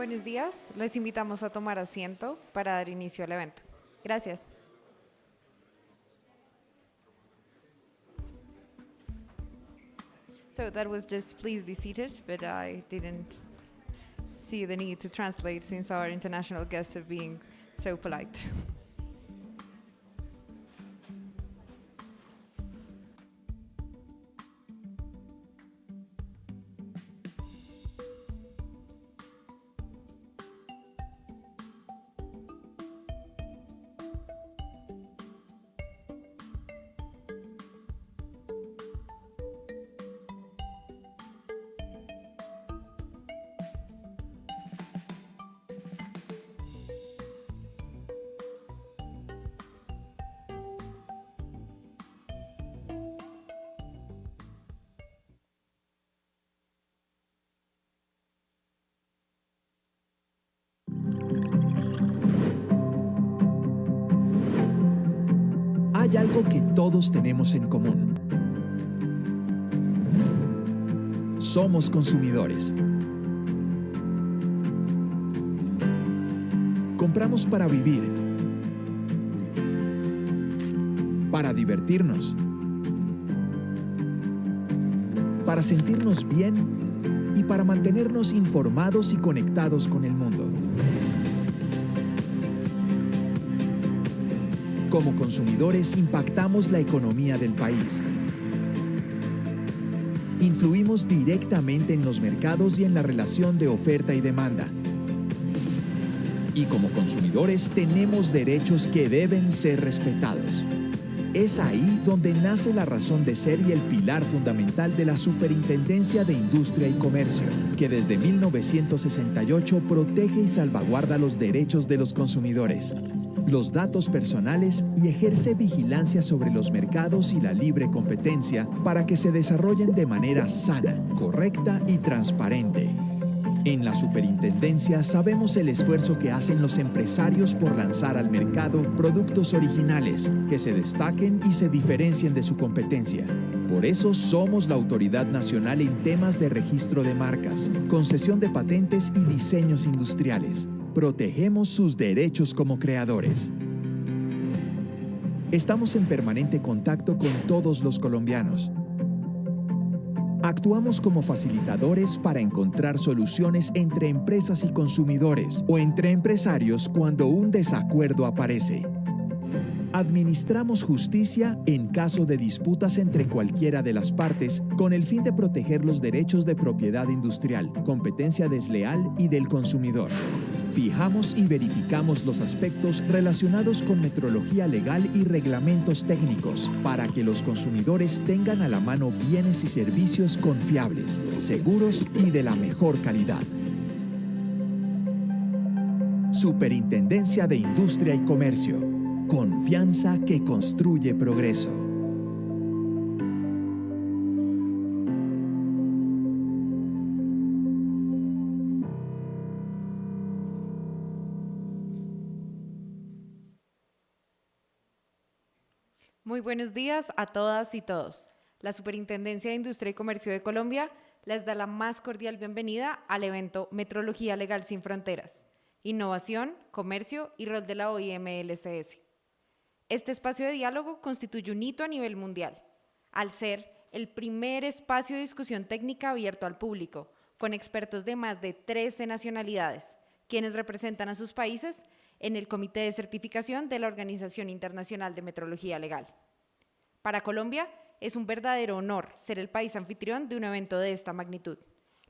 Buenos días. Les invitamos a tomar asiento para dar inicio al evento. Gracias. So that was just please be seated, but I didn't see the need to translate since our international guests are being so polite. Hay algo que todos tenemos en común. Somos consumidores. Compramos para vivir, para divertirnos, para sentirnos bien y para mantenernos informados y conectados con el mundo. Como consumidores, impactamos la economía del país. Influimos directamente en los mercados y en la relación de oferta y demanda. Y como consumidores, tenemos derechos que deben ser respetados. Es ahí donde nace la razón de ser y el pilar fundamental de la Superintendencia de Industria y Comercio, que desde 1968 protege y salvaguarda los derechos de los consumidores, los datos personales y ejerce vigilancia sobre los mercados y la libre competencia para que se desarrollen de manera sana, correcta y transparente. En la Superintendencia sabemos el esfuerzo que hacen los empresarios por lanzar al mercado productos originales que se destaquen y se diferencien de su competencia. Por eso somos la autoridad nacional en temas de registro de marcas, concesión de patentes y diseños industriales. Protegemos sus derechos como creadores. Estamos en permanente contacto con todos los colombianos. Actuamos como facilitadores para encontrar soluciones entre empresas y consumidores o entre empresarios cuando un desacuerdo aparece. Administramos justicia en caso de disputas entre cualquiera de las partes con el fin de proteger los derechos de propiedad industrial, competencia desleal y del consumidor. Fijamos y verificamos los aspectos relacionados con metrología legal y reglamentos técnicos para que los consumidores tengan a la mano bienes y servicios confiables, seguros y de la mejor calidad. Superintendencia de Industria y Comercio. Confianza que construye progreso. Muy buenos días a todas y todos. La Superintendencia de Industria y Comercio de Colombia les da la más cordial bienvenida al evento Metrología Legal sin Fronteras, Innovación, Comercio y rol de la OIML-CS. Este espacio de diálogo constituye un hito a nivel mundial, al ser el primer espacio de discusión técnica abierto al público, con expertos de más de 13 nacionalidades, quienes representan a sus países en el Comité de Certificación de la Organización Internacional de Metrología Legal. Para Colombia, es un verdadero honor ser el país anfitrión de un evento de esta magnitud,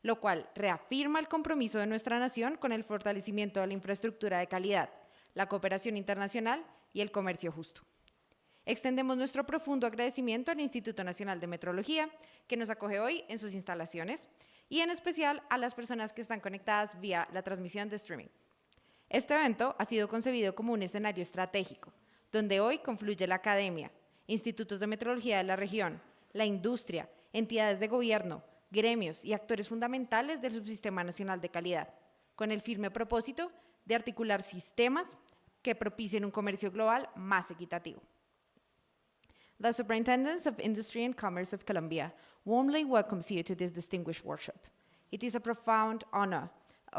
lo cual reafirma el compromiso de nuestra nación con el fortalecimiento de la infraestructura de calidad, la cooperación internacional y el comercio justo. Extendemos nuestro profundo agradecimiento al Instituto Nacional de Metrología, que nos acoge hoy en sus instalaciones, y en especial a las personas que están conectadas vía la transmisión de streaming. Este evento ha sido concebido como un escenario estratégico, donde hoy confluye la academia, institutos de metrología de la región, la industria, entidades de gobierno, gremios y actores fundamentales del Subsistema Nacional de Calidad, con el firme propósito de articular sistemas que propicien un comercio global más equitativo. The Superintendence of Industry and Commerce of Colombia warmly welcomes you to this distinguished workshop. It is a profound honor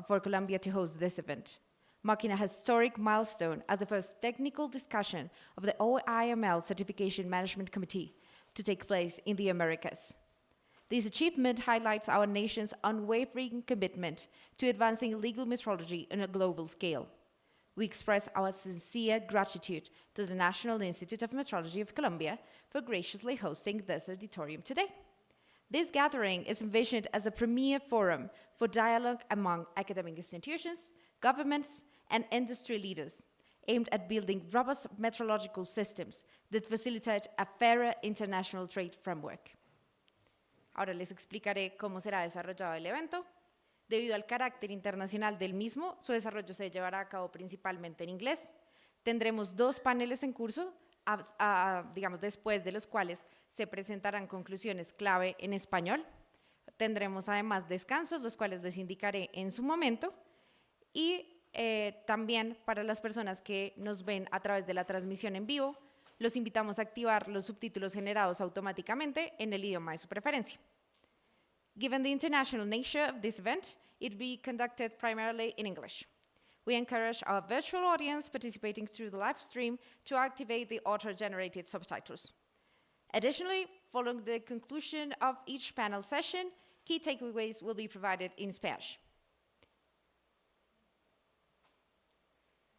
for Colombia to host this event, marking a historic milestone as the first technical discussion of the OIML Certification Management Committee to take place in the Americas. This achievement highlights our nation's unwavering commitment to advancing legal metrology on a global scale. We express our sincere gratitude to the National Institute of Metrology of Colombia for graciously hosting this auditorium today. This gathering is envisioned as a premier forum for dialogue among academic institutions, governments, and industry leaders, aimed at building robust metrological systems that facilitate a fairer international trade framework. Ahora les explicaré cómo será desarrollado el evento. Debido al carácter internacional del mismo, su desarrollo se llevará a cabo principalmente en inglés. Tendremos 2 paneles en curso, digamos, después de los cuales se presentarán conclusiones clave en español. Tendremos además descansos, los cuales les indicaré en su momento. Y también para las personas que nos ven a través de la transmisión en vivo, los invitamos a activar los subtítulos generados automáticamente en el idioma de su preferencia. Given the international nature of this event, it will be conducted primarily in English. We encourage our virtual audience participating through the live stream to activate the auto-generated subtitles. Additionally, following the conclusion of each panel session, key takeaways will be provided in Spanish.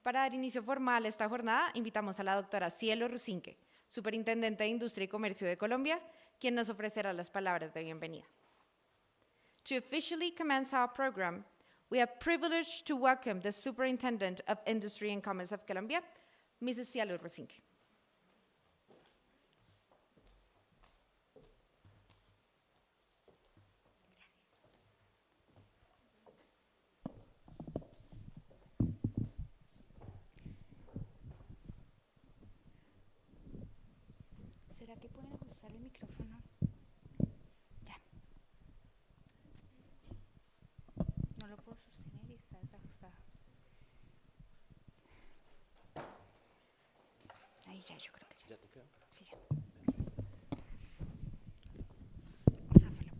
Para dar inicio formal a esta jornada, invitamos a la doctora Cielo Rusinque, Superintendente de Industria y Comercio de Colombia, quien nos ofrecerá las palabras de bienvenida. To officially commence our program, we are privileged to welcome the Superintendent of Industry and Commerce of Colombia, Mrs. Cielo Rusinque. ¿Será que pueden ajustar el micrófono? Ya. No lo puedo sostener y está desajustado. Ahí ya, yo creo que ya. ¿Ya te queda? Sí, ya. O záfalo.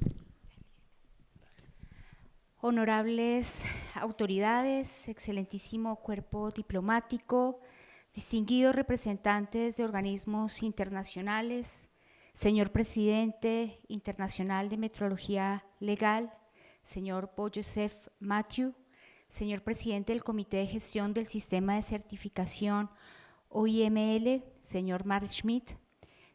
Ya, listo. Honorables autoridades, excelentísimo cuerpo diplomático, distinguidos representantes de organismos internacionales, señor presidente internacional de Metrología Legal, señor Joseph Matthew, señor presidente del Comité de Gestión del Sistema de Certificación OIML, señor Mark Schmidt,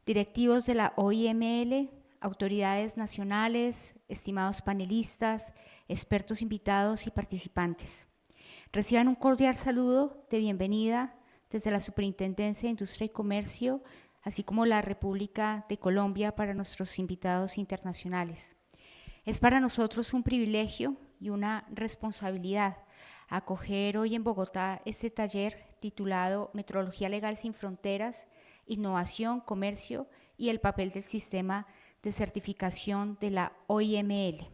directivos de la OIML, autoridades nacionales, estimados panelistas, expertos invitados y participantes. Reciban un cordial saludo de bienvenida desde la Superintendencia de Industria y Comercio, así como la República de Colombia para nuestros invitados internacionales. Es para nosotros un privilegio y una responsabilidad acoger hoy en Bogotá este taller titulado Metrología Legal sin Fronteras, Innovación, Comercio y el papel del sistema de certificación de la OIML.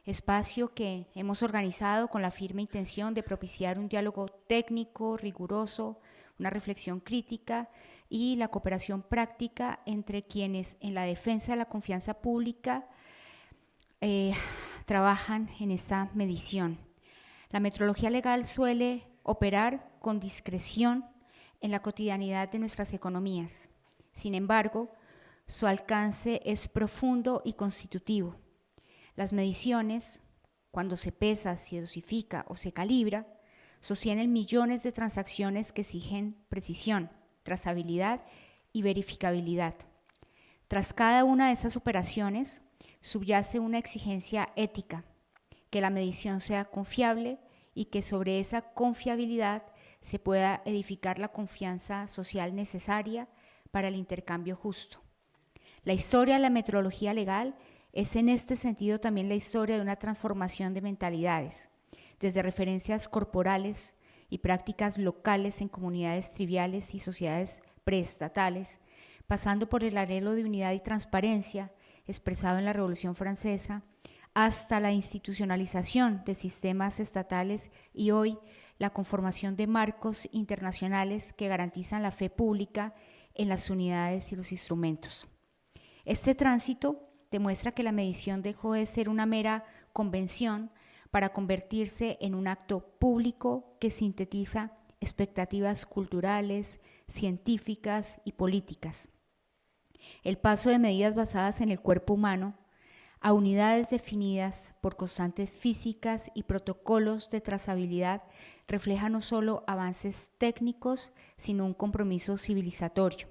Espacio que hemos organizado con la firme intención de propiciar un diálogo técnico, riguroso, una reflexión crítica y la cooperación práctica entre quienes en la defensa de la confianza pública trabajan en esta medición. La metrología legal suele operar con discreción en la cotidianidad de nuestras economías. Sin embargo, su alcance es profundo y constitutivo. Las mediciones, cuando se pesa, se dosifica o se calibra, sostienen millones de transacciones que exigen precisión, trazabilidad y verificabilidad. Tras cada una de estas operaciones subyace una exigencia ética, que la medición sea confiable y que sobre esa confiabilidad se pueda edificar la confianza social necesaria para el intercambio justo. La historia de la metrología legal es en este sentido también la historia de una transformación de mentalidades, desde referencias corporales y prácticas locales en comunidades triviales y sociedades preestatales, pasando por el anhelo de unidad y transparencia expresado en la Revolución Francesa, hasta la institucionalización de sistemas estatales y hoy la conformación de marcos internacionales que garantizan la fe pública en las unidades y los instrumentos. Este tránsito demuestra que la medición dejó de ser una mera convención para convertirse en un acto público que sintetiza expectativas culturales, científicas y políticas. El paso de medidas basadas en el cuerpo humano a unidades definidas por constantes físicas y protocolos de trazabilidad refleja no solo avances técnicos, sino un compromiso civilizatorio.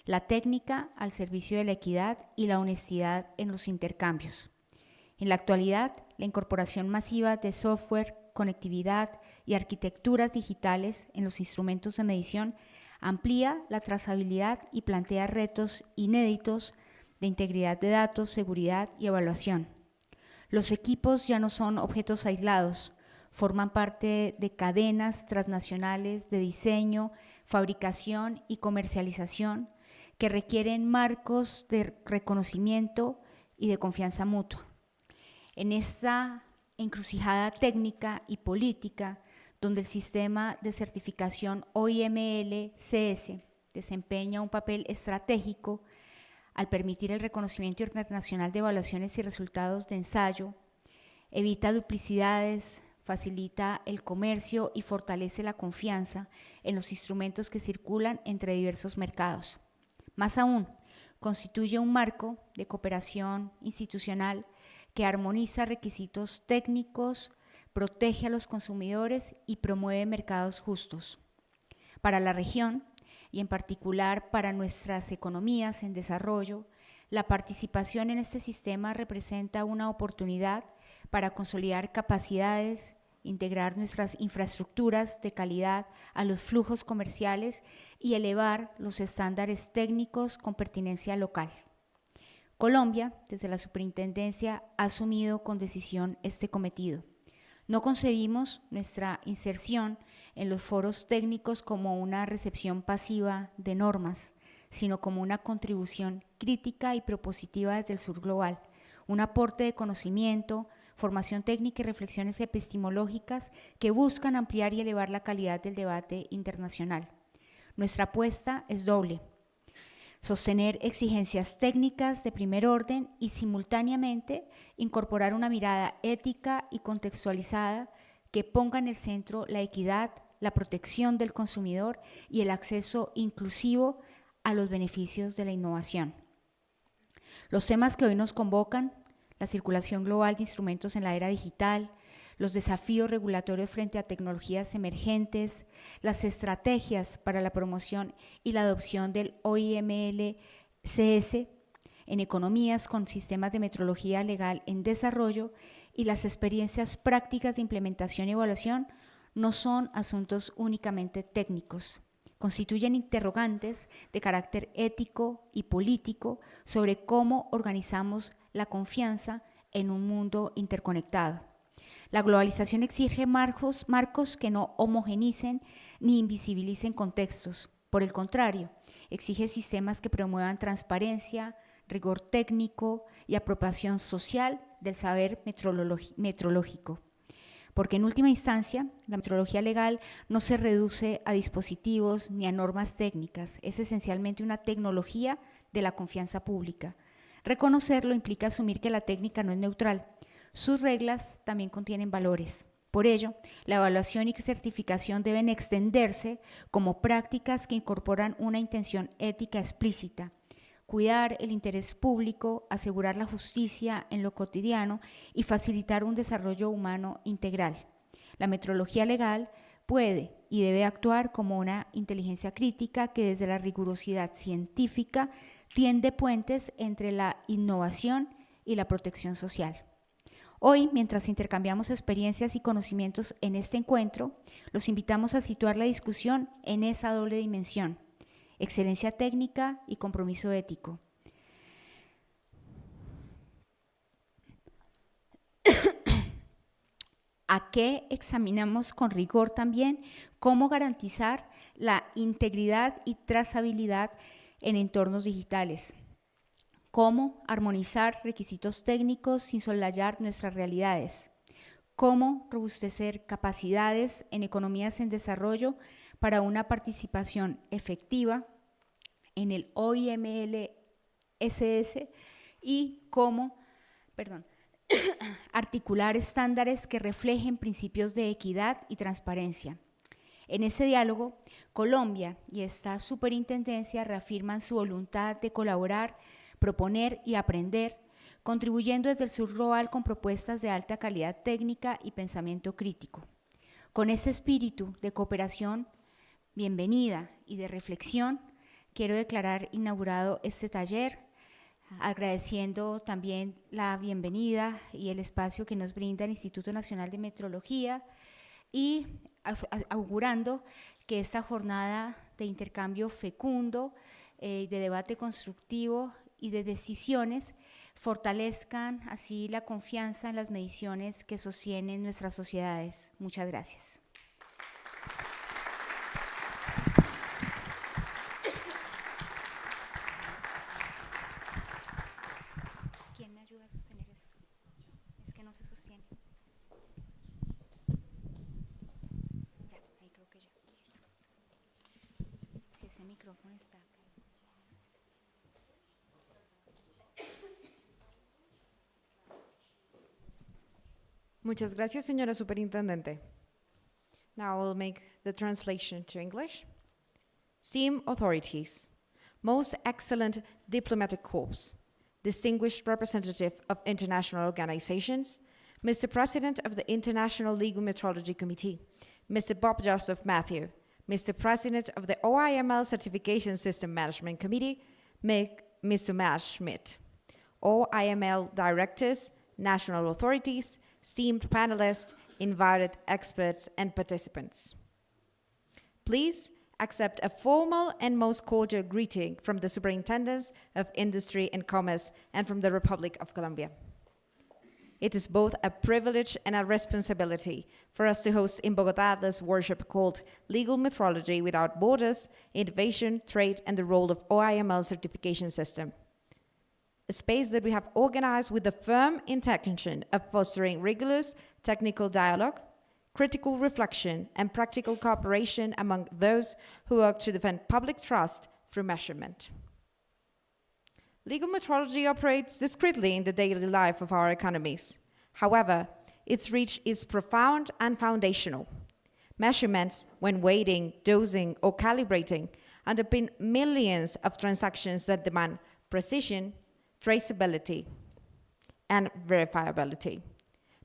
La técnica al servicio de la equidad y la honestidad en los intercambios. En la actualidad, la incorporación masiva de software, conectividad y arquitecturas digitales en los instrumentos de medición amplía la trazabilidad y plantea retos inéditos de integridad de datos, seguridad y evaluación. Los equipos ya no son objetos aislados, forman parte de cadenas transnacionales de diseño, fabricación y comercialización que requieren marcos de reconocimiento y de confianza mutua. En esta encrucijada técnica y política, donde el sistema de certificación OIML-CS desempeña un papel estratégico al permitir el reconocimiento internacional de evaluaciones y resultados de ensayo, evita duplicidades, facilita el comercio y fortalece la confianza en los instrumentos que circulan entre diversos mercados. Más aún, constituye un marco de cooperación institucional que armoniza requisitos técnicos, protege a los consumidores y promueve mercados justos. Para la región, y en particular para nuestras economías en desarrollo, la participación en este sistema representa una oportunidad para consolidar capacidades, integrar nuestras infraestructuras de calidad a los flujos comerciales y elevar los estándares técnicos con pertinencia local. Colombia, desde la superintendencia, ha asumido con decisión este cometido. No concebimos nuestra inserción en los foros técnicos como una recepción pasiva de normas, sino como una contribución crítica y propositiva desde el sur global, un aporte de conocimiento, formación técnica y reflexiones epistemológicas que buscan ampliar y elevar la calidad del debate internacional. Nuestra apuesta es doble: sostener exigencias técnicas de primer orden y simultáneamente incorporar una mirada ética y contextualizada que ponga en el centro la equidad, la protección del consumidor y el acceso inclusivo a los beneficios de la innovación. Los temas que hoy nos convocan: la circulación global de instrumentos en la era digital, los desafíos regulatorios frente a tecnologías emergentes, las estrategias para la promoción y la adopción del OIML-CS en economías con sistemas de metrología legal en desarrollo y las experiencias prácticas de implementación y evaluación no son asuntos únicamente técnicos. Constituyen interrogantes de carácter ético y político sobre cómo organizamos la confianza en un mundo interconectado. La globalización exige marcos que no homogenicen ni invisibilicen contextos. Por el contrario, exige sistemas que promuevan transparencia, rigor técnico y apropiación social del saber metrológico. Porque en última instancia, la metrología legal no se reduce a dispositivos ni a normas técnicas, es esencialmente una tecnología de la confianza pública. Reconocerlo implica asumir que la técnica no es neutral. Sus reglas también contienen valores. Por ello, la evaluación y certificación deben extenderse como prácticas que incorporan una intención ética explícita: cuidar el interés público, asegurar la justicia en lo cotidiano y facilitar un desarrollo humano integral. La metrología legal puede y debe actuar como una inteligencia crítica que desde la rigurosidad científica tiende puentes entre la innovación y la protección social. Hoy, mientras intercambiamos experiencias y conocimientos en este encuentro, los invitamos a situar la discusión en esa doble dimensión: excelencia técnica y compromiso ético. ¿A qué examinamos con rigor también? ¿Cómo garantizar la integridad y trazabilidad en entornos digitales? ¿Cómo armonizar requisitos técnicos sin soslayar nuestras realidades? ¿Cómo robustecer capacidades en economías en desarrollo para una participación efectiva en el OIML-CS y cómo articular estándares que reflejen principios de equidad y transparencia. En ese diálogo, Colombia y esta superintendencia reafirman su voluntad de colaborar, proponer y aprender, contribuyendo desde su rol con propuestas de alta calidad técnica y pensamiento crítico. Con ese espíritu de cooperación, bienvenida y de reflexión, quiero declarar inaugurado este taller, agradeciendo también la bienvenida y el espacio que nos brinda el Instituto Nacional de Metrología y augurando que esta jornada de intercambio fecundo, de debate constructivo y de decisiones fortalezcan así la confianza en las mediciones que sostienen nuestras sociedades. Muchas gracias. ¿Quién me ayuda a sostener esto? Es que no se sostiene. Ya, ahí creo que ya. Listo. Si ese micrófono está acá. Muchas gracias, señora superintendente. Now I will make the translation to English. Esteemed authorities, most excellent diplomatic corps, distinguished representative of international organizations, Mr. President of the International Legal Metrology Committee, Mr. Bob Joseph Matthew, Mr. President of the OIML Certification System Management Committee, Mr. Matt Schmidt, OIML directors, national authorities, esteemed panelists, invited experts, and participants. Please accept a formal and most cordial greeting from the Superintendents of Industry and Commerce and from the Republic of Colombia. It is both a privilege and a responsibility for us to host in Bogotá this workshop called Legal Metrology Without Borders, Innovation, Trade, and the Role of OIML Certification System. A space that we have organized with the firm intention of fostering rigorous technical dialogue, critical reflection, and practical cooperation among those who work to defend public trust through measurement. Legal metrology operates discreetly in the daily life of our economies. However, its reach is profound and foundational. Measurements, when weighting, dosing, or calibrating, underpin millions of transactions that demand precision, traceability, and verifiability.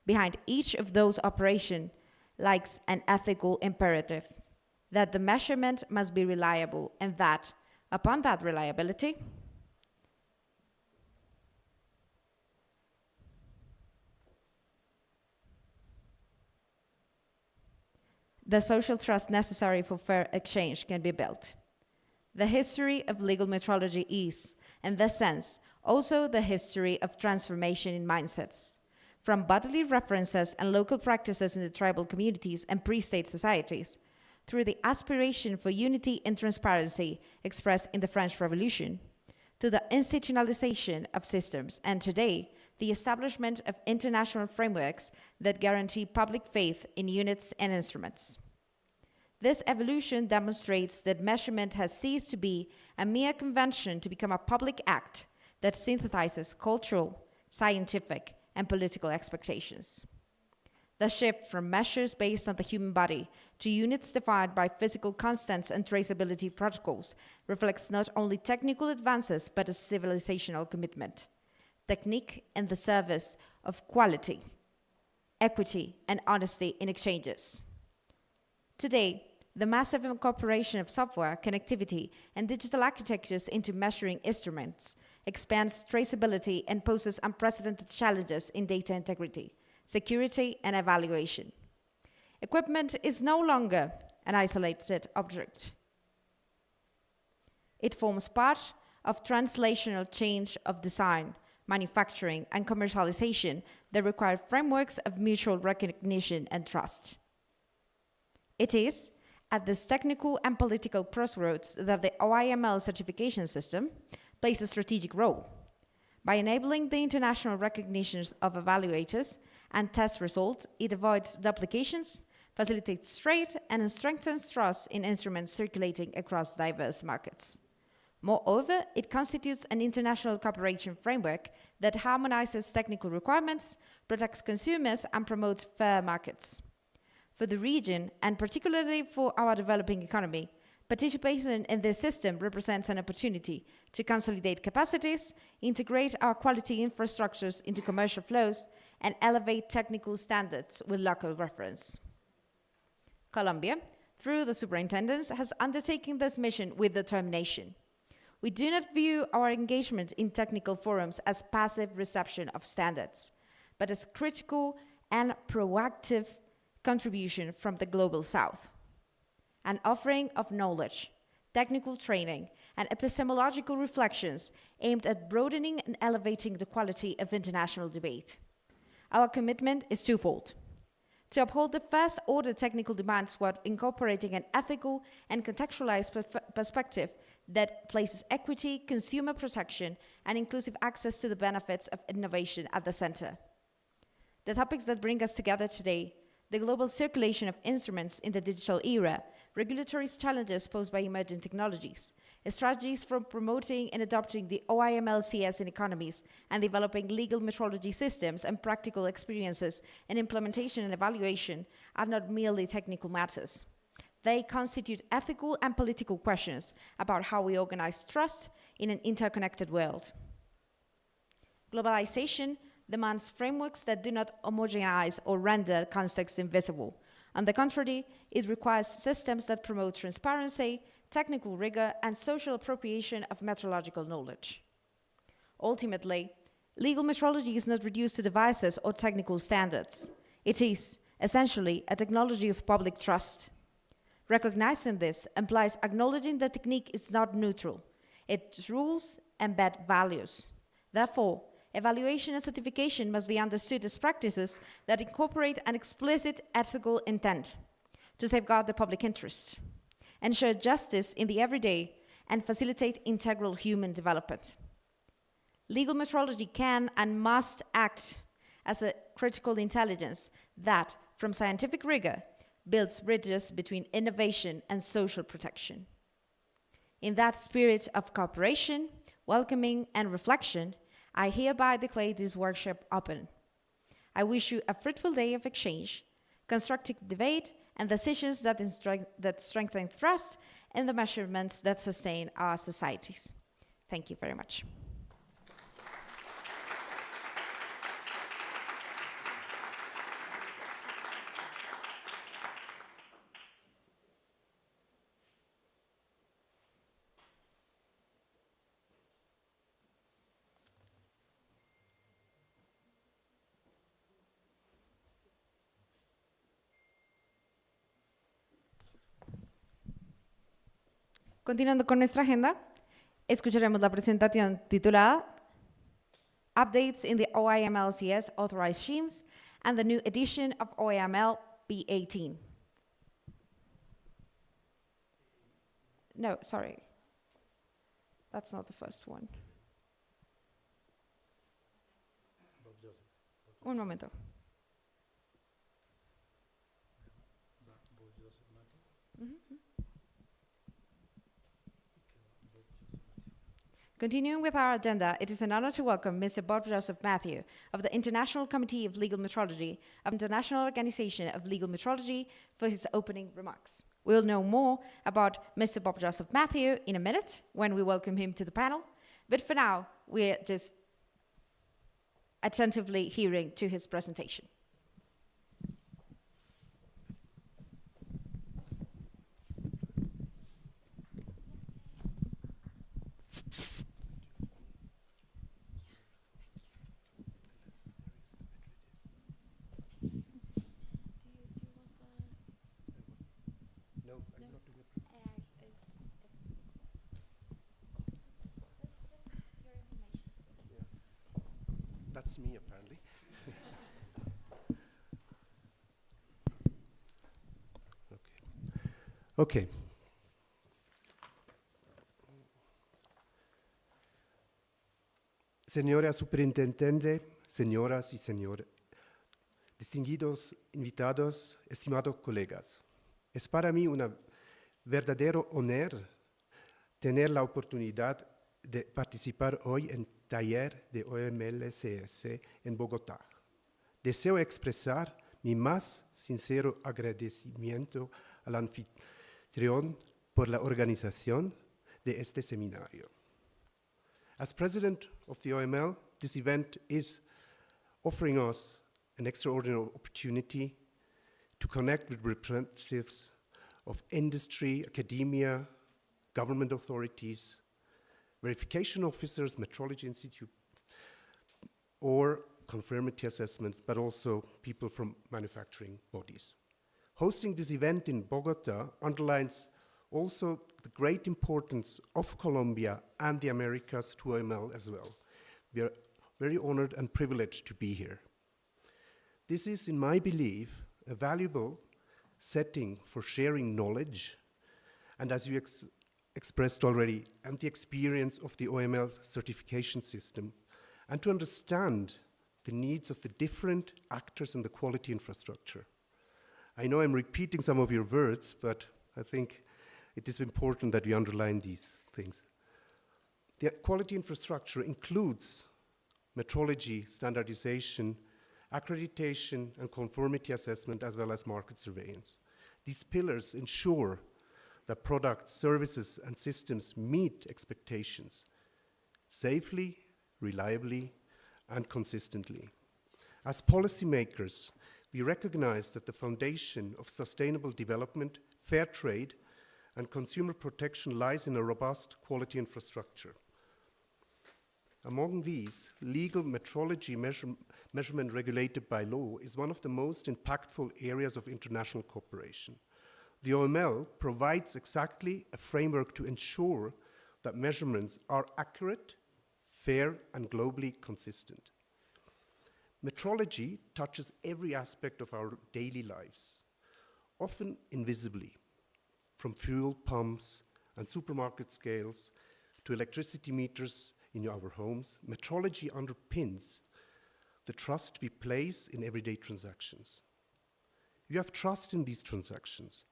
Behind each of those operations lies an ethical imperative that the measurement must be reliable and that, upon that reliability, the social trust necessary for fair exchange can be built. The history of legal metrology is, in this sense, also the history of transformation in mindsets, from bodily references and local practices in the tribal communities and pre-state societies, through the aspiration for unity and transparency expressed in the French Revolution, to the institutionalization of systems, and today, the establishment of international frameworks that guarantee public faith in units and instruments. This evolution demonstrates that measurement has ceased to be a mere convention to become a public act that synthesizes cultural, scientific, and political expectations. The shift from measures based on the human body to units defined by physical constants and traceability protocols reflects not only technical advances, but a civilizational commitment. Technique in the service of quality, equity, and honesty in exchanges. Today, the massive incorporation of software, connectivity, and digital architectures into measuring instruments expands traceability and poses unprecedented challenges in data integrity, security, and evaluation. Equipment is no longer an isolated object. It forms part of translational change of design, manufacturing, and commercialization that require frameworks of mutual recognition and trust. It is at this technical and political crossroads that the OIML certification system plays a strategic role. By enabling the international recognitions of evaluators and test results, it avoids duplications, facilitates trade, and strengthens trust in instruments circulating across diverse markets. Moreover, it constitutes an international cooperation framework that harmonizes technical requirements, protects consumers, and promotes fair markets. For the region, and particularly for our developing economy, participation in this system represents an opportunity to consolidate capacities, integrate our quality infrastructures into commercial flows, and elevate technical standards with local reference. Colombia, through the superintendents, has undertaken this mission with determination. We do not view our engagement in technical forums as passive reception of standards, but as critical and proactive contribution from the Global South. An offering of knowledge, technical training, and epistemological reflections aimed at broadening and elevating the quality of international debate. Our commitment is twofold: to uphold the first-order technical demands while incorporating an ethical and contextualized perspective that places equity, consumer protection, and inclusive access to the benefits of innovation at the center. The topics that bring us together today: the global circulation of instruments in the digital era, regulatory challenges posed by emerging technologies, strategies for promoting and adopting the OIML-CS in economies, and developing legal metrology systems and practical experiences in implementation and evaluation are not merely technical matters. They constitute ethical and political questions about how we organize trust in an interconnected world. Globalization demands frameworks that do not homogenize or render context invisible. On the contrary, it requires systems that promote transparency, technical rigor, and social appropriation of metrological knowledge. Ultimately, legal metrology is not reduced to devices or technical standards. It is, essentially, a technology of public trust. Recognizing this implies acknowledging that technique is not neutral. Its rules embed values. Therefore, evaluation and certification must be understood as practices that incorporate an explicit ethical intent to safeguard the public interest, ensure justice in the everyday, and facilitate integral human development. Legal metrology can and must act as a critical intelligence that, from scientific rigor, builds bridges between innovation and social protection. In that spirit of cooperation, welcoming, and reflection, I hereby declare this workshop open. I wish you a fruitful day of exchange, constructive debate, and decisions that strengthen trust in the measurements that sustain our societies. Thank you very much. Continuando con nuestra agenda, escucharemos la presentación titulada Updates in the OIML-CS Authorized Schemes and the New Edition of OIML B18. No, sorry. That's not the first one. Un momento. Continuing with our agenda, it is an honor to welcome Mr. Bob Joseph Matthew of the International Committee of Legal Metrology of the International Organization of Legal Metrology for his opening remarks. We'll know more about Mr. Bob Joseph Matthew in a minute when we welcome him to the panel, but for now, we're just attentively hearing to his presentation. That's me, apparently. Okay. Señora Superintendente, señoras y señores, distinguidos invitados, estimados colegas, es para mí un verdadero honor tener la oportunidad de participar hoy en taller de OIML-CS en Bogotá. Deseo expresar mi más sincero agradecimiento al anfitrión por la organización de este seminario. As president of the OIML, this event is offering us an extraordinary opportunity to connect with representatives of industry, academia, government authorities, verification officers, metrology institute, or conformity assessments, but also people from manufacturing bodies. Hosting this event in Bogota underlines also the great importance of Colombia and the Americas to OIML as well. We are very honored and privileged to be here. This is, in my belief, a valuable setting for sharing knowledge, and as you expressed already, and the experience of the OIML certification system, and to understand the needs of the different actors in the quality infrastructure. I know I'm repeating some of your words, but I think it is important that we underline these things. The quality infrastructure includes metrology, standardization, accreditation, and conformity assessment, as well as market surveillance. These pillars ensure that products, services, and systems meet expectations safely, reliably, and consistently. As policymakers, we recognize that the foundation of sustainable development, fair trade, and consumer protection lies in a robust quality infrastructure. Among these, legal metrology measurement regulated by law is one of the most impactful areas of international cooperation. The OIML provides exactly a framework to ensure that measurements are accurate, fair, and globally consistent. Metrology touches every aspect of our daily lives, often invisibly, from fuel pumps and supermarket scales to electricity meters in our homes. Metrology underpins the trust we place in everyday transactions. You have trust in these transactions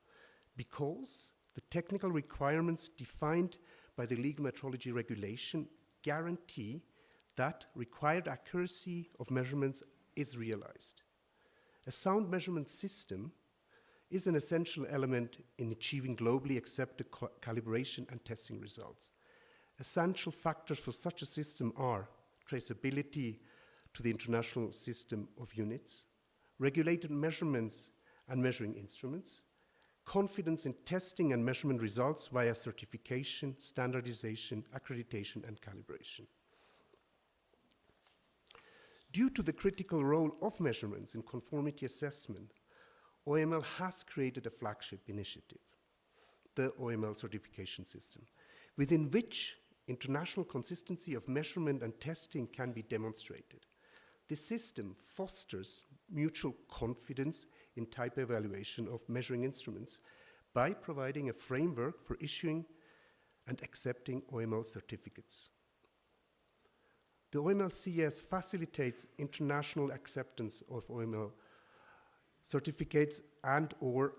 because the technical requirements defined by the legal metrology regulation guarantee that required accuracy of measurements is realized. A sound measurement system is an essential element in achieving globally accepted calibration and testing results. Essential factors for such a system are traceability to the international system of units, regulated measurements and measuring instruments, confidence in testing and measurement results via certification, standardization, accreditation, and calibration. Due to the critical role of measurements in conformity assessment, OIML has created a flagship initiative, the OIML certification system, within which international consistency of measurement and testing can be demonstrated. This system fosters mutual confidence in type evaluation of measuring instruments by providing a framework for issuing and accepting OIML certificates. The OIML-CS facilitates international acceptance of OIML certificates and or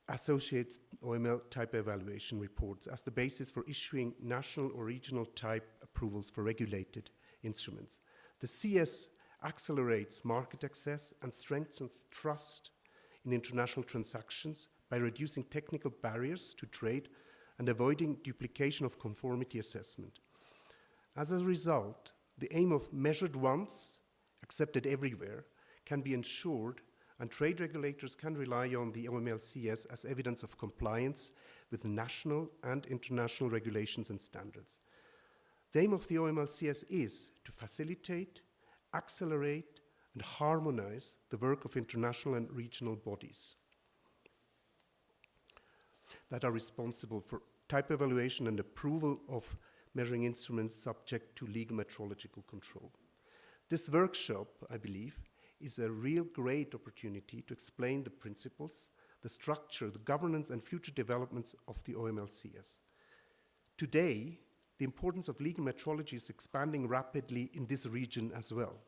associate OIML type evaluation reports as the basis for issuing national or regional type approvals for regulated instruments. The CS accelerates market access and strengthens trust in international transactions by reducing technical barriers to trade and avoiding duplication of conformity assessment. As a result, the aim of measured once, accepted everywhere, can be ensured, and trade regulators can rely on the OIML-CS as evidence of compliance with national and international regulations and standards. The aim of the OIML-CS is to facilitate, accelerate, and harmonize the work of international and regional bodies that are responsible for type evaluation and approval of measuring instruments subject to legal metrological control. This workshop, I believe, is a real great opportunity to explain the principles, the structure, the governance, and future developments of the OIML-CS. Today, the importance of legal metrology is expanding rapidly in this region as well.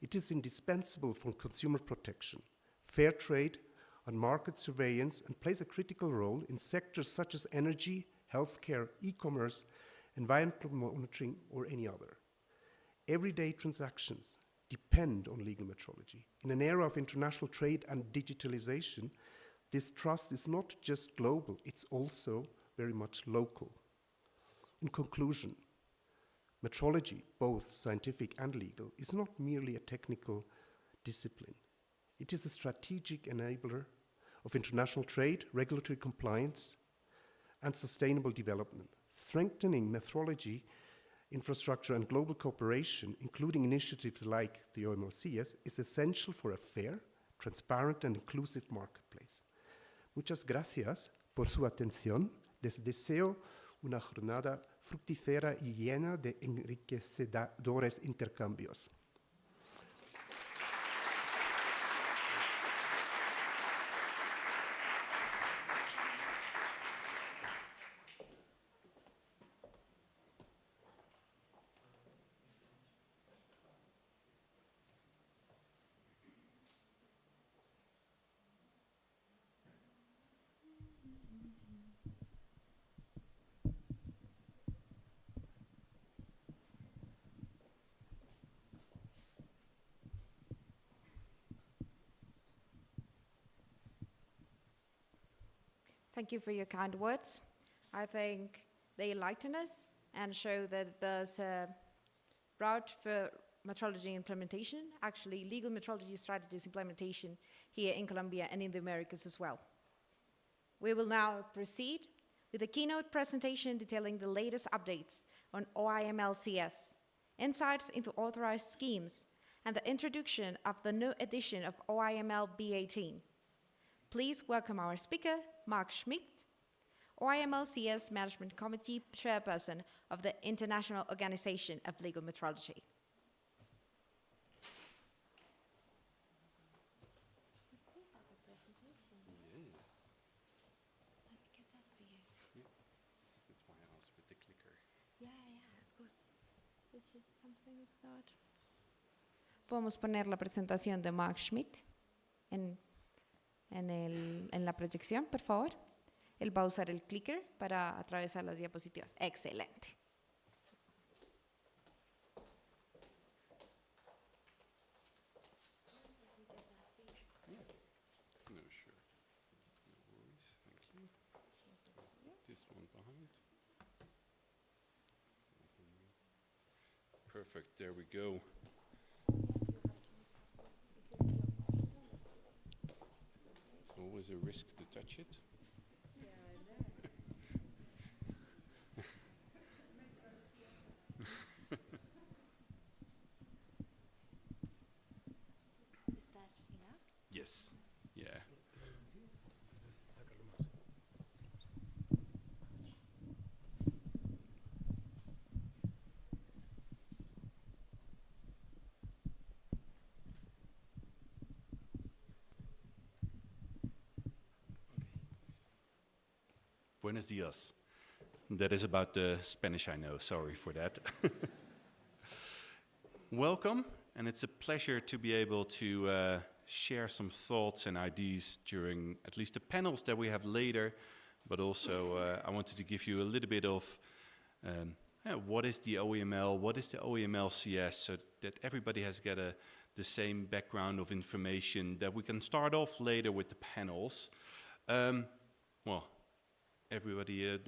It is indispensable for consumer protection, fair trade, and market surveillance, and plays a critical role in sectors such as energy, healthcare, e-commerce, environmental monitoring, or any other. Everyday transactions depend on legal metrology. In an era of international trade and digitalization, this trust is not just global, it's also very much local. In conclusion, metrology, both scientific and legal, is not merely a technical discipline. It is a strategic enabler of international trade, regulatory compliance, and sustainable development. Strengthening metrology infrastructure and global cooperation, including initiatives like the OIML-CS, is essential for a fair, transparent, and inclusive marketplace. Muchas gracias por su atención. Les deseo una jornada fructífera y llena de enriquecedores intercambios. Thank you for your kind words. I think they enlighten us and show that there's a route for metrology implementation, actually legal metrology strategies implementation here in Colombia and in the Americas as well. We will now proceed with a keynote presentation detailing the latest updates on OIML-CS, insights into authorized schemes, and the introduction of the new edition of OIML-B18. Please welcome our speaker, Mark Schmidt, OIML-CS Management Committee Chairperson of the International Organization of Legal Metrology. Podemos poner la presentación de Mark Schmidt en la proyección, por favor. Él va a usar el clicker para atravesar las diapositivas. Excelente. No, sure. No worries. Thank you. This one behind. Perfect. There we go. Always a risk to touch it. Is that enough? Yes. Yeah. Buenos dias. That is about the Spanish I know, sorry for that. Welcome, and it's a pleasure to be able to share some thoughts and ideas during at least the panels that we have later, but also I wanted to give you a little bit of what is the OIML, what is the OIML-CS, so that everybody has got the same background of information, that we can start off later with the panels. Well, everybody,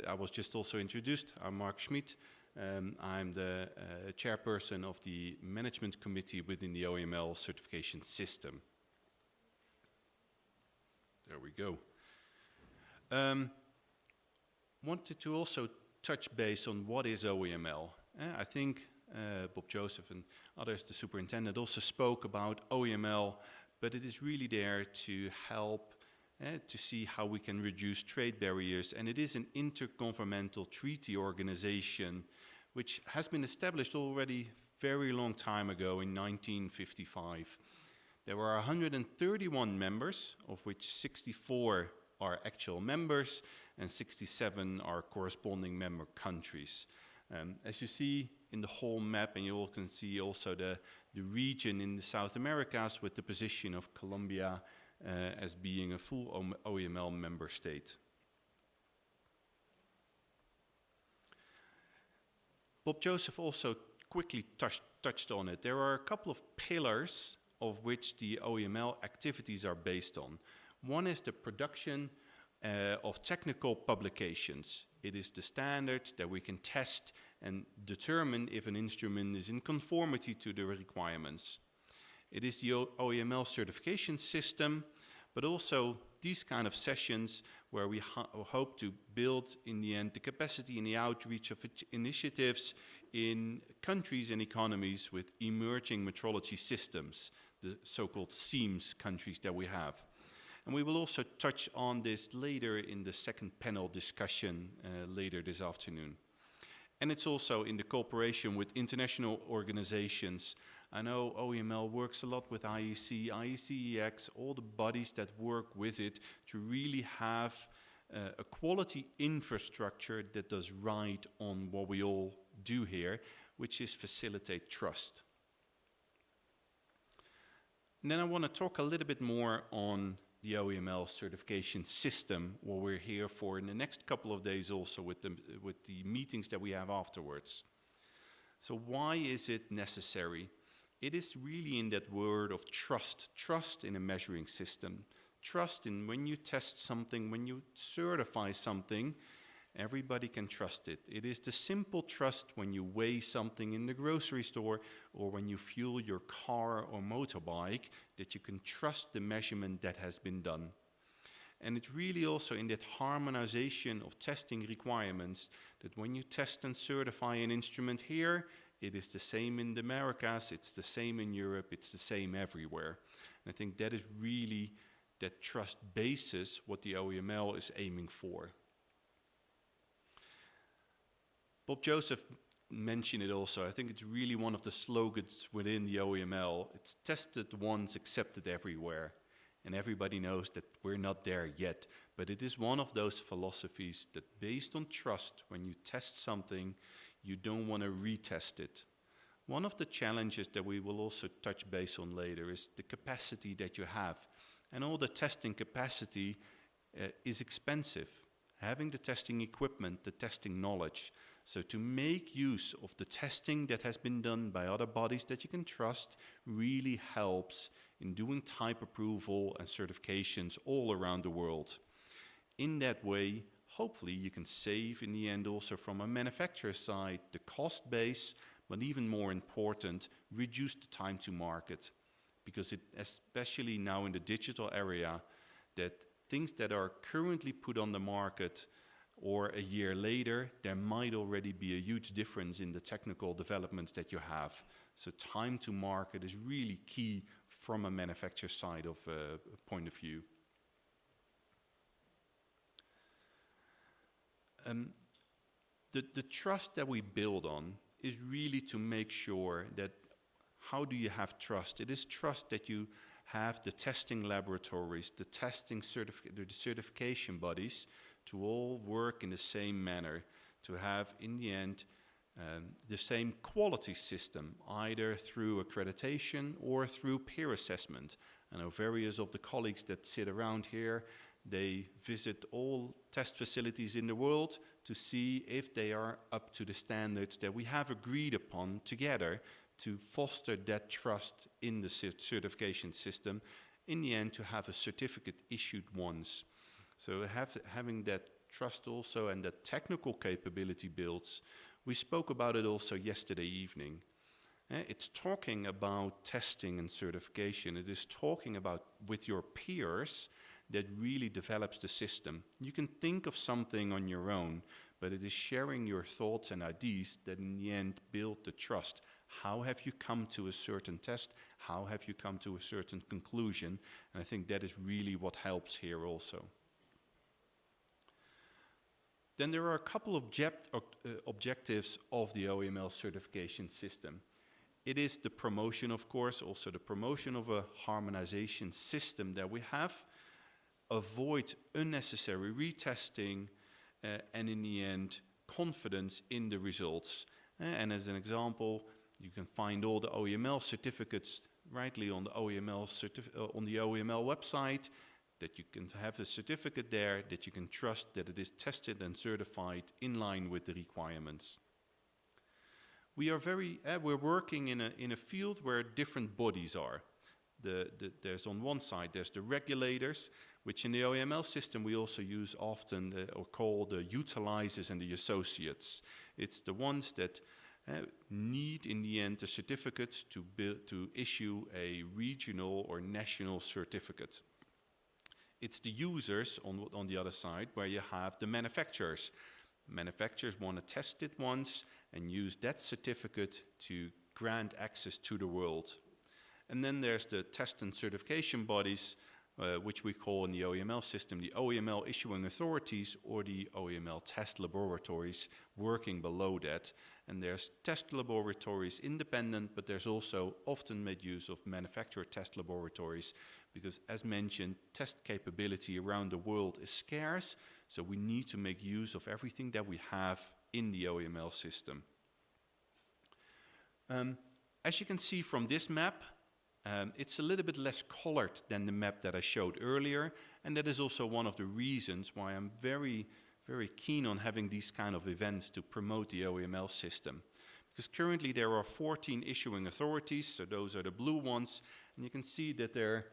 I was just also introduced. I'm Mark Schmidt. I'm the chairperson of the management committee within the OIML certification system. There we go. Wanted to also touch base on what is OIML. I think Bob Joseph and others, the superintendent, also spoke about OIML, but it is really there to help to see how we can reduce trade barriers, and it is an intergovernmental treaty organization which has been established already very long time ago in 1955. There were 131 members, of which 64 are actual members and 67 are corresponding member countries. As you see in the whole map, and you all can see also the region in the South Americas with the position of Colombia as being a full OIML member state. Bob Joseph also quickly touched on it. There are a couple of pillars of which the OIML activities are based on. One is the production of technical publications. It is the standards that we can test and determine if an instrument is in conformity to the requirements. It is the OIML certification system, but also these kind of sessions where we hope to build in the end the capacity and the outreach of initiatives in countries and economies with emerging metrology systems, the so-called SEAMS countries that we have. And we will also touch on this later in the second panel discussion later this afternoon. And it's also in the cooperation with international organizations. I know OIML works a lot with IEC, IECEX, all the bodies that work with it to really have a quality infrastructure that does right on what we all do here, which is facilitate trust. And then I want to talk a little bit more on the OIML certification system, what we're here for in the next couple of days also with the meetings that we have afterwards. So why is it necessary? It is really in that word of trust, trust in a measuring system, trust in when you test something, when you certify something, everybody can trust it. It is the simple trust when you weigh something in the grocery store or when you fuel your car or motorbike that you can trust the measurement that has been done. And it's really also in that harmonization of testing requirements that when you test and certify an instrument here, it is the same in the Americas, it's the same in Europe, it's the same everywhere. And I think that is really that trust basis what the OIML is aiming for. Bob Joseph mentioned it also. I think it's really one of the slogans within the OIML. It's tested once, accepted everywhere. And everybody knows that we're not there yet. But it is one of those philosophies that based on trust, when you test something, you don't want to retest it. One of the challenges that we will also touch base on later is the capacity that you have. And all the testing capacity is expensive. Having the testing equipment, the testing knowledge. So to make use of the testing that has been done by other bodies that you can trust really helps in doing type approval and certifications all around the world. In that way, hopefully you can save in the end also from a manufacturer side the cost base, but even more important, reduce the time to market. Because it, especially now in the digital area, that things that are currently put on the market or a year later, there might already be a huge difference in the technical developments that you have. So time to market is really key from a manufacturer side of point of view. The trust that we build on is really to make sure that how do you have trust? It is trust that you have the testing laboratories, the testing the certification bodies to all work in the same manner, to have in the end the same quality system, either through accreditation or through peer assessment. I know various of the colleagues that sit around here, they visit all test facilities in the world to see if they are up to the standards that we have agreed upon together to foster that trust in the certification system, in the end to have a certificate issued once. So having that trust also and that technical capability builds, we spoke about it also yesterday evening. It's talking about testing and certification. It is talking about with your peers that really develops the system. You can think of something on your own, but it is sharing your thoughts and ideas that in the end build the trust. How have you come to a certain test? How have you come to a certain conclusion? And I think that is really what helps here also. Then there are a couple of objectives of the OIML certification system. It is the promotion, of course, also the promotion of a harmonization system that we have, avoid unnecessary retesting, and in the end, confidence in the results. And as an example, you can find all the OIML certificates rightly on the OIML website, that you can have a certificate there, that you can trust that it is tested and certified in line with the requirements. we're working in a field where different bodies are. There's on one side, there's the regulators, which in the OIML system we also use often or call the utilizers and the associates. It's the ones that need in the end the certificates to issue a regional or national certificate. It's the users on the other side where you have the manufacturers. Manufacturers want to test it once and use that certificate to grant access to the world. And then there's the test and certification bodies, which we call in the OIML system the OIML issuing authorities or the OIML test laboratories working below that. And there's test laboratories independent, but there's also often made use of manufacturer test laboratories because, as mentioned, test capability around the world is scarce, so we need to make use of everything that we have in the OIML system. As you can see from this map, it's a little bit less colored than the map that I showed earlier, and that is also one of the reasons why I'm very, very keen on having these kind of events to promote the OIML system. Because currently there are 14 issuing authorities, so those are the blue ones, and you can see that they're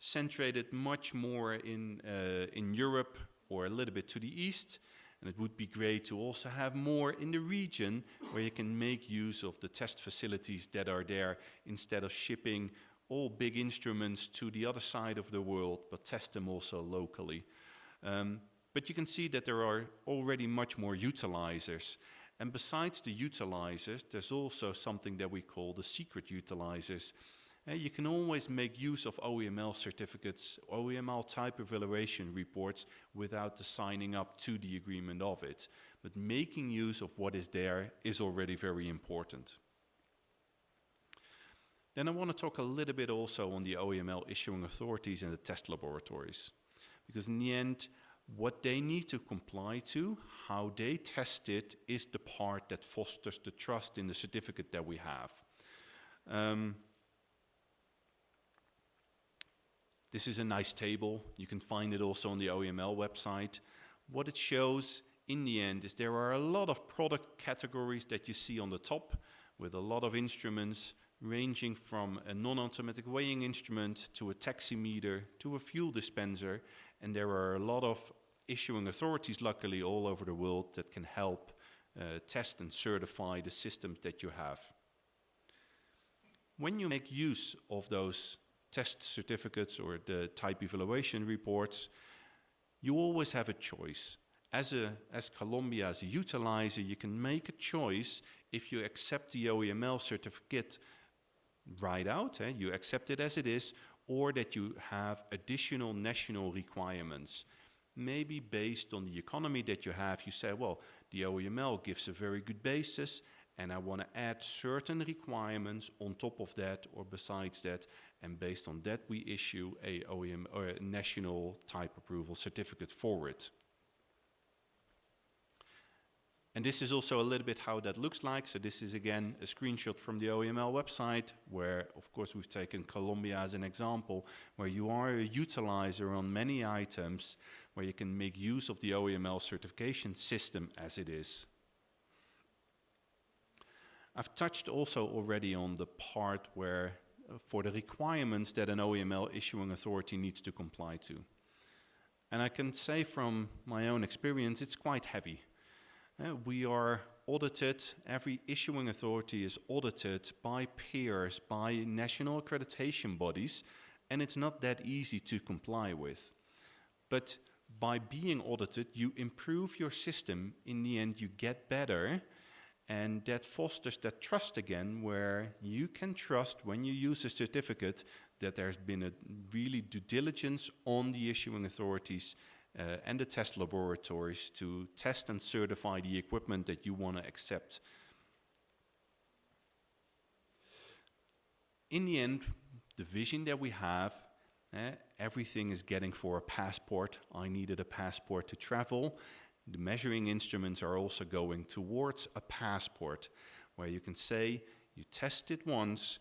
centrated much more in Europe or a little bit to the east. And it would be great to also have more in the region where you can make use of the test facilities that are there instead of shipping all big instruments to the other side of the world, but test them also locally. But you can see that there are already much more utilizers. And besides the utilizers, there's also something that we call the secret utilizers. You can always make use of OIML certificates, OIML type evaluation reports without the signing up to the agreement of it. But making use of what is there is already very important. Then I want to talk a little bit also on the OIML issuing authorities and the test laboratories. Because in the end, what they need to comply to, how they test it, is the part that fosters the trust in the certificate that we have. This is a nice table. You can find it also on the OIML website. What it shows in the end is there are a lot of product categories that you see on the top with a lot of instruments ranging from a non-automatic weighing instrument to a taximeter to a fuel dispenser. And there are a lot of issuing authorities, luckily, all over the world that can help test and certify the systems that you have. When you make use of those test certificates or the type evaluation reports, you always have a choice. As Colombia, as a utilizer, you can make a choice if you accept the OIML certificate right out, you accept it as it is, or that you have additional national requirements. Maybe based on the economy that you have, you say, well, the OIML gives a very good basis, and I want to add certain requirements on top of that or besides that, and based on that we issue a OIM or a national type approval certificate for it. And this is also a little bit how that looks like. So this is again a screenshot from the OIML website where of course we've taken Colombia as an example, where you are a utilizer on many items where you can make use of the OIML certification system as it is. I've touched also already on the part where for the requirements that an OIML issuing authority needs to comply to. And I can say from my own experience, it's quite heavy. We are audited, every issuing authority is audited by peers, by national accreditation bodies, and it's not that easy to comply with. But by being audited, you improve your system. In the end, you get better. And that fosters that trust again, where you can trust when you use a certificate that there's been a really due diligence on the issuing authorities and the test laboratories to test and certify the equipment that you want to accept. In the end, the vision that we have, everything is getting for a passport. I needed a passport to travel. The measuring instruments are also going towards a passport where you can say you test it once,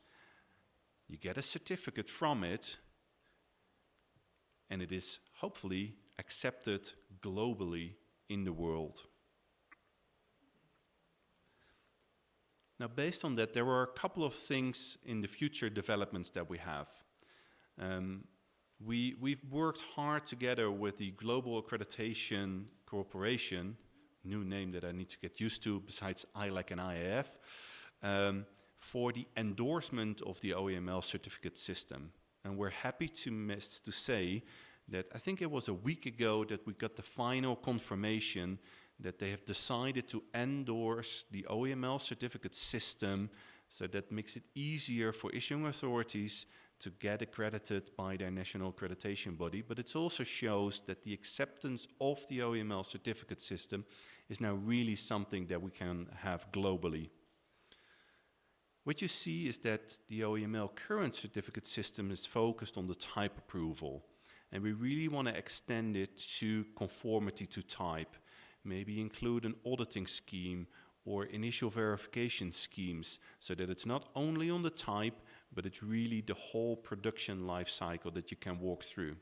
you get a certificate from it, and it is hopefully accepted globally in the world. Now, based on that, there were a couple of things in the future developments that we have. We've worked hard together with the Global Accreditation Corporation, new name that I need to get used to besides ILAC and IAF, for the endorsement of the OIML certificate system. And we're happy to say that I think it was a week ago that we got the final confirmation that they have decided to endorse the OIML certificate system, so that makes it easier for issuing authorities to get accredited by their national accreditation body, but it also shows that the acceptance of the OIML certificate system is now really something that we can have globally. What you see is that the OIML current certificate system is focused on the type approval, and we really want to extend it to conformity to type, maybe include an auditing scheme or initial verification schemes, so that it's not only on the type, but it's really the whole production life cycle that you can walk through.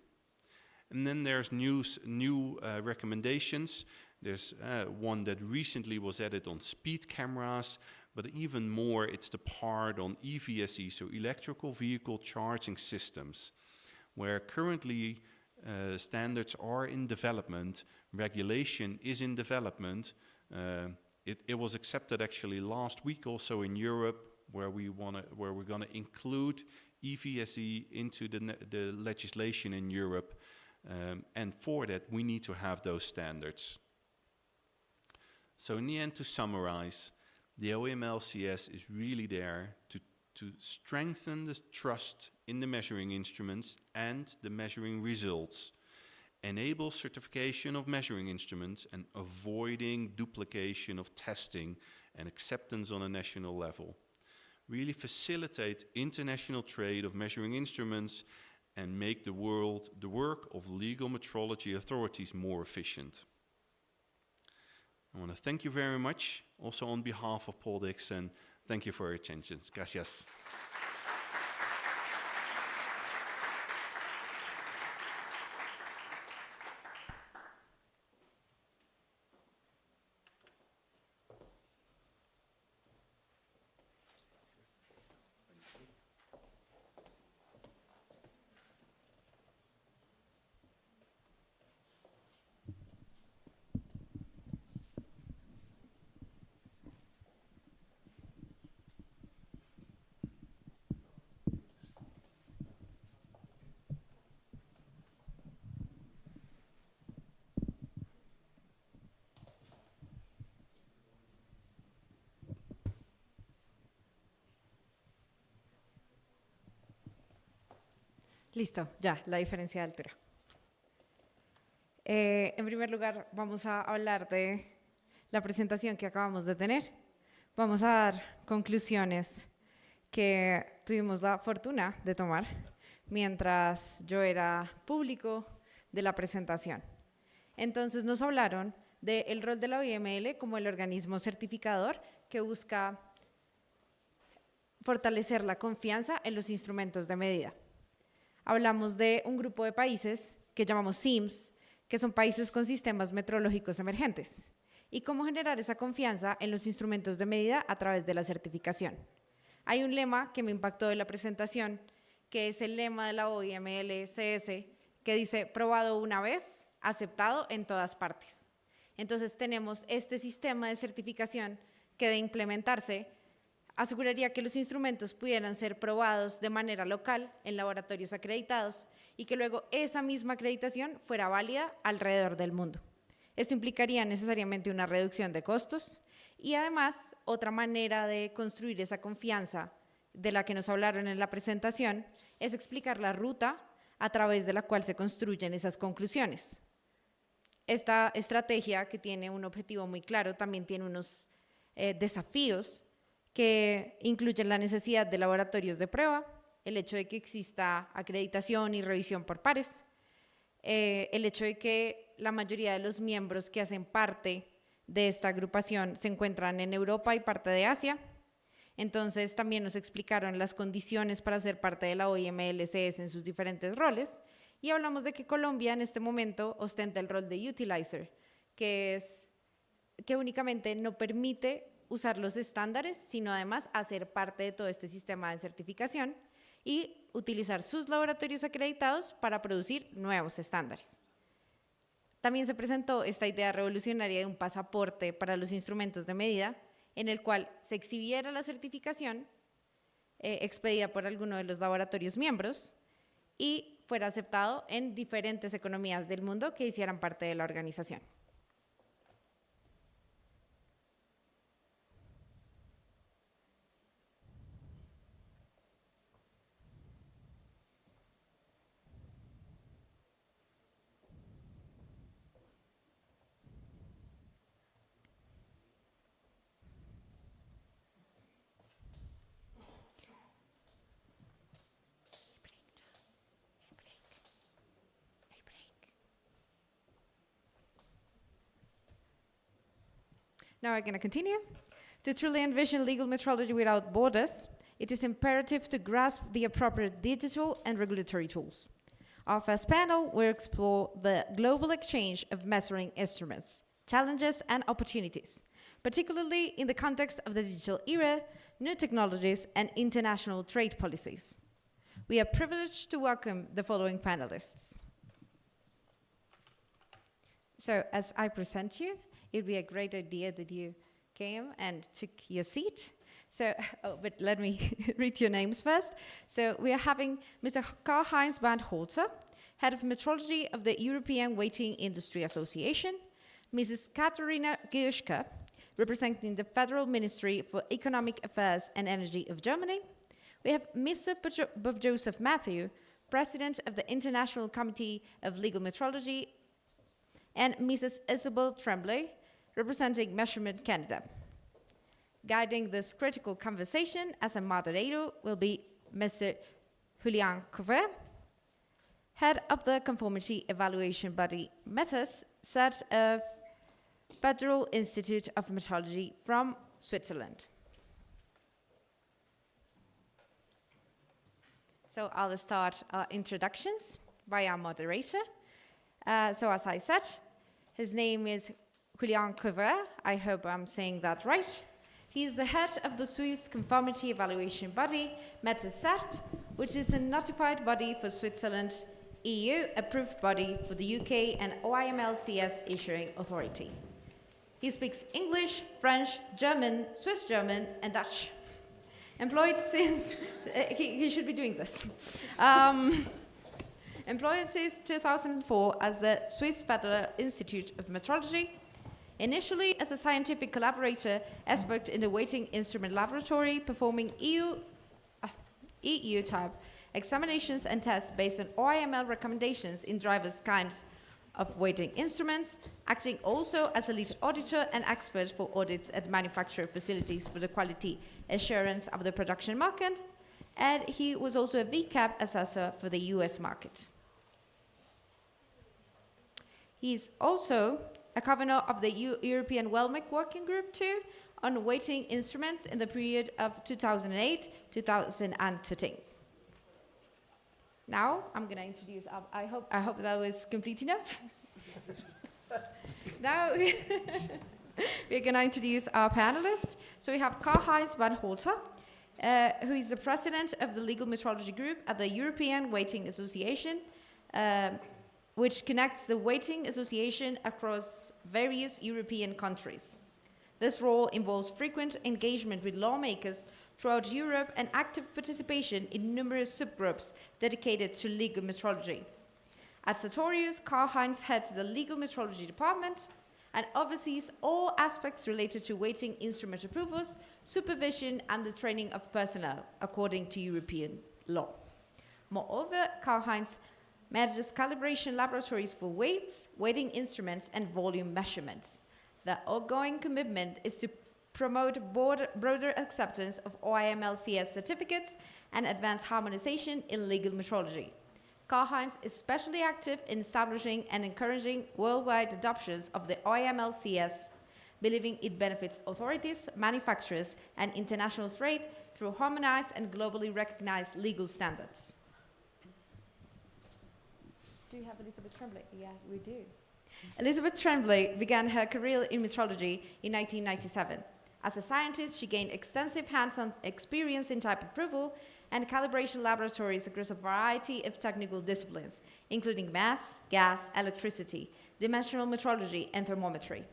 And then there's new recommendations. There's one that recently was added on speed cameras, but even more, it's the part on EVSE, so electrical vehicle charging systems, where currently standards are in development, regulation is in development. It was accepted actually last week also in Europe, where we're going to include EVSE into the legislation in Europe, and for that we need to have those standards. So in the end, to summarize, the OIML-CS is really there to strengthen the trust in the measuring instruments and the measuring results, enable certification of measuring instruments and avoiding duplication of testing and acceptance on a national level, really facilitate international trade of measuring instruments and make the work of legal metrology authorities more efficient. I want to thank you very much, also on behalf of Paul Dixon. Thank you for your attention. Gracias. Listo, ya, la diferencia de altura. En primer lugar, vamos a hablar de la presentación que acabamos de tener. Vamos a dar conclusiones que tuvimos la fortuna de tomar mientras yo era público de la presentación. Entonces nos hablaron del rol de la OIML como el organismo certificador que busca fortalecer la confianza en los instrumentos de medida. Hablamos de un grupo de países que llamamos SIMs, que son países con sistemas metrológicos emergentes, y cómo generar esa confianza en los instrumentos de medida a través de la certificación. Hay un lema que me impactó de la presentación, que es el lema de la OIML-CS, que dice, probado una vez, aceptado en todas partes. Entonces tenemos este sistema de certificación que de implementarse aseguraría que los instrumentos pudieran ser probados de manera local en laboratorios acreditados y que luego esa misma acreditación fuera válida alrededor del mundo. Esto implicaría necesariamente una reducción de costos y además otra manera de construir esa confianza de la que nos hablaron en la presentación es explicar la ruta a través de la cual se construyen esas conclusiones. Esta estrategia, que tiene un objetivo muy claro, también tiene unos desafíos que incluyen la necesidad de laboratorios de prueba, el hecho de que exista acreditación y revisión por pares, el hecho de que la mayoría de los miembros que hacen parte de esta agrupación se encuentran en Europa y parte de Asia. Entonces también nos explicaron las condiciones para ser parte de la OIML-CS en sus diferentes roles y hablamos de que Colombia en este momento ostenta el rol de utilizer, que únicamente no permite usar los estándares, sino además hacer parte de todo este sistema de certificación y utilizar sus laboratorios acreditados para producir nuevos estándares. También se presentó esta idea revolucionaria de un pasaporte para los instrumentos de medida, en el cual se exhibiera la certificación expedida por alguno de los laboratorios miembros y fuera aceptado en diferentes economías del mundo que hicieran parte de la organización. Now we're going to continue. To truly envision legal metrology without borders, it is imperative to grasp the appropriate digital and regulatory tools. Our first panel will explore the global exchange of measuring instruments, challenges and opportunities, particularly in the context of the digital era, new technologies and international trade policies. We are privileged to welcome the following panelists. So as I present you, it'd be a great idea that you came and took your seat. So, but let me read your names first. So we are having Mr. Karl-Heinz Bandholzer, Head of Metrology of the European Weighting Industry Association, Mrs. Katharina Gierschke, representing the Federal Ministry for Economic Affairs and Energy of Germany. We have Mr. Bob Joseph Matthew, President of the International Committee of Legal Metrology, and Mrs. Isabel Tremblay, representing Measurement Canada. Guiding this critical conversation as a moderator will be Mr. Julien Couvreur, head of the conformity evaluation body METAS, set of Federal Institute of Metrology from Switzerland. So I'll start our introductions by our moderator. So as I said, his name is Julien Couvreur. I hope I'm saying that right. He is the head of the Swiss conformity evaluation body, METAS, which is a notified body for Switzerland, EU approved body for the UK, and OIML-CS issuing authority. He speaks English, French, German, Swiss German, and Dutch. Employed since, he should be doing this. Employed since 2004 as the Swiss Federal Institute of Metrology, initially as a scientific collaborator, expert in the weighting instrument laboratory, performing EU-type examinations and tests based on OIML recommendations in diverse kinds of weighting instruments, acting also as a lead auditor and expert for audits at manufacturer facilities for the quality assurance of the production market, and he was also a VCAP assessor for the US market. He's also a governor of the European WELMIC Working Group too, on weighting instruments in the period of 2008-2013. Now I'm going to introduce. I hope that was complete enough. Now we're going to introduce our panelists. So we have Karl-Heinz Bandholzer, who is the president of the Legal Metrology Group at the European Weighting Association, which connects the weighting association across various European countries. This role involves frequent engagement with lawmakers throughout Europe and active participation in numerous subgroups dedicated to legal metrology. At Sartorius, Karl-Heinz heads the legal metrology department and oversees all aspects related to weighting instrument approvals, supervision, and the training of personnel according to European law. Moreover, Karl-Heinz manages calibration laboratories for weights, weighting instruments, and volume measurements. The ongoing commitment is to promote broader acceptance of OIML-CS certificates and advance harmonization in legal metrology. Karl-Heinz is especially active in establishing and encouraging worldwide adoptions of the OIML-CS, believing it benefits authorities, manufacturers, and international trade through harmonized and globally recognized legal standards. Do you have Elizabeth Tremblay? Yeah, we do. Elizabeth Tremblay began her career in metrology in 1997. As a scientist, she gained extensive hands-on experience in type approval and calibration laboratories across a variety of technical disciplines, including mass, gas, electricity, dimensional metrology, and thermometry.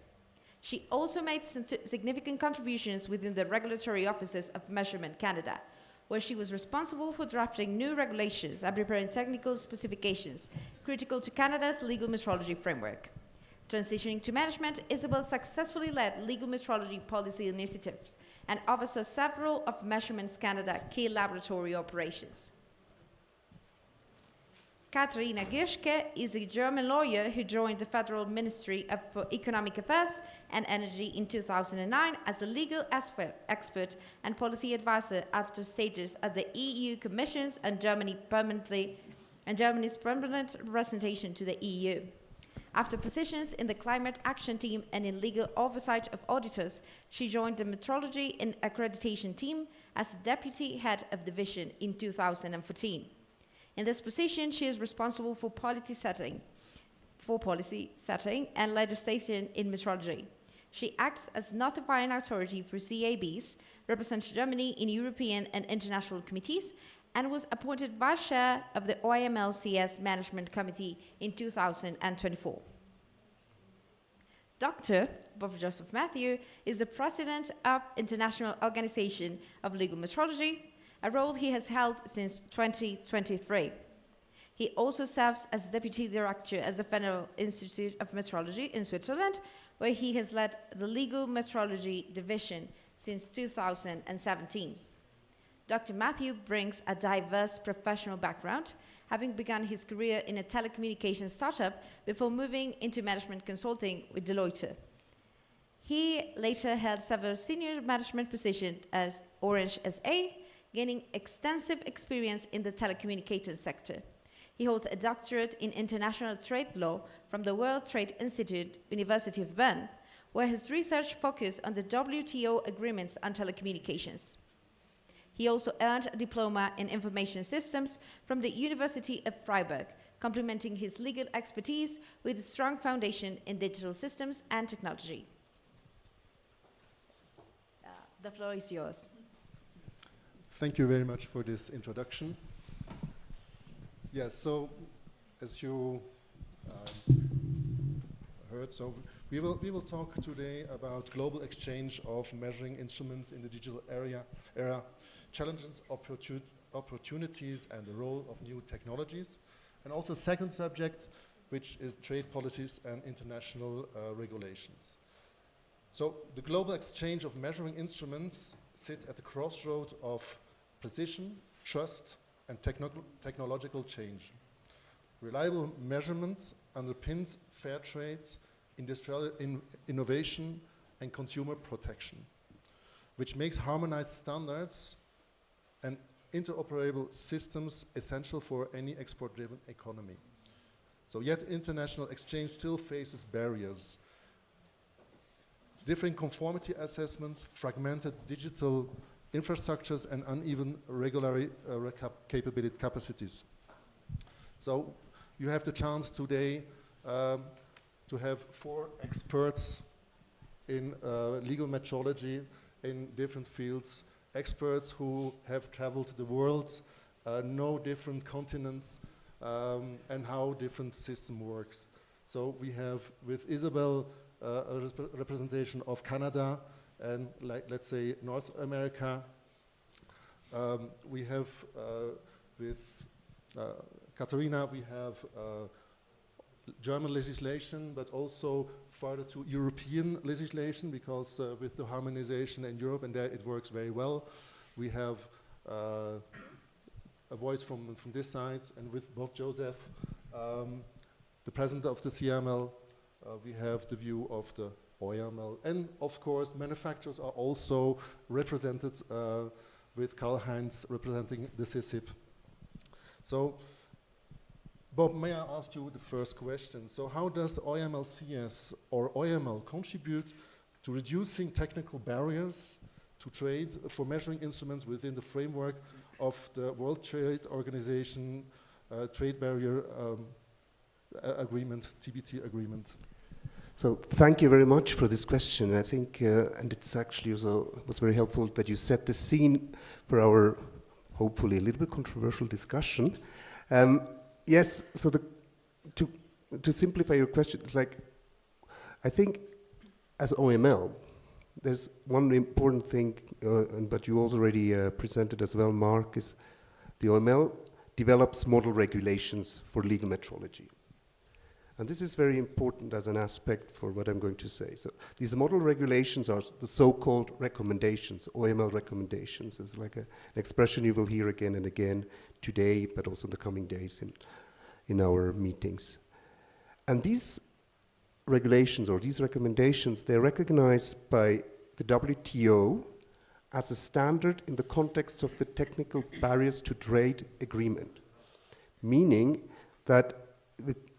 She also made significant contributions within the regulatory offices of Measurement Canada, where she was responsible for drafting new regulations and preparing technical specifications critical to Canada's legal metrology framework. Transitioning to management, Isabel successfully led legal metrology policy initiatives and oversaw several of Measurement Canada key laboratory operations. Katharina Gierschke is a German lawyer who joined the Federal Ministry for Economic Affairs and Energy in 2009 as a legal expert and policy advisor after stages at the EU Commission's and Germany's permanent representation to the EU. After positions in the Climate Action Team and in legal oversight of auditors, she joined the Metrology and Accreditation Team as Deputy Head of Division in 2014. In this position, she is responsible for policy setting and legislation in metrology. She acts as notifying authority for CABs, represents Germany in European and international committees, and was appointed Vice Chair of the OIML-CS Management Committee in 2024. Dr. Bob Joseph Matthew is the President of International Organization of Legal Metrology, a role he has held since 2023. He also serves as Deputy Director at the Federal Institute of Metrology in Switzerland, where he has led the Legal Metrology Division since 2017. Dr. Matthew brings a diverse professional background, having begun his career in a telecommunications startup before moving into management consulting with Deloitte. He later held several senior management positions as Orange SA, gaining extensive experience in the telecommunications sector. He holds a doctorate in international trade law from the World Trade Institute, University of Bern, where his research focused on the WTO agreements on telecommunications. He also earned a diploma in information systems from the University of Freiburg, complementing his legal expertise with a strong foundation in digital systems and technology. The floor is yours. Thank you very much for this introduction. Yes, so as you heard, so we will talk today about global exchange of measuring instruments in the digital era, challenges, opportunities, and the role of new technologies, and also second subject, which is trade policies and international regulations. So the global exchange of measuring instruments sits at the crossroads of precision, trust, and technological change. Reliable measurement underpins fair trade, industrial innovation, and consumer protection, which makes harmonized standards and interoperable systems essential for any export-driven economy. So yet international exchange still faces barriers. Differing conformity assessments, fragmented digital infrastructures, and uneven regulatory capacities. So you have the chance today to have 4 experts in legal metrology in different fields, experts who have traveled the world, know different continents, and how different system works. So we have with Isabel a representation of Canada and let's say North America. We have with Katharina, we have German legislation, but also further to European legislation, because with the harmonization in Europe, and there it works very well. We have a voice from this side, and with Bob Joseph, the president of the CML, we have the view of the OIML, and of course manufacturers are also represented with Karl-Heinz representing the CSIP. So Bob, may I ask you the first question? So how does OIML-CS or OIML contribute to reducing technical barriers to trade for measuring instruments within the framework of the World Trade Organization Trade Barrier Agreement, TBT agreement? So thank you very much for this question. I think, and it's actually also was very helpful that you set the scene for our hopefully a little bit controversial discussion. Yes, so to simplify your question, it's like, I think as OML, there's one important thing, and but you already presented as well, Mark, is the OML develops model regulations for legal metrology. And this is very important as an aspect for what I'm going to say. So these model regulations are the so-called recommendations, OML recommendations. It's like an expression you will hear again and again today, but also in the coming days in our meetings. And these regulations or these recommendations, they're recognized by the WTO as a standard in the context of the technical barriers to trade agreement, meaning that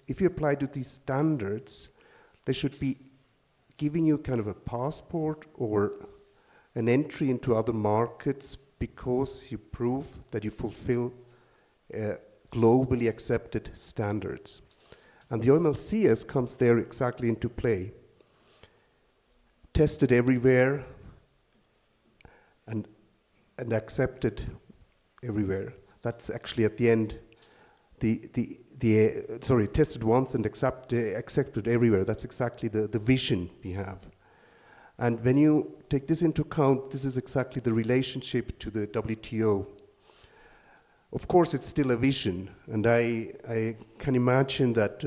if you apply to these standards, they should be giving you kind of a passport or an entry into other markets because you prove that you fulfill globally accepted standards. And the OIML-CS comes there exactly into play. Tested everywhere and accepted everywhere. That's actually at the end, tested once and accepted everywhere. That's exactly the vision we have. And when you take this into account, this is exactly the relationship to the WTO. Of course, it's still a vision, and I can imagine that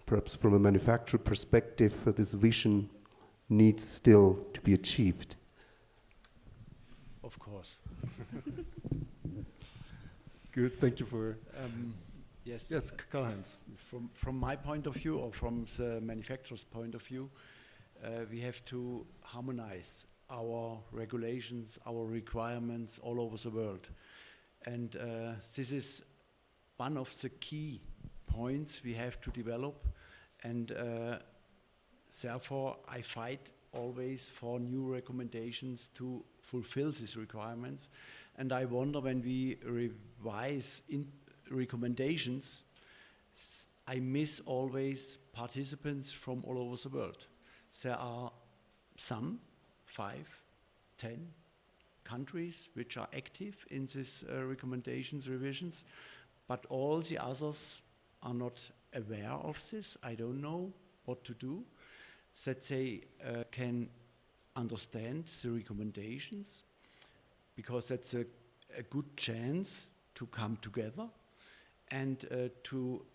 perhaps from a manufacturer perspective, this vision needs still to be achieved. Of course. Good, thank you for... Yes, yes, Karl-Heinz. From my point of view, or from the manufacturer's point of view, we have to harmonize our regulations, our requirements all over the world. And this is one of the key points we have to develop. And therefore, I fight always for new recommendations to fulfill these requirements. And I wonder when we revise recommendations, I miss always participants from all over the world. There are some, 5, 10 countries which are active in these recommendations, revisions, but all the others are not aware of this. I don't know what to do, that they can understand the recommendations, because that's a good chance to come together and to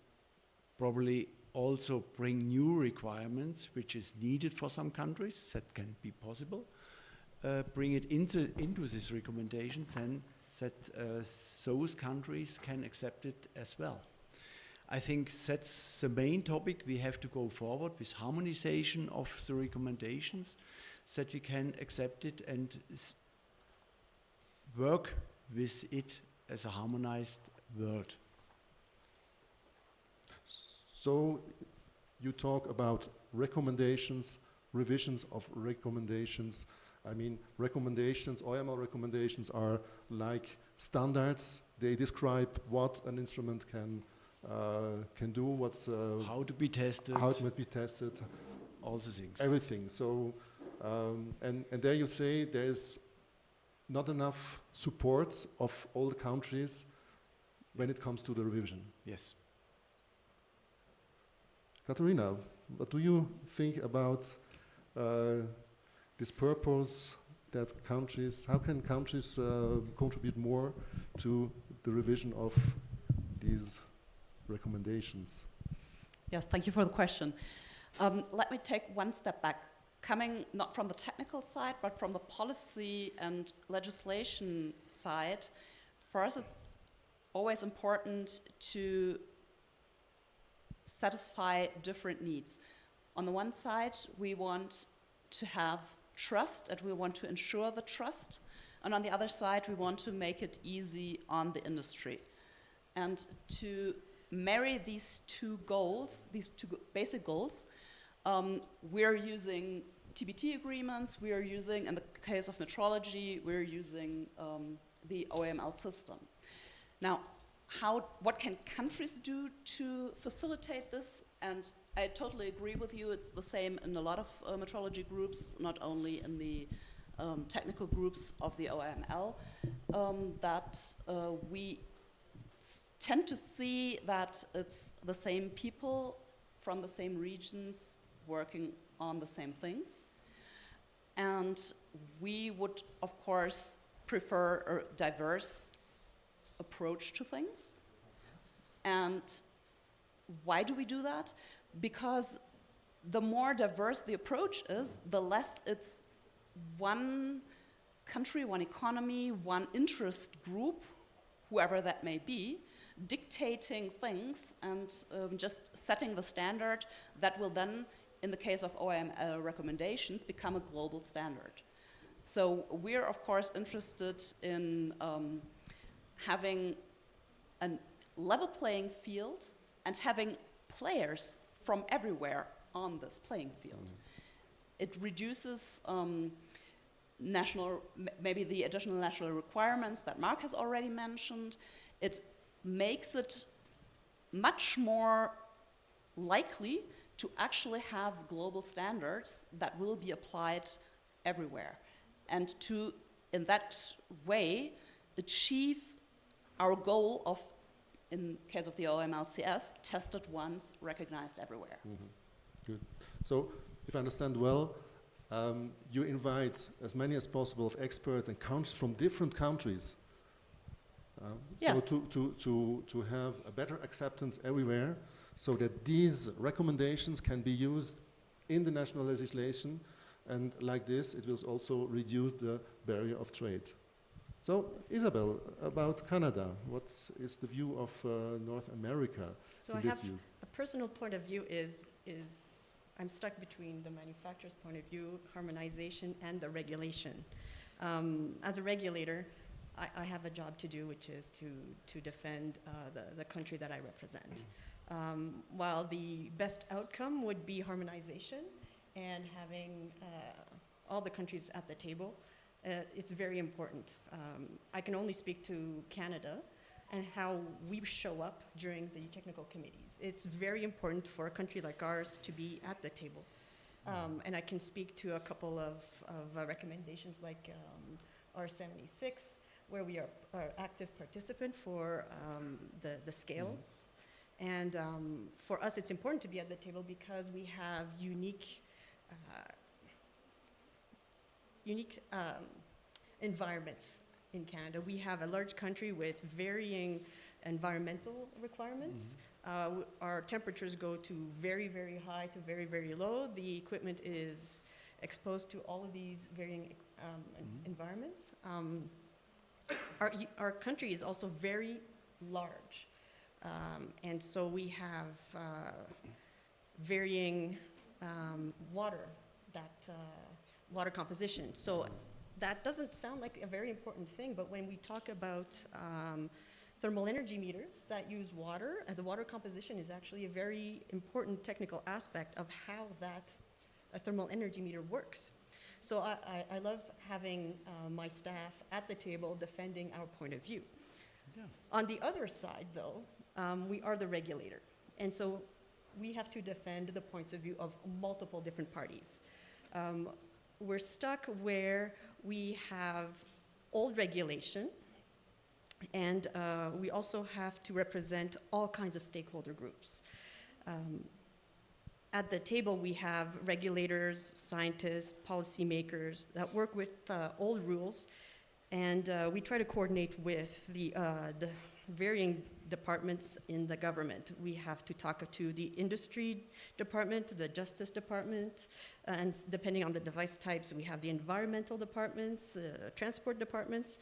probably also bring new requirements, which is needed for some countries, that can be possible, bring it into these recommendations, and that those countries can accept it as well. I think that's the main topic. We have to go forward with harmonization of the recommendations, that we can accept it and work with it as a harmonized world. So you talk about recommendations, revisions of recommendations. I mean, recommendations, OIML recommendations are like standards. They describe what an instrument can do, how to be tested, all the things, everything. So, and there you say there's not enough support of all the countries when it comes to the revision. Yes. Katharina, what do you think about this purpose that countries, how can countries contribute more to the revision of these recommendations? Yes, thank you for the question. Let me take one step back, coming not from the technical side, but from the policy and legislation side. For us, it's always important to satisfy different needs. On the one side, we want to have trust, and we want to ensure the trust. And on the other side, we want to make it easy on the industry. And to marry these two goals, these two basic goals, we're using TBT agreements, we are using, in the case of metrology, we're using the OIML system. Now, what can countries do to facilitate this? And I totally agree with you. It's the same in a lot of metrology groups, not only in the technical groups of the OIML, that we tend to see that it's the same people from the same regions working on the same things. And we would, of course, prefer a diverse approach to things. And why do we do that? Because the more diverse the approach is, the less it's one country, one economy, one interest group, whoever that may be, dictating things and just setting the standard that will then, in the case of OIML recommendations, become a global standard. So we're, of course, interested in having a level playing field and having players from everywhere on this playing field. It reduces maybe the additional national requirements that Mark has already mentioned. It makes it much more likely to actually have global standards that will be applied everywhere, and to, in that way, achieve our goal of, in case of the OIML-CS, tested once, recognized everywhere. Good. So, if I understand well, you invite as many as possible of experts and countries from different countries. Yes. So to have a better acceptance everywhere, so that these recommendations can be used in the national legislation, and like this, it will also reduce the barrier of trade. So, Isabel, about Canada, what is the view of North America? So I have a personal point of view is I'm stuck between the manufacturer's point of view, harmonization, and the regulation. As a regulator, I have a job to do, which is to defend the country that I represent. While the best outcome would be harmonization and having all the countries at the table, it's very important. I can only speak to Canada and how we show up during the technical committees. It's very important for a country like ours to be at the table. And I can speak to a couple of recommendations like R76, where we are active participant for the scale. And for us, it's important to be at the table because we have unique environments in Canada. We have a large country with varying environmental requirements. Our temperatures go to very, very high to very, very low. The equipment is exposed to all of these varying environments. Our country is also very large. And so we have varying water composition. So that doesn't sound like a very important thing, but when we talk about thermal energy meters that use water, the water composition is actually a very important technical aspect of how a thermal energy meter works. So I love having my staff at the table defending our point of view. Yeah. On the other side, though, we are the regulator. And so we have to defend the points of view of multiple different parties. We're stuck where we have old regulation, and we also have to represent all kinds of stakeholder groups. At the table, we have regulators, scientists, policymakers that work with old rules, and we try to coordinate with the varying departments in the government. We have to talk to the industry department, the justice department, and depending on the device types, we have the environmental departments, transport departments,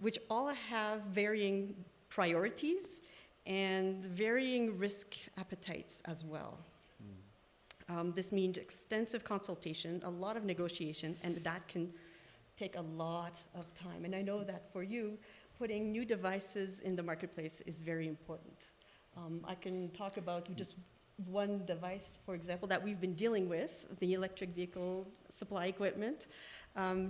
which all have varying priorities and varying risk appetites as well. This means extensive consultation, a lot of negotiation, and that can take a lot of time. And I know that for you, putting new devices in the marketplace is very important. I can talk about just one device, for example, that we've been dealing with, the electric vehicle supply equipment.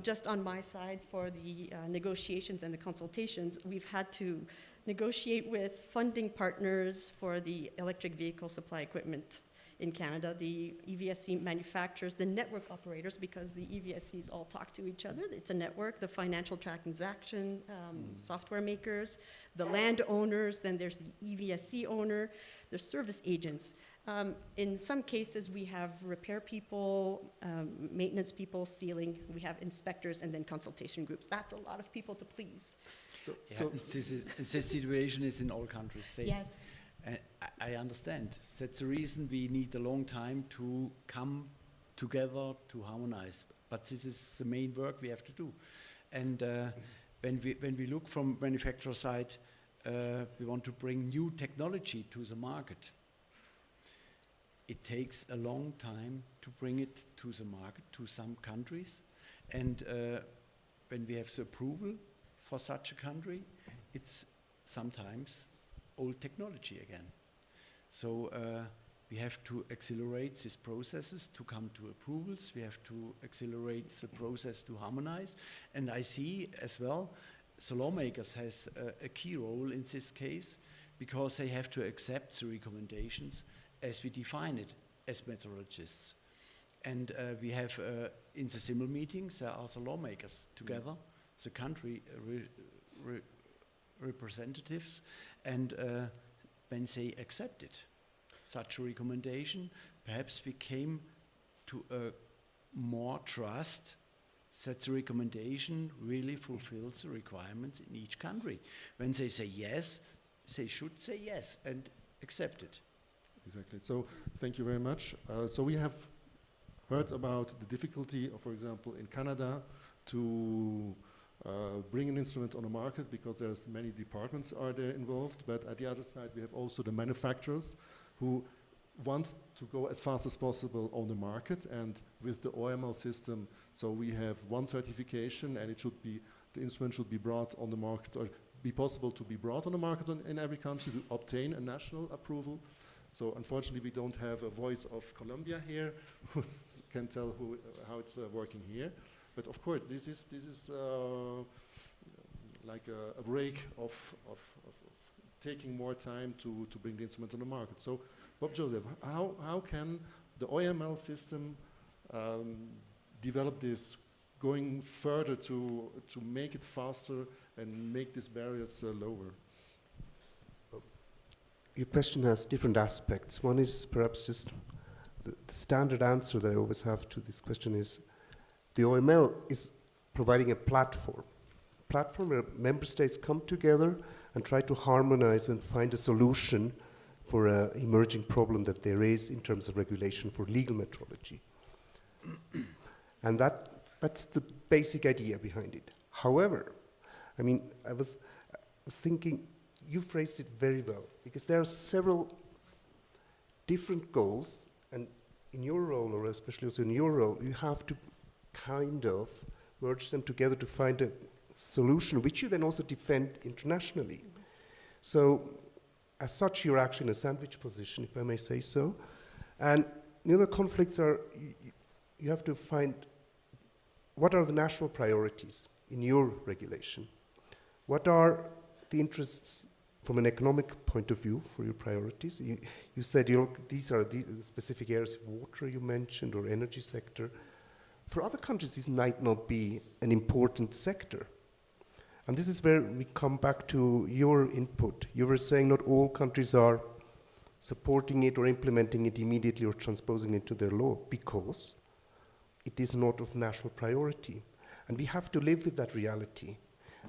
Just on my side for the negotiations and the consultations, we've had to negotiate with funding partners for the electric vehicle supply equipment in Canada, the EVSC manufacturers, the network operators, because the EVSCs all talk to each other. It's a network, the financial transaction software makers, the landowners, then there's the EVSC owner, the service agents. In some cases, we have repair people, maintenance people, sealing, we have inspectors, and then consultation groups. That's a lot of people to please. This situation is in all countries same. Yes. I understand. That's the reason we need a long time to come together to harmonize. But this is the main work we have to do. And when we look from manufacturer side, we want to bring new technology to the market. It takes a long time to bring it to the market, to some countries. And when we have the approval for such a country, it's sometimes old technology again. So we have to accelerate these processes to come to approvals. We have to accelerate the process to harmonize. And I see as well, the lawmakers has a key role in this case, because they have to accept the recommendations as we define it as metrologists. And we have in the CIML meetings, there are the lawmakers together, the country representatives, and when they accepted such a recommendation, perhaps we came to a more trust that the recommendation really fulfills the requirements in each country. When they say yes, they should say yes and accept it. Exactly. So thank you very much. So we have heard about the difficulty, for example, in Canada to bring an instrument on the market because there's many departments are there involved. But at the other side, we have also the manufacturers who want to go as fast as possible on the market, and with the OIML system, so we have one certification, and it should be, the instrument should be brought on the market, or be possible to be brought on the market in every country to obtain a national approval. So unfortunately, we don't have a voice of Colombia here who can tell how it's working here. But of course, this is like a break of taking more time to bring the instrument on the market. So, Bob Joseph, how can the OIML system develop this, going further to make it faster and make these barriers lower? Your question has different aspects. One is perhaps just the standard answer that I always have to this question is the OIML is providing a platform where member states come together and try to harmonize and find a solution for an emerging problem that there is in terms of regulation for legal metrology. And that's the basic idea behind it. However, I mean, I was thinking, you phrased it very well, because there are several different goals, and in your role, or especially also in your role, you have to kind of merge them together to find a solution, which you then also defend internationally. So, as such, you're actually in a sandwich position, if I may say so. And the other conflicts are, you have to find what are the national priorities in your regulation? What are the interests from an economic point of view for your priorities? You said these are the specific areas of water you mentioned, or energy sector. For other countries, this might not be an important sector. And this is where we come back to your input. You were saying not all countries are supporting it or implementing it immediately or transposing it to their law because it is not of national priority. And we have to live with that reality.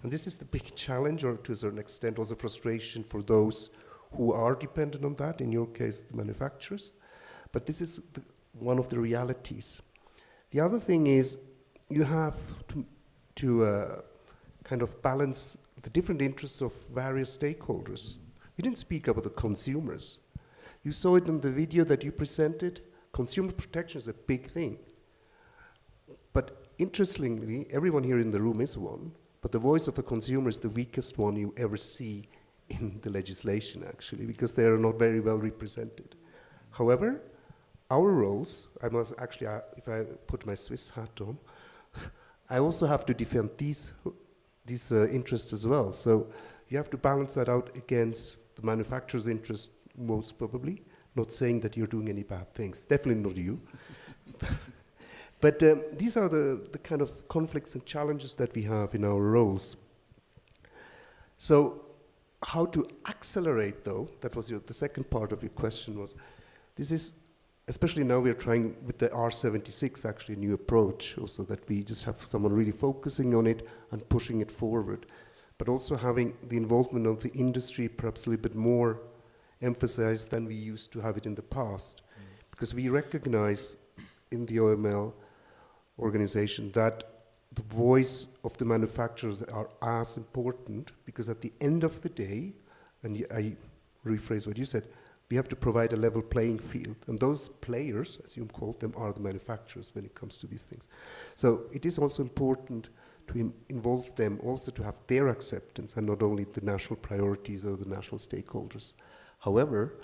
And this is the big challenge, or to a certain extent also frustration for those who are dependent on that, in your case, the manufacturers. But this is one of the realities. The other thing is you have to kind of balance the different interests of various stakeholders. We didn't speak about the consumers. You saw it in the video that you presented. Consumer protection is a big thing. But interestingly, everyone here in the room is one, but the voice of a consumer is the weakest one you ever see in the legislation, actually, because they are not very well represented. However, our roles, I must actually, if I put my Swiss hat on, I also have to defend these interests as well. So you have to balance that out against the manufacturer's interest, most probably. Not saying that you're doing any bad things, definitely not you. But these are the kind of conflicts and challenges that we have in our roles. So how to accelerate, though, that was the second part of your question, was this is, especially now we're trying with the R76 actually a new approach, also that we just have someone really focusing on it and pushing it forward, but also having the involvement of the industry perhaps a little bit more emphasized than we used to have it in the past. Because we recognize in the OML organization that the voice of the manufacturers are as important, because at the end of the day, and I rephrase what you said, we have to provide a level playing field. And those players, as you called them, are the manufacturers when it comes to these things. So it is also important to involve them, also to have their acceptance, and not only the national priorities or the national stakeholders. However,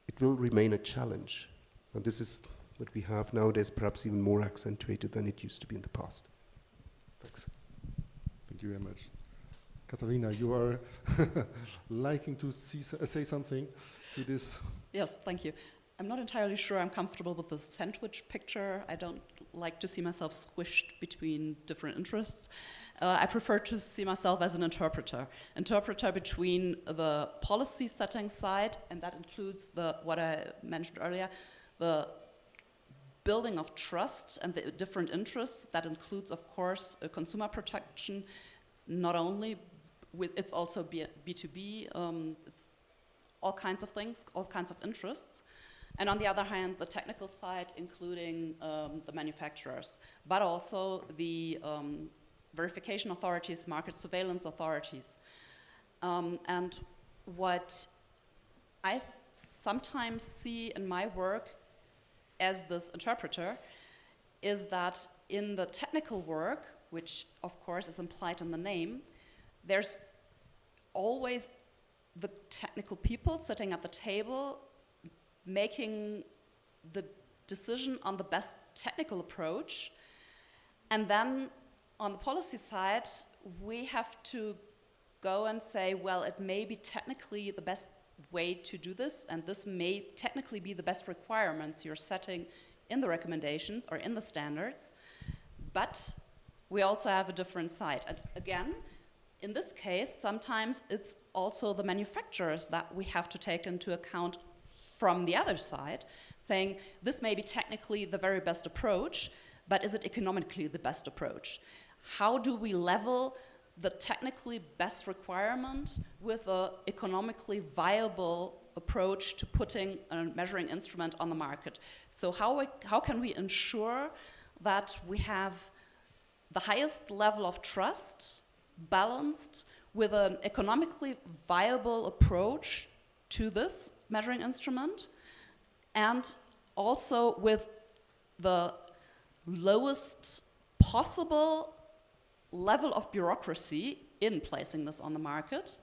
it will remain a challenge. And this is what we have nowadays, perhaps even more accentuated than it used to be in the past. Thanks. Thank you very much. Katharina, you are liking to say something to this? Yes, thank you. I'm not entirely sure I'm comfortable with the sandwich picture. I don't like to see myself squished between different interests. I prefer to see myself as an interpreter between the policy setting side, and that includes what I mentioned earlier, the building of trust and the different interests. That includes, of course, consumer protection, not only it's also B2B, it's all kinds of things, all kinds of interests. And on the other hand, the technical side, including the manufacturers, but also the verification authorities, market surveillance authorities. And what I sometimes see in my work as this interpreter is that in the technical work, which of course is implied in the name, there's always the technical people sitting at the table making the decision on the best technical approach. And then on the policy side, we have to go and say, well, it may be technically the best way to do this, and this may technically be the best requirements you're setting in the recommendations or in the standards, but we also have a different side. And again, in this case, sometimes it's also the manufacturers that we have to take into account from the other side, saying this may be technically the very best approach, but is it economically the best approach? How do we level the technically best requirement with an economically viable approach to putting a measuring instrument on the market? So how can we ensure that we have the highest level of trust balanced with an economically viable approach to this measuring instrument, and also with the lowest possible level of bureaucracy in placing this on the market,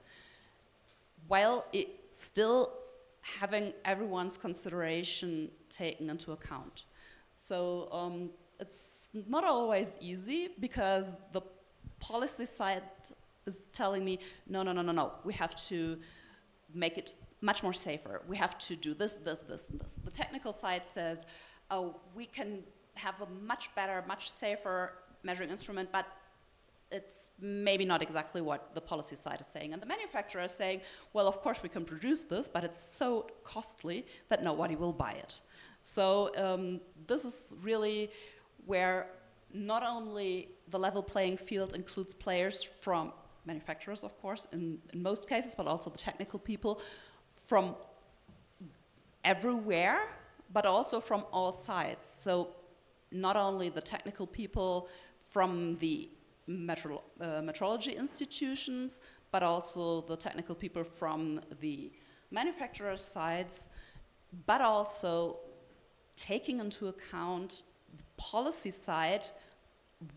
while it still having everyone's consideration taken into account. So it's not always easy, because the policy side is telling me, no, we have to make it much more safer. We have to do this, this, this, and this. The technical side says, oh, we can have a much better, much safer measuring instrument, but it's maybe not exactly what the policy side is saying. And the manufacturer is saying, well, of course we can produce this, but it's so costly that nobody will buy it. So this is really where not only the level playing field includes players from manufacturers, of course, in most cases, but also the technical people from everywhere, but also from all sides. So not only the technical people from the metrology institutions, but also the technical people from the manufacturer sides, but also taking into account the policy side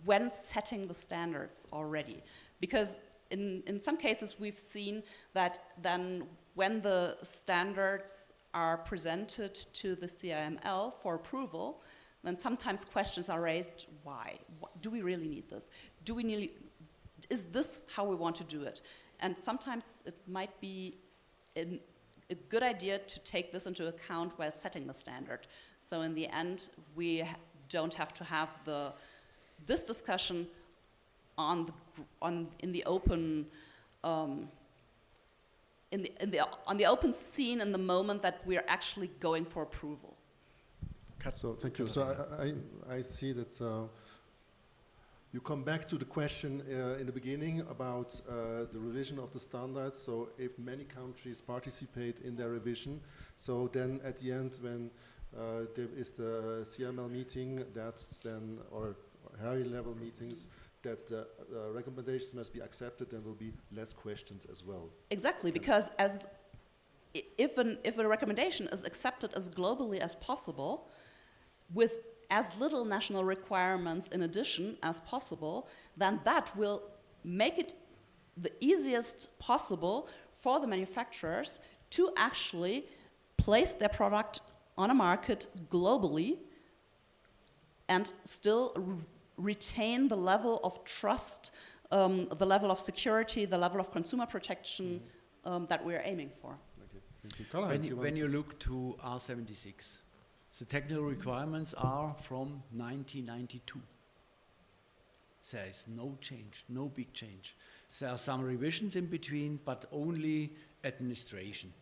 when setting the standards already. Because in some cases we've seen that then when the standards are presented to the CIML for approval, then sometimes questions are raised, why? Do we really need this? Is this how we want to do it? And sometimes it might be a good idea to take this into account while setting the standard. So in the end, we don't have to have this discussion on the open on the open scene in the moment that we are actually going for approval. So thank you. So I see that you come back to the question in the beginning about the revision of the standards. So if many countries participate in their revision, so then at the end when there is the CML meeting, that's then, or higher level meetings, that the recommendations must be accepted, and will be less questions as well. Exactly, because if a recommendation is accepted as globally as possible, with as little national requirements in addition as possible, then that will make it the easiest possible for the manufacturers to actually place their product on a market globally and still retain the level of trust, the level of security, the level of consumer protection that we are aiming for. When you look to R76, the technical requirements are from 1992. There is no change, no big change. There are some revisions in between, but only administration.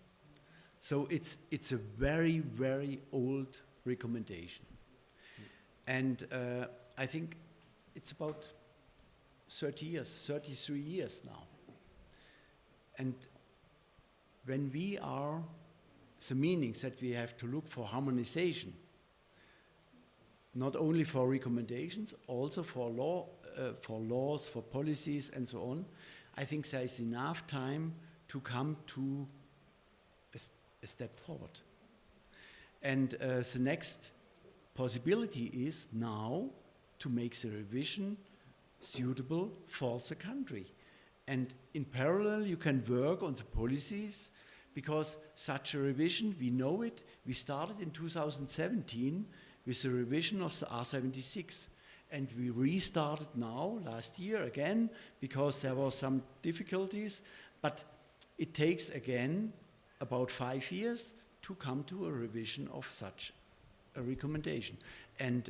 So it's a very, very old recommendation. And I think it's about 30 years, 33 years now. And when we are, the meanings that we have to look for harmonization, not only for recommendations, also for laws, for policies, and so on, I think there is enough time to come to a step forward. And the next possibility is now to make the revision suitable for the country. And in parallel, you can work on the policies, because such a revision, we know it, we started in 2017 with the revision of the R76. And we restarted now, last year again, because there were some difficulties, but it takes again about 5 years to come to a revision of such a recommendation. And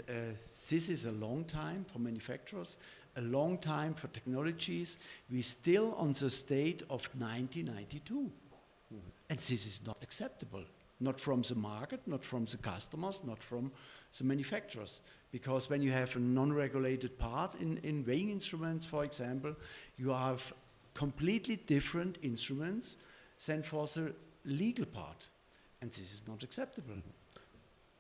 this is a long time for manufacturers, a long time for technologies. We're still on the state of 1992. And this is not acceptable, not from the market, not from the customers, not from the manufacturers. Because when you have a non-regulated part in weighing instruments, for example, you have completely different instruments than for the legal part. And this is not acceptable.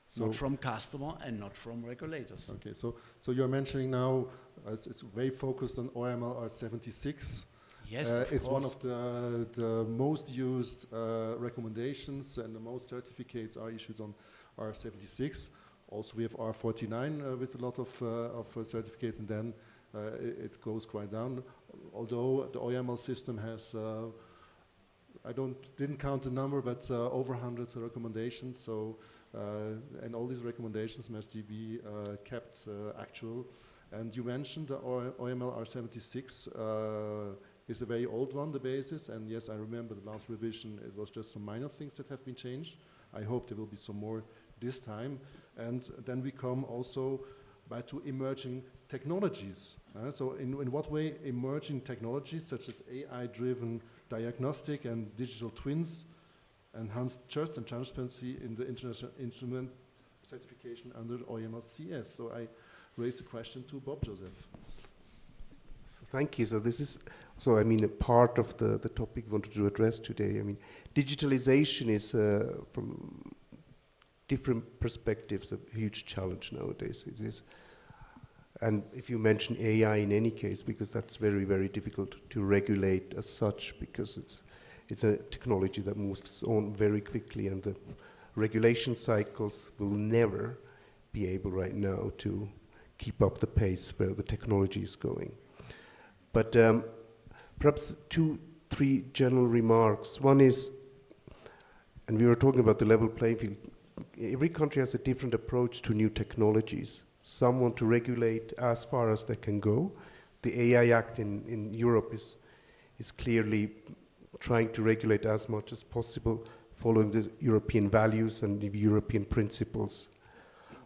So not from customer and not from regulators. Okay, so you're mentioning now it's very focused on OIML-CS. Yes, it's one of the most used recommendations, and the most certificates are issued on R76. Also, we have R49 with a lot of certificates, and then it goes quite down. Although the OIML system has, didn't count the number, but over 100 recommendations. So, and all these recommendations must be kept actual. And you mentioned the OIML R76. Is a very old one, the basis, and yes, I remember the last revision, it was just some minor things that have been changed. I hope there will be some more this time. And then we come also to emerging technologies. So in what way emerging technologies such as AI-driven diagnostic and digital twins enhance trust and transparency in the international instrument certification under OIML-CS? So I raised the question to Bob Joseph. So thank you. So this is, so I mean, a part of the topic we wanted to address today. I mean, digitalization is, from different perspectives, a huge challenge nowadays. It is, and if you mention AI in any case, because that's very, very difficult to regulate as such, because it's a technology that moves on very quickly, and the regulation cycles will never be able right now to keep up the pace where the technology is going. But perhaps 2-3 general remarks. One is, and we were talking about the level playing field, every country has a different approach to new technologies. Some want to regulate as far as they can go. The AI Act in Europe is is clearly trying to regulate as much as possible, following the European values and the European principles.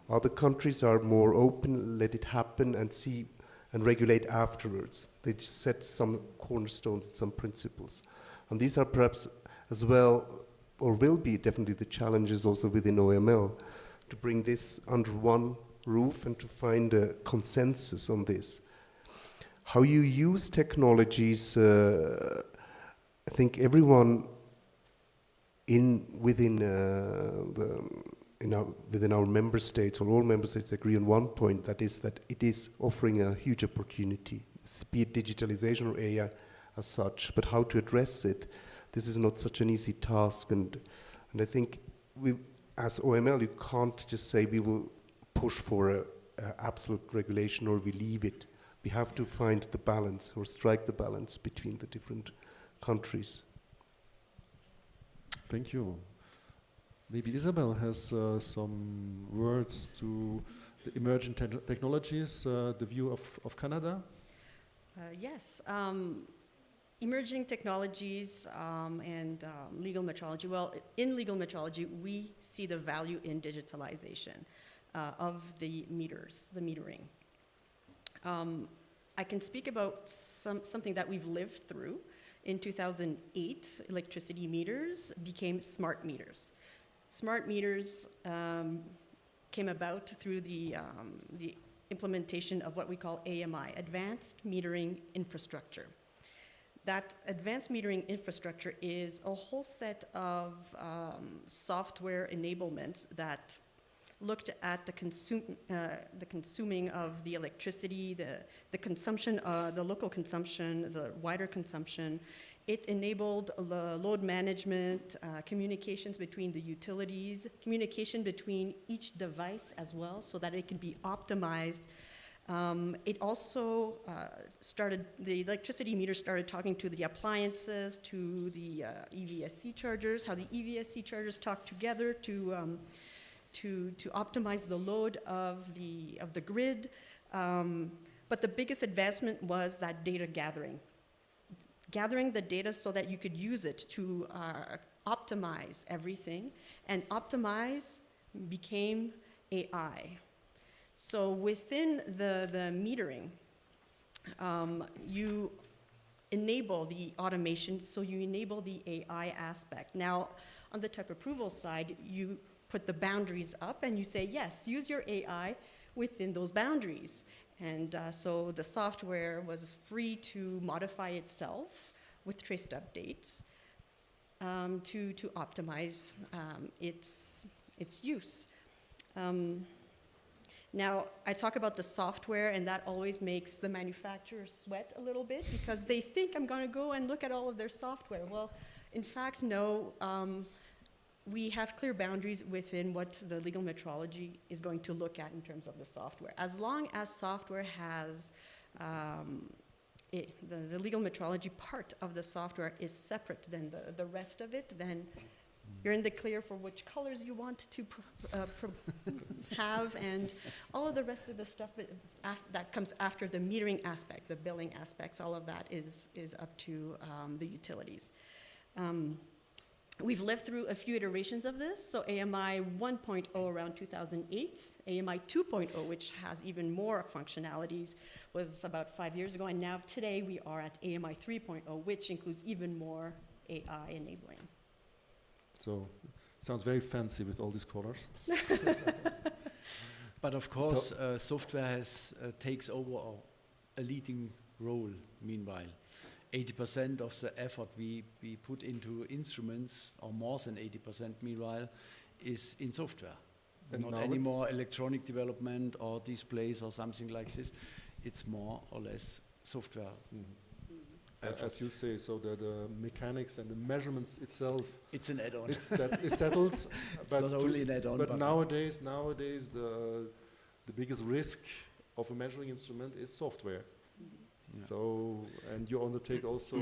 Other countries are more open, let it happen and see and regulate afterwards. They just set some cornerstones and some principles. And these are perhaps as well, or will be definitely the challenges also within OIML, to bring this under one roof and to find a consensus on this. How you use technologies, I think everyone within our member states, or all member states, agree on one point, that is that it is offering a huge opportunity, be it digitalization or AI as such, but how to address it, this is not such an easy task, and I think we, as OIML, you can't just say we will push for a absolute regulation or we leave it. We have to find the balance or strike the balance between the different countries. Thank you. Maybe Isabel has some words to the emerging technologies, the view of Canada. Yes. Emerging technologies and legal metrology. Well, in legal metrology, we see the value in digitalization of the meters, the metering. I can speak about something that we've lived through. In 2008, electricity meters became smart meters. Smart meters came about through the implementation of what we call AMI, Advanced Metering Infrastructure. That advanced metering infrastructure is a whole set of software enablements that looked at the consuming of the electricity, the consumption, the local consumption, the wider consumption. It enabled load management, communications between the utilities, communication between each device as well, so that it can be optimized. It also the electricity meter started talking to the appliances, to the EVSC chargers, how the EVSC chargers talk together to optimize the load of the grid. But the biggest advancement was that data gathering. Gathering the data so that you could use it to optimize everything, and optimize became AI. So within the metering, you enable the automation, so you enable the AI aspect. Now, on the type approval side, you put the boundaries up and you say, yes, use your AI within those boundaries. And so the software was free to modify itself with traced updates to optimize its use. Now, I talk about the software, and that always makes the manufacturer sweat a little bit because they think I'm going to go and look at all of their software. Well, in fact, no. We have clear boundaries within what the legal metrology is going to look at in terms of the software. As long as software has the legal metrology part of the software is separate than the rest of it, then you're in the clear for which colors you want to have, and all of the rest of the stuff that comes after the metering aspect, the billing aspects, all of that is up to the utilities. We've lived through a few iterations of this, so AMI 1.0 around 2008, AMI 2.0, which has even more functionalities, was about 5 years ago, and now today we are at AMI 3.0, which includes even more AI enabling. So, it sounds very fancy with all these colors. But of course, software takes over a leading role meanwhile. 80% of the effort we put into instruments, or more than 80% meanwhile, is in software. And not anymore electronic development or displays or something like this. It's more or less software. Mm-hmm. As you say, so the mechanics and the measurements itself. It's an add-on. It's settled. But it's not only an add-on. But nowadays, the biggest risk of a measuring instrument is software. Yeah. So, and you undertake also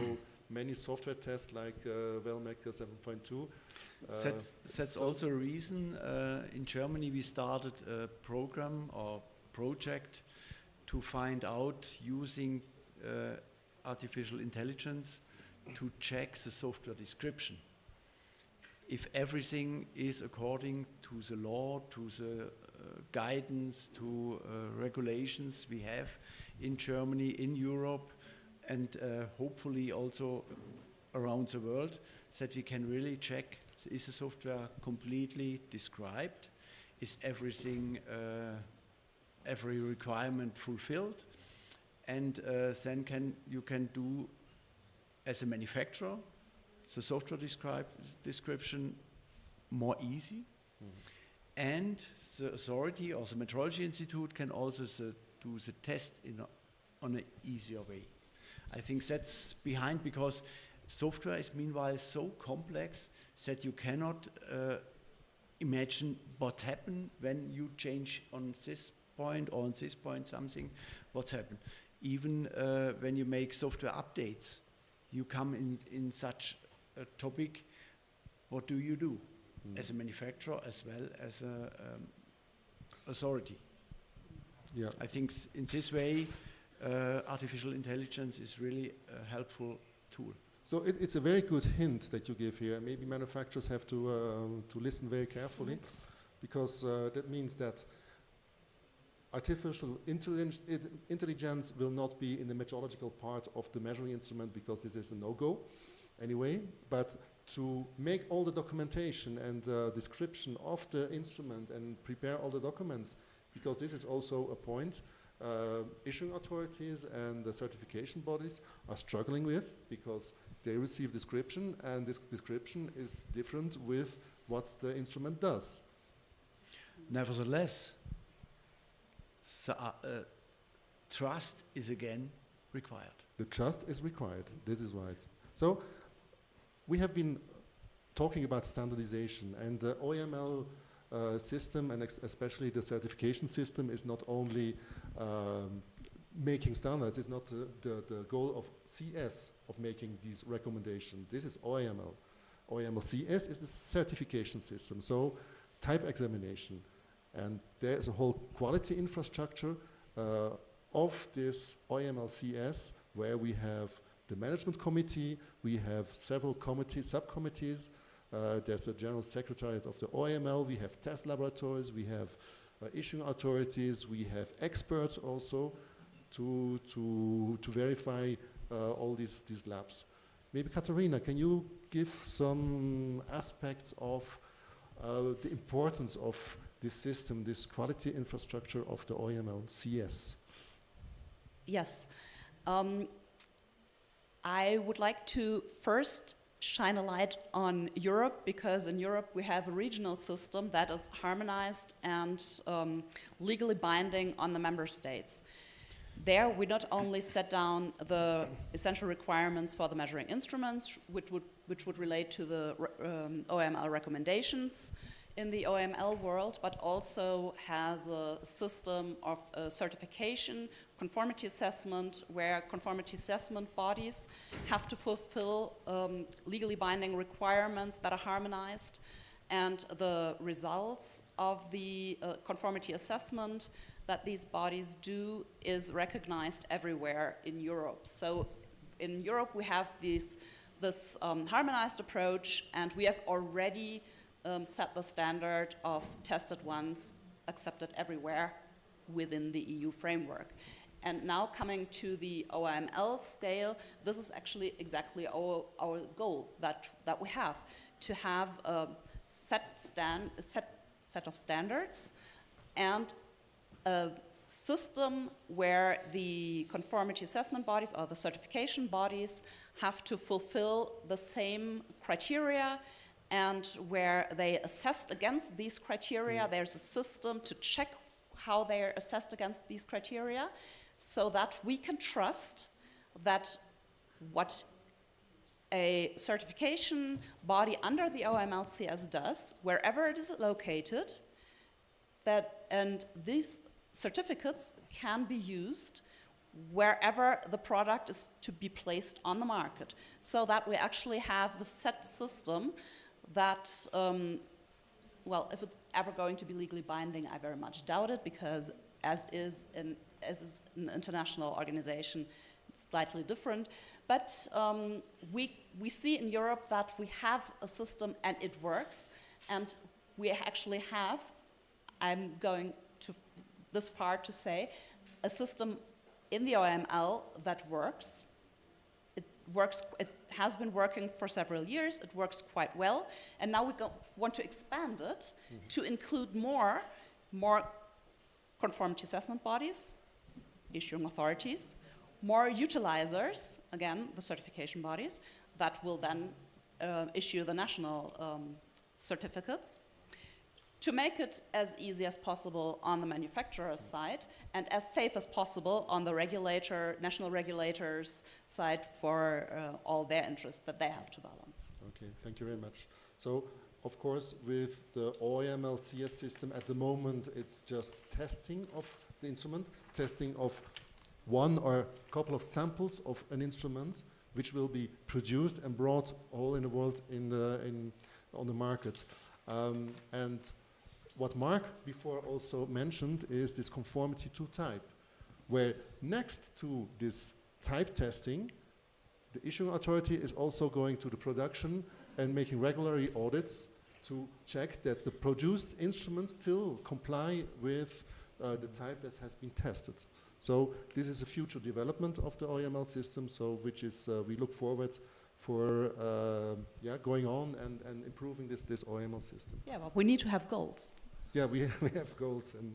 many software tests like Wellmaker 7.2. That's also a reason in Germany we started a program or project to find out, using artificial intelligence, to check the software description. If everything is according to the law, to the guidance, to regulations we have in Germany, in Europe, and hopefully also around the world, that we can really check, is the software completely described? Is everything, every requirement fulfilled? And then you can do, as a manufacturer, the software description more easy. And the authority or the Metrology Institute can also do the test on an easier way. I think that's behind, because software is meanwhile so complex that you cannot imagine what happened when you change on this point or on this point something, what's happened. Even when you make software updates, you come in such a topic, what do you do as a manufacturer as well as an authority? Yeah. I think in this way, artificial intelligence is really a helpful tool. So it's a very good hint that you give here. Maybe manufacturers have to listen very carefully, because that means that artificial intelligence will not be in the metrological part of the measuring instrument, because this is a no-go anyway. But to make all the documentation and description of the instrument and prepare all the documents, because this is also a point issuing authorities and the certification bodies are struggling with, because they receive description, and this description is different with what the instrument does. Nevertheless, trust is again required. The trust is required, this is right. So we have been talking about standardization, and the OIML system, and especially the certification system, is not only making standards. It's not the goal of CS of making these recommendations. This is OIML. OIML-CS is the certification system, so type examination. And there is a whole quality infrastructure of this OIML-CS, where we have the management committee, we have several committees, subcommittees. There's a general secretariat of the OIML, we have test laboratories, we have issuing authorities, we have experts also to verify all these labs. Maybe Katharina, can you give some aspects of the importance of this system, this quality infrastructure of the OIML-CS? Yes. I would like to first shine a light on Europe, because in Europe we have a regional system that is harmonized and legally binding on the member states. There we not only set down the essential requirements for the measuring instruments, which would relate to the OIML recommendations in the OIML world, but also has a system of certification, conformity assessment, where conformity assessment bodies have to fulfill legally binding requirements that are harmonized, and the results of the conformity assessment that these bodies do is recognized everywhere in Europe. So in Europe we have this harmonized approach, and we have already set the standard of tested once, accepted everywhere within the EU framework. And now coming to the OIML scale, this is actually exactly our goal that we have, to have a set of standards and a system where the conformity assessment bodies or the certification bodies have to fulfill the same criteria, and where they assessed against these criteria, there's a system to check how they're assessed against these criteria, so that we can trust that what a certification body under the OIML-CS does, wherever it is located, and these certificates can be used wherever the product is to be placed on the market, so that we actually have a set system that, well, if it's ever going to be legally binding, I very much doubt it, because as is an international organization, slightly different. But we see in Europe that we have a system and it works. And we actually have, I'm going to this far to say, a system in the OIML that works. It has been working for several years, it works quite well, and now we want to expand it to include more conformity assessment bodies, issuing authorities, more utilizers, again, the certification bodies, that will then issue the national certificates, to make it as easy as possible on the manufacturer's side and as safe as possible on the national regulators' side for all their interests that they have to balance. Okay, thank you very much. So, of course, with the OIML-CS system, at the moment, it's just testing of the instrument, testing of one or a couple of samples of an instrument, which will be produced and brought all in the world on the market. And what Mark before also mentioned is this conformity to type, where next to this type testing, the issuing authority is also going to the production and making regular audits to check that the produced instruments still comply with the type that has been tested. So this is a future development of the OIML system, so which is we look forward for going on and improving this OIML system. Yeah, well, we need to have goals. Yeah, we have goals, and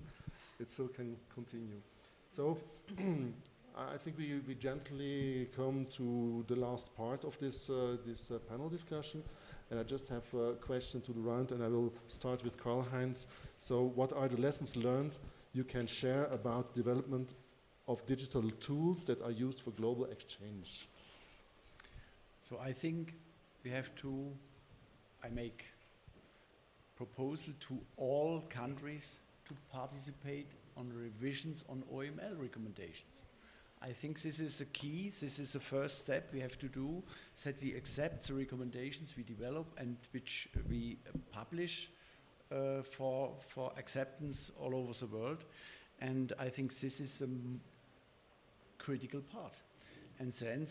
it still can continue. So I think we gently come to the last part of this panel discussion, and I just have a question to the round, and I will start with Karl-Heinz. So what are the lessons learned you can share about development of digital tools that are used for global exchange? So I think we have to, I make proposal to all countries to participate on revisions on OIML recommendations. I think this is a key, this is the first step we have to do, that we accept the recommendations we develop and which we publish for acceptance all over the world. And I think this is a critical part. And then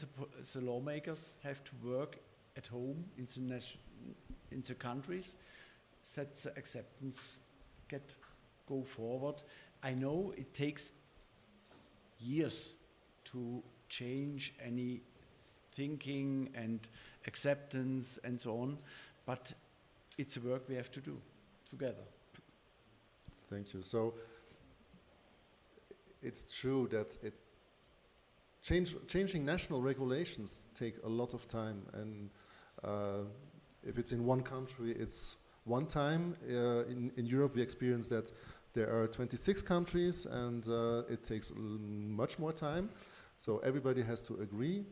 the lawmakers have to work at home in the countries, that the acceptance go forward. I know it takes years to change any thinking and acceptance and so on, but it's a work we have to do together. Thank you. So it's true that changing national regulations take a lot of time, and if it's in one country, it's one time. In Europe, we experience that there are 26 countries, and it takes much more time. So everybody has to agree.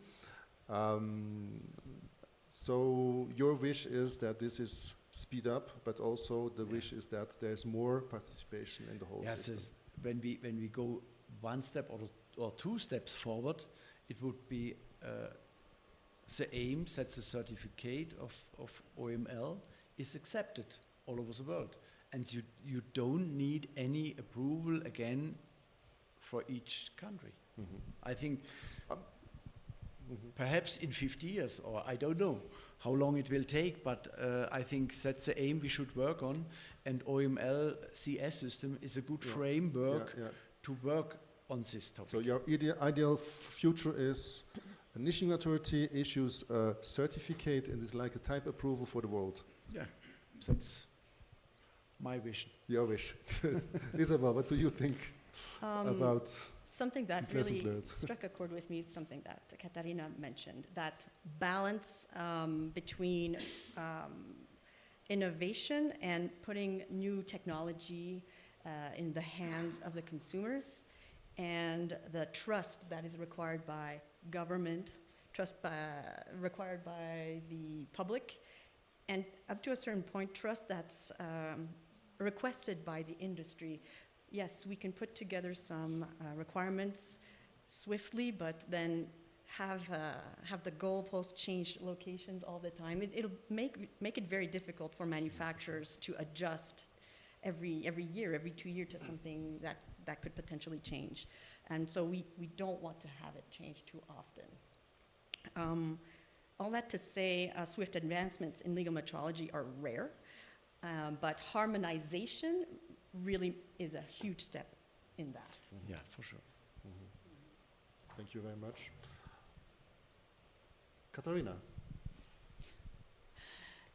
So your wish is that this is speed up, but also the wish is that there's more participation in the whole system. Yes, when we go one step or two steps forward, it would be the aim that the certificate of OIML is accepted all over the world. And you don't need any approval again for each country. Mm-hmm. I think perhaps in 50 years, or I don't know how long it will take, but I think that's the aim we should work on. And OIML-CS system is a good framework to work on this topic. So your ideal future is an issuing authority issues a certificate and is like a type approval for the world. Yeah, that's my vision. Your wish. Isabel, what do you think about something that these lessons really learned? struck a chord with me is something that Katarina mentioned, that balance between innovation and putting new technology in the hands of the consumers, and the trust that is required by government, required by the public, and up to a certain point, trust that's requested by the industry. Yes, we can put together some requirements swiftly, but then have the goalposts change locations all the time. It'll make it very difficult for manufacturers to adjust every year, every 2 years to something that could potentially change. And so we don't want to have it change too often. All that to say, swift advancements in legal metrology are rare, but harmonization really is a huge step in that. Yeah, for sure. Thank you very much. Katharina.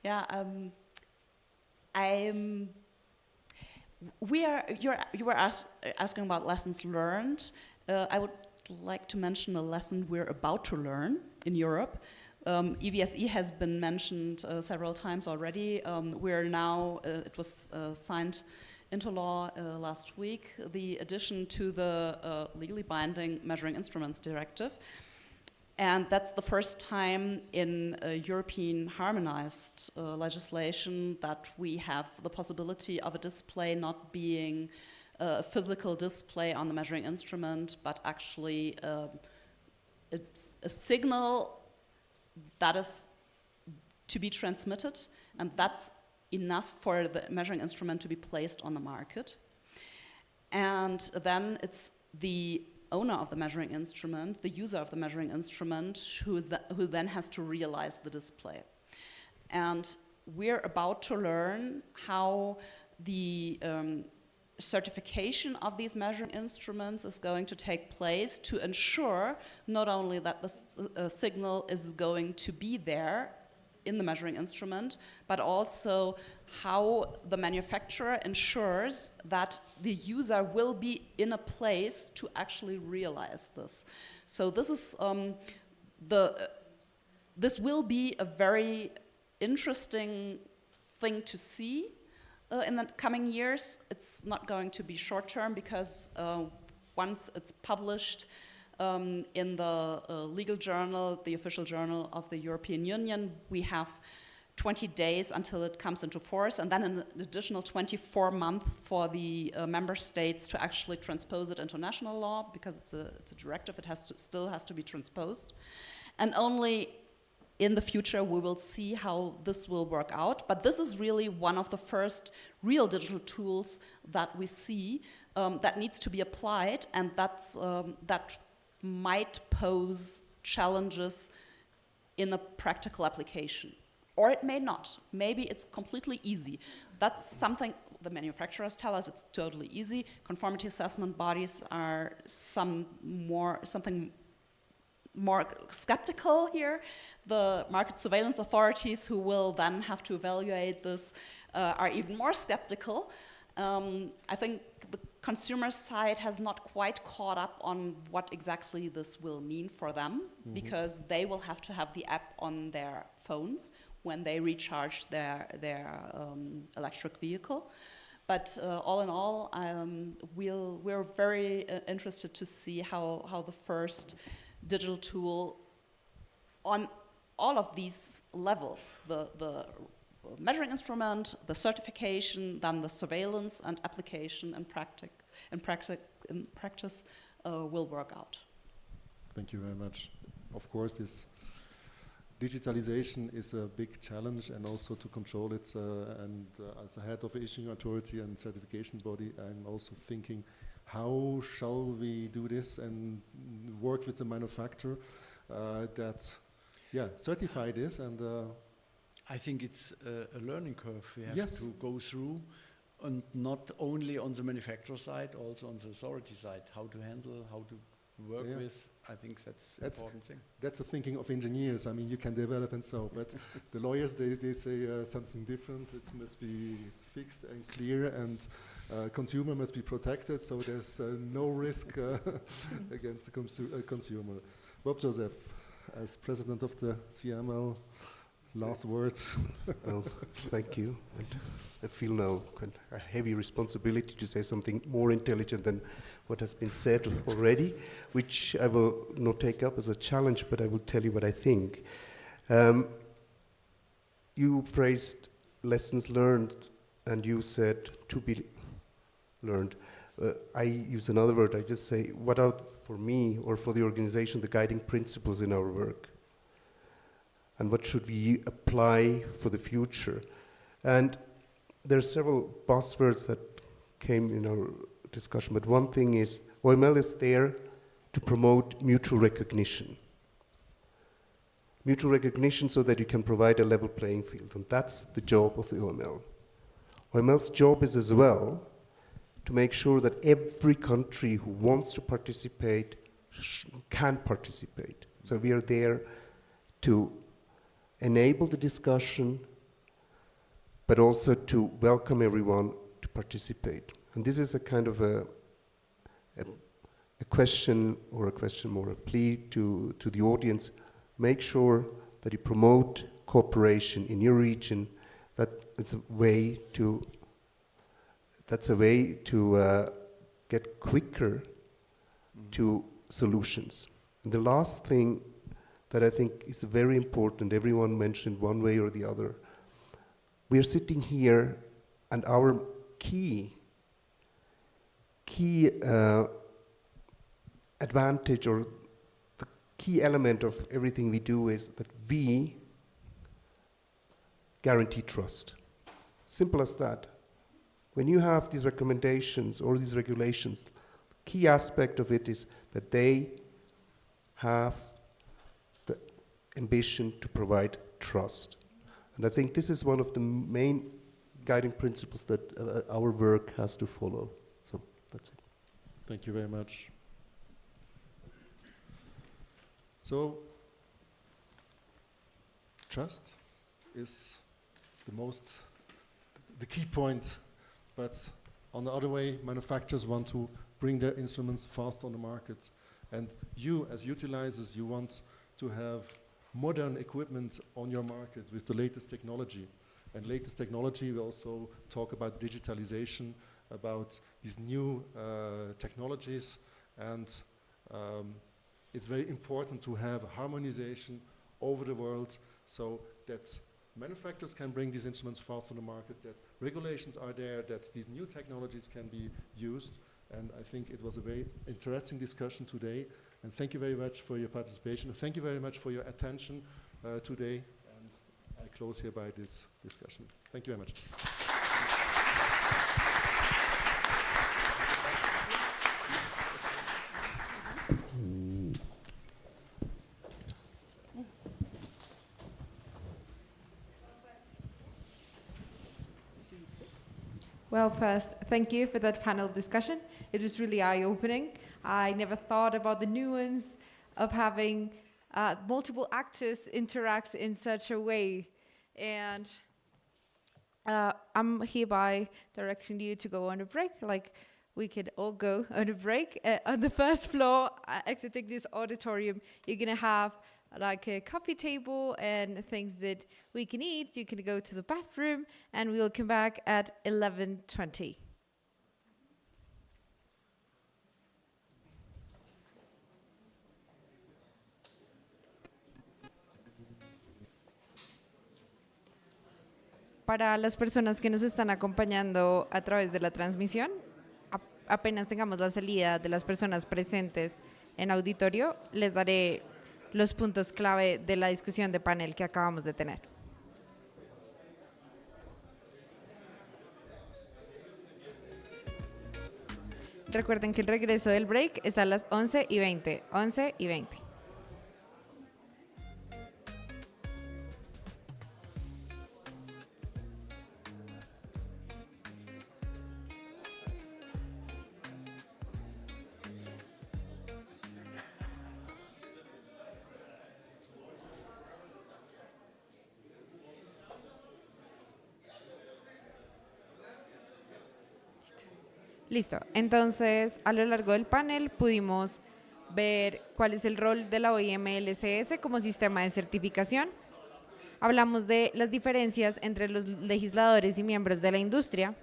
Yeah, you were asking about lessons learned. I would like to mention a lesson we're about to learn in Europe. EVSE has been mentioned several times already. We're now, it was signed into law last week, the addition to the legally binding Measuring Instruments Directive. And that's the first time in European harmonized legislation that we have the possibility of a display not being a physical display on the measuring instrument, but actually it's a signal that is to be transmitted, and that's enough for the measuring instrument to be placed on the market. And then it's the owner of the measuring instrument, the user of the measuring instrument, who then has to realize the display. And we're about to learn how the certification of these measuring instruments is going to take place to ensure not only that the signal is going to be there in the measuring instrument, but also how the manufacturer ensures that the user will be in a place to actually realize this. So this is this will be a very interesting thing to see in the coming years. It's not going to be short term, because once it's published in the legal journal, the official journal of the European Union, we have 20 days until it comes into force, and then an additional 24 months for the member states to actually transpose it into national law, because it's a directive, it still has to be transposed. And only in the future we will see how this will work out. But this is really one of the first real digital tools that we see that needs to be applied, and that might pose challenges in a practical application. Or it may not. Maybe it's completely easy. That's something the manufacturers tell us, it's totally easy. Conformity assessment bodies are something more skeptical here. The market surveillance authorities, who will then have to evaluate this, are even more skeptical. I think the consumer side has not quite caught up on what exactly this will mean for them, because they will have to have the app on their phones when they recharge their electric vehicle. But all in all, we're very interested to see how the first digital tool on all of these levels, the measuring instrument, the certification, then the surveillance and application and practice will work out. Thank you very much. Of course, this digitalization is a big challenge, and also to control it. As a head of issuing authority and certification body, I'm also thinking, how shall we do this and work with the manufacturer that certify this? And I think it's a learning curve we have yes. to go through, and not only on the manufacturer side, also on the authority side, how to handle, how to work with. I think that's an important thing. That's the thinking of engineers. I mean, you can develop and so, but the lawyers, they say something different. It must be fixed and clear, and consumer must be protected, so there's no risk against the consumer. Bob Joseph, as president of the CML, last words. Well, thank you. And I feel now a heavy responsibility to say something more intelligent than what has been said already, which I will not take up as a challenge, but I will tell you what I think. You phrased lessons learned, and you said to be learned. I use another word. I just say, what are, for me or for the organization, the guiding principles in our work? And what should we apply for the future? And there are several buzzwords that came in our discussion, but one thing is OIML is there to promote mutual recognition. Mutual recognition so that you can provide a level playing field, and that's the job of the OIML. OIML's job is as well to make sure that every country who wants to participate can participate. So we are there to enable the discussion, but also to welcome everyone to participate. And this is a kind of a question, or a question more, a plea to the audience. Make sure that you promote cooperation in your region. That's a way to get quicker to solutions. And the last thing that I think is very important, everyone mentioned one way or the other. We are sitting here, and our key advantage, or the key element of everything we do, is that we guarantee trust. Simple as that. When you have these recommendations or these regulations, the key aspect of it is that they have the ambition to provide trust. And I think this is one of the main guiding principles that our work has to follow. So that's it. Thank you very much. So, trust is the key point, but on the other way, manufacturers want to bring their instruments fast on the market. And you, as utilizers, you want to have modern equipment on your market with the latest technology. And latest technology, we also talk about digitalization, about these new technologies, and it's very important to have harmonization over the world so that manufacturers can bring these instruments fast on the market, that regulations are there, that these new technologies can be used. And I think it was a very interesting discussion today. And thank you very much for your participation. Thank you very much for your attention today. And I close hereby this discussion. Thank you very much. Well, first, thank you for that panel discussion. It was really eye-opening. I never thought about the nuance of having multiple actors interact in such a way. And I'm hereby directing you to go on a break. Like, we could all go on a break. On the first floor, exiting this auditorium, you're going to have like a coffee table and things that we can eat. You can go to the bathroom, and we'll come back at 11:20. Para las personas que nos están acompañando a través de la transmisión, apenas tengamos la salida de las personas presentes en auditorio, les daré los puntos clave de la discusión de panel que acabamos de tener. Recuerden que el regreso del break es a las 11:20. 11:20. Listo. Entonces, a lo largo del panel pudimos ver cuál es el rol de la OIML-CS como sistema de certificación. Hablamos de las diferencias entre los legisladores y miembros de la industria,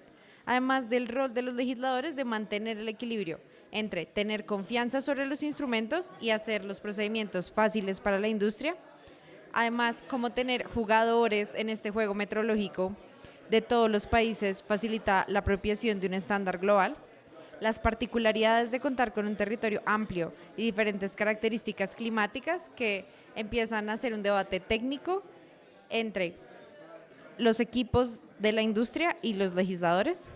además del rol de los legisladores de mantener el equilibrio entre tener confianza sobre los instrumentos y hacer los procedimientos fáciles para la industria. Además, cómo tener jugadores en este juego metrológico de todos los países facilita la apropiación de un estándar global, las particularidades de contar con un territorio amplio y diferentes características climáticas que empiezan a ser un debate técnico entre los equipos de la industria y los legisladores.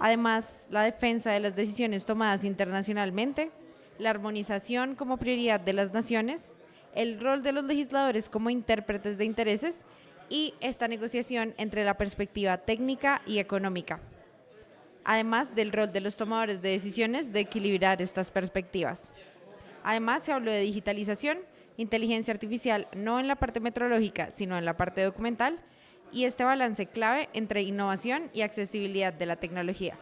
Además, la defensa de las decisiones tomadas internacionalmente, la armonización como prioridad de las naciones, el rol de los legisladores como intérpretes de intereses y esta negociación entre la perspectiva técnica y económica. Además del rol de los tomadores de decisiones de equilibrar estas perspectivas. Además, se habló de digitalización, inteligencia artificial, no en la parte metrológica, sino en la parte documental, y este balance clave entre innovación y accesibilidad de la tecnología.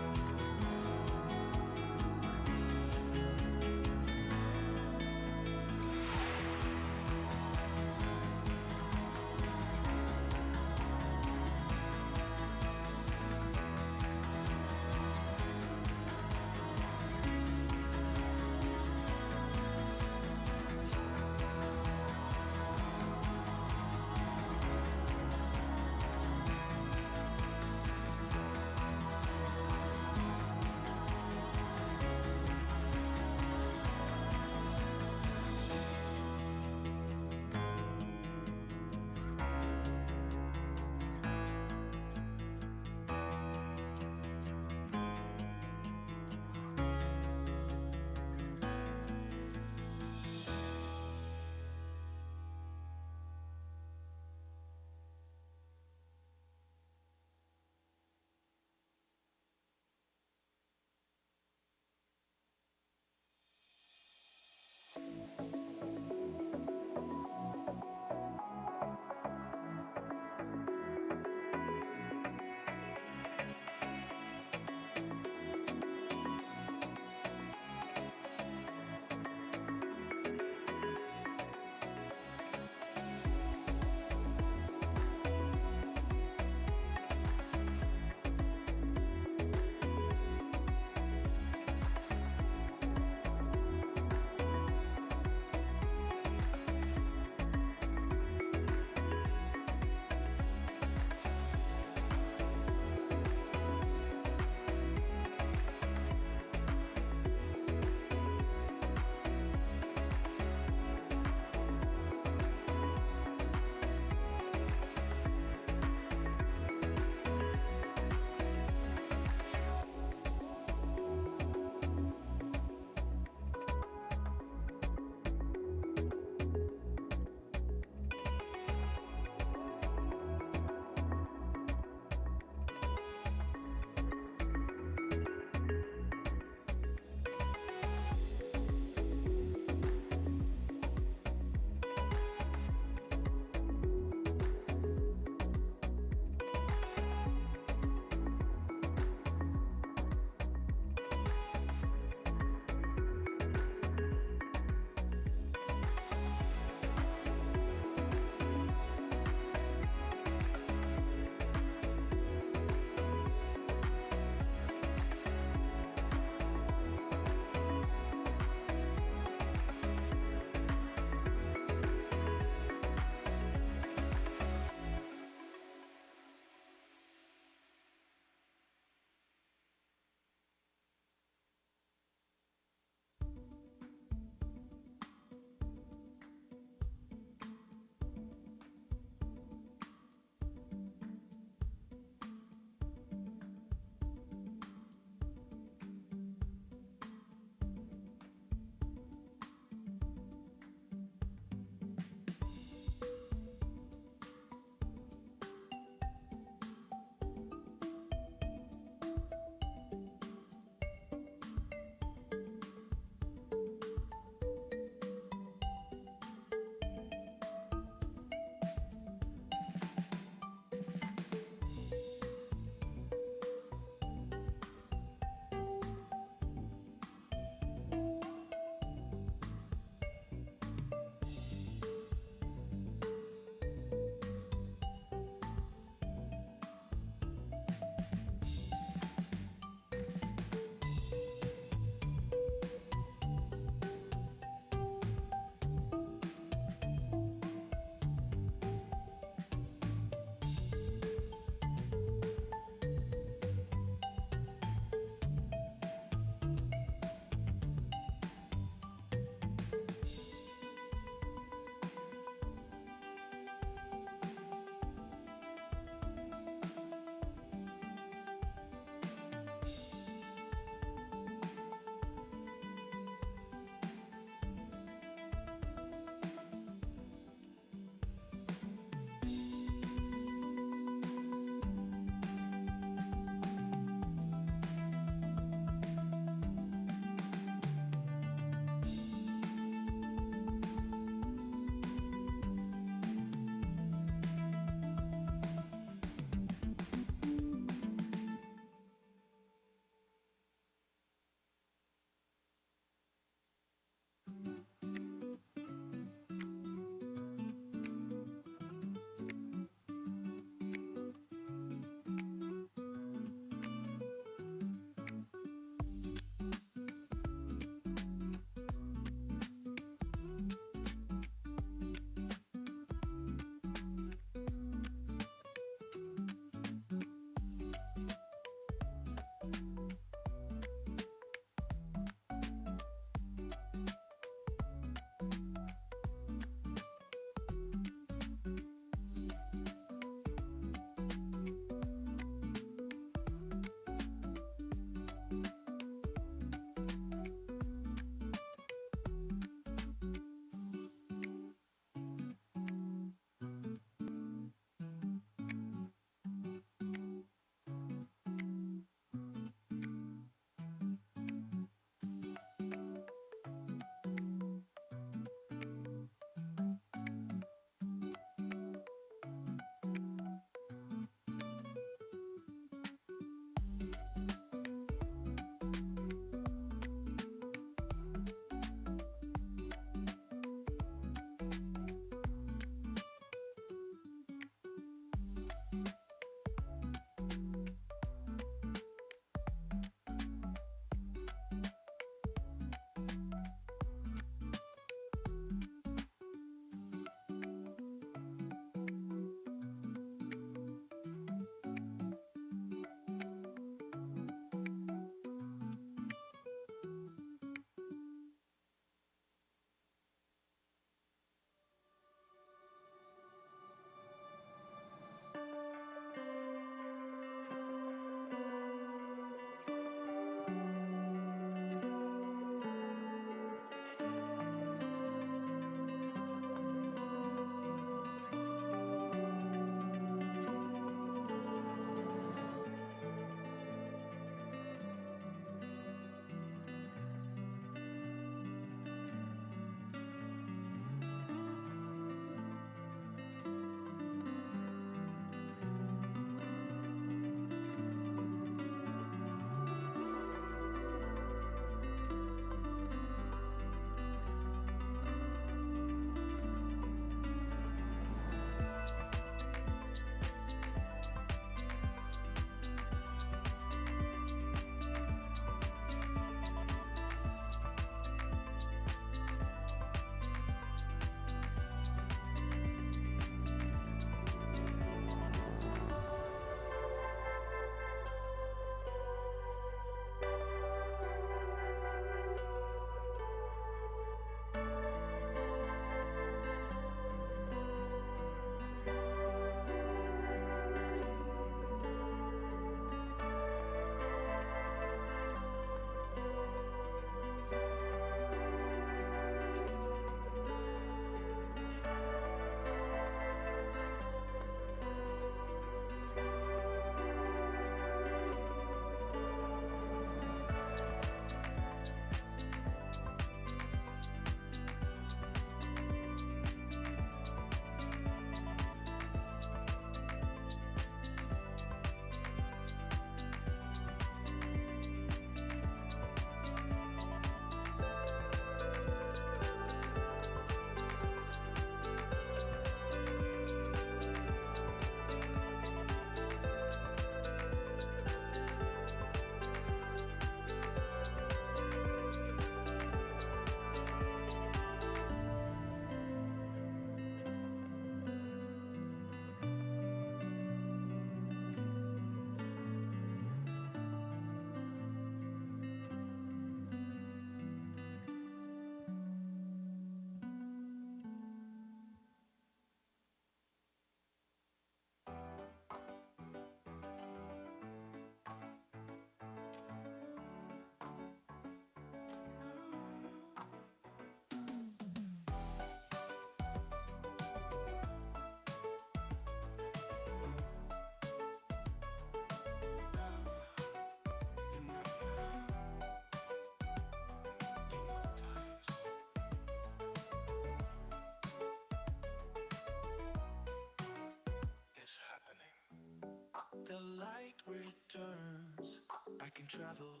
The light returns, I can travel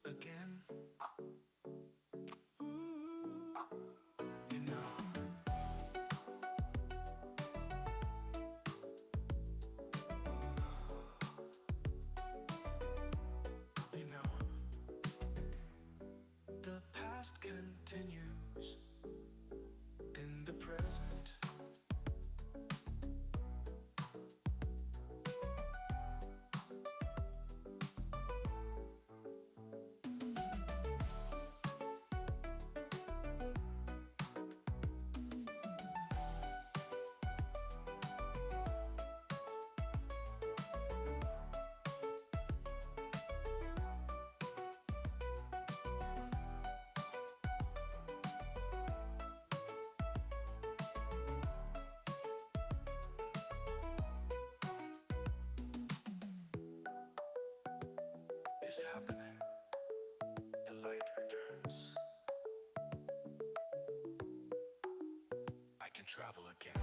again. Ooh, you know. You know. The past continues in the present. Is happening. The light returns. I can travel again.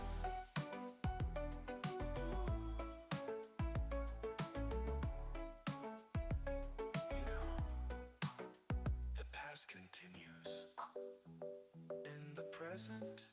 You know, the past continues in the present.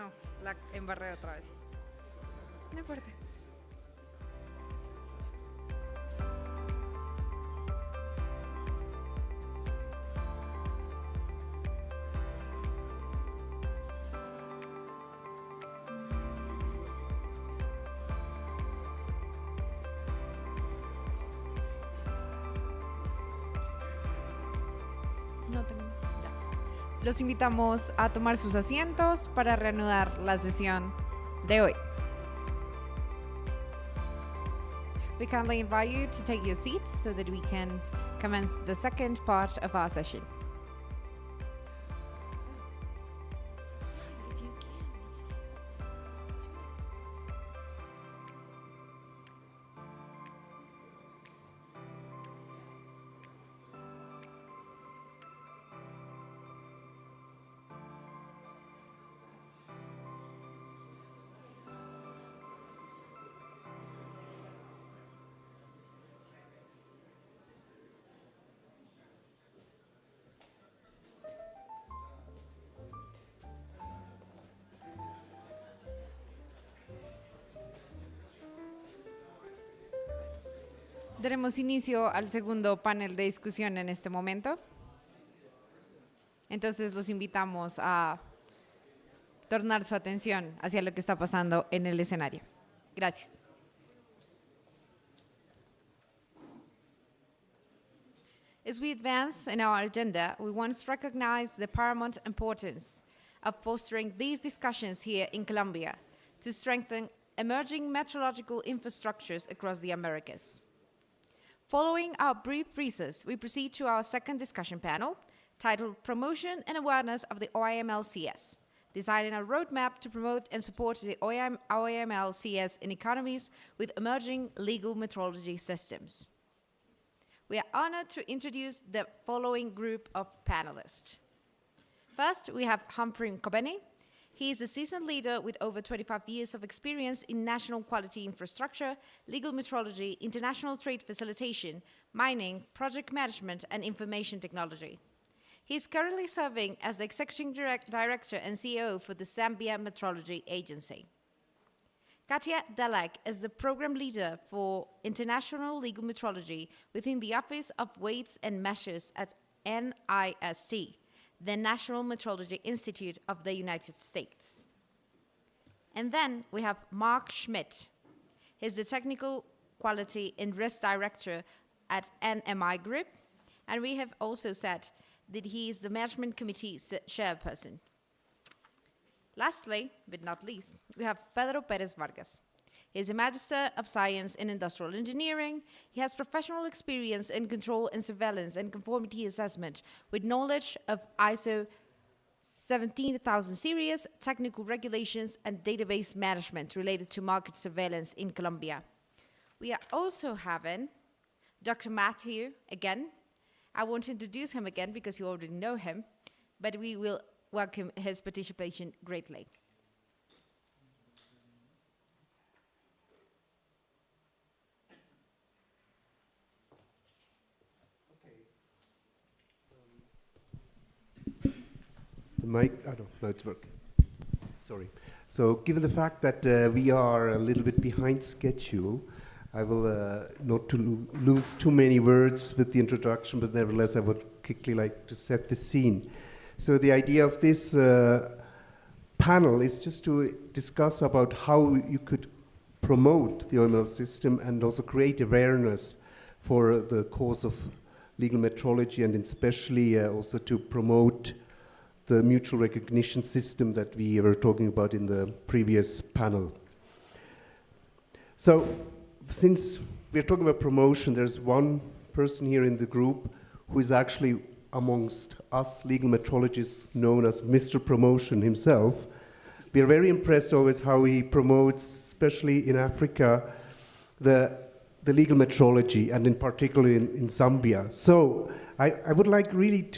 No, la embarré otra vez. No importa. No tengo. Ya. Los invitamos a tomar sus asientos para reanudar la sesión de hoy. We kindly invite you to take your seats so that we can commence the second part of our session. Daremos inicio al segundo panel de discusión en este momento. Entonces los invitamos a tornar su atención hacia lo que está pasando en el escenario. Gracias. As we advance in our agenda, we want to recognize the paramount importance of fostering these discussions here in Colombia to strengthen emerging metrological infrastructures across the Americas. Following our brief recess, we proceed to our second discussion panel, titled Promotion and Awareness of the OIML-CS, designing a roadmap to promote and support the OIML-CS in economies with emerging legal metrology systems. We are honored to introduce the following group of panelists. First, we have Humphrey Kobeni. He is a seasoned leader with over 25 years of experience in national quality infrastructure, legal metrology, international trade facilitation, mining, project management, and information technology. He is currently serving as the Executive Director and CEO for the Zambia Metrology Agency. Katia Dalek is the Program Leader for International Legal Metrology within the Office of Weights and Measures at NIST, the National Metrology Institute of the United States. And then we have Mark Schmidt. He's the Technical Quality and Risk Director at NMI Group, and we have also said that he is the Management Committee Chairperson. Lastly, but not least, we have Pedro Perez Vargas. He is a Magister of Science in Industrial Engineering. He has professional experience in control and surveillance and conformity assessment with knowledge of ISO 17000 series, technical regulations, and database management related to market surveillance in Colombia. We are also having Dr. Matthew again. I won't introduce him again because you already know him, but we will welcome his participation greatly. The mic, I don't know, it's working. Sorry. So given the fact that we are a little bit behind schedule, I will not to lose too many words with the introduction, but nevertheless I would quickly like to set the scene. So the idea of this panel is just to discuss about how you could promote the OIML system and also create awareness for the cause of legal metrology, and especially also to promote the mutual recognition system that we were talking about in the previous panel. So since we're talking about promotion, there's one person here in the group who is actually amongst us legal metrologists known as Mr. Promotion himself. We are very impressed always how he promotes, especially in Africa, the legal metrology, and in particular in Zambia. So I would like really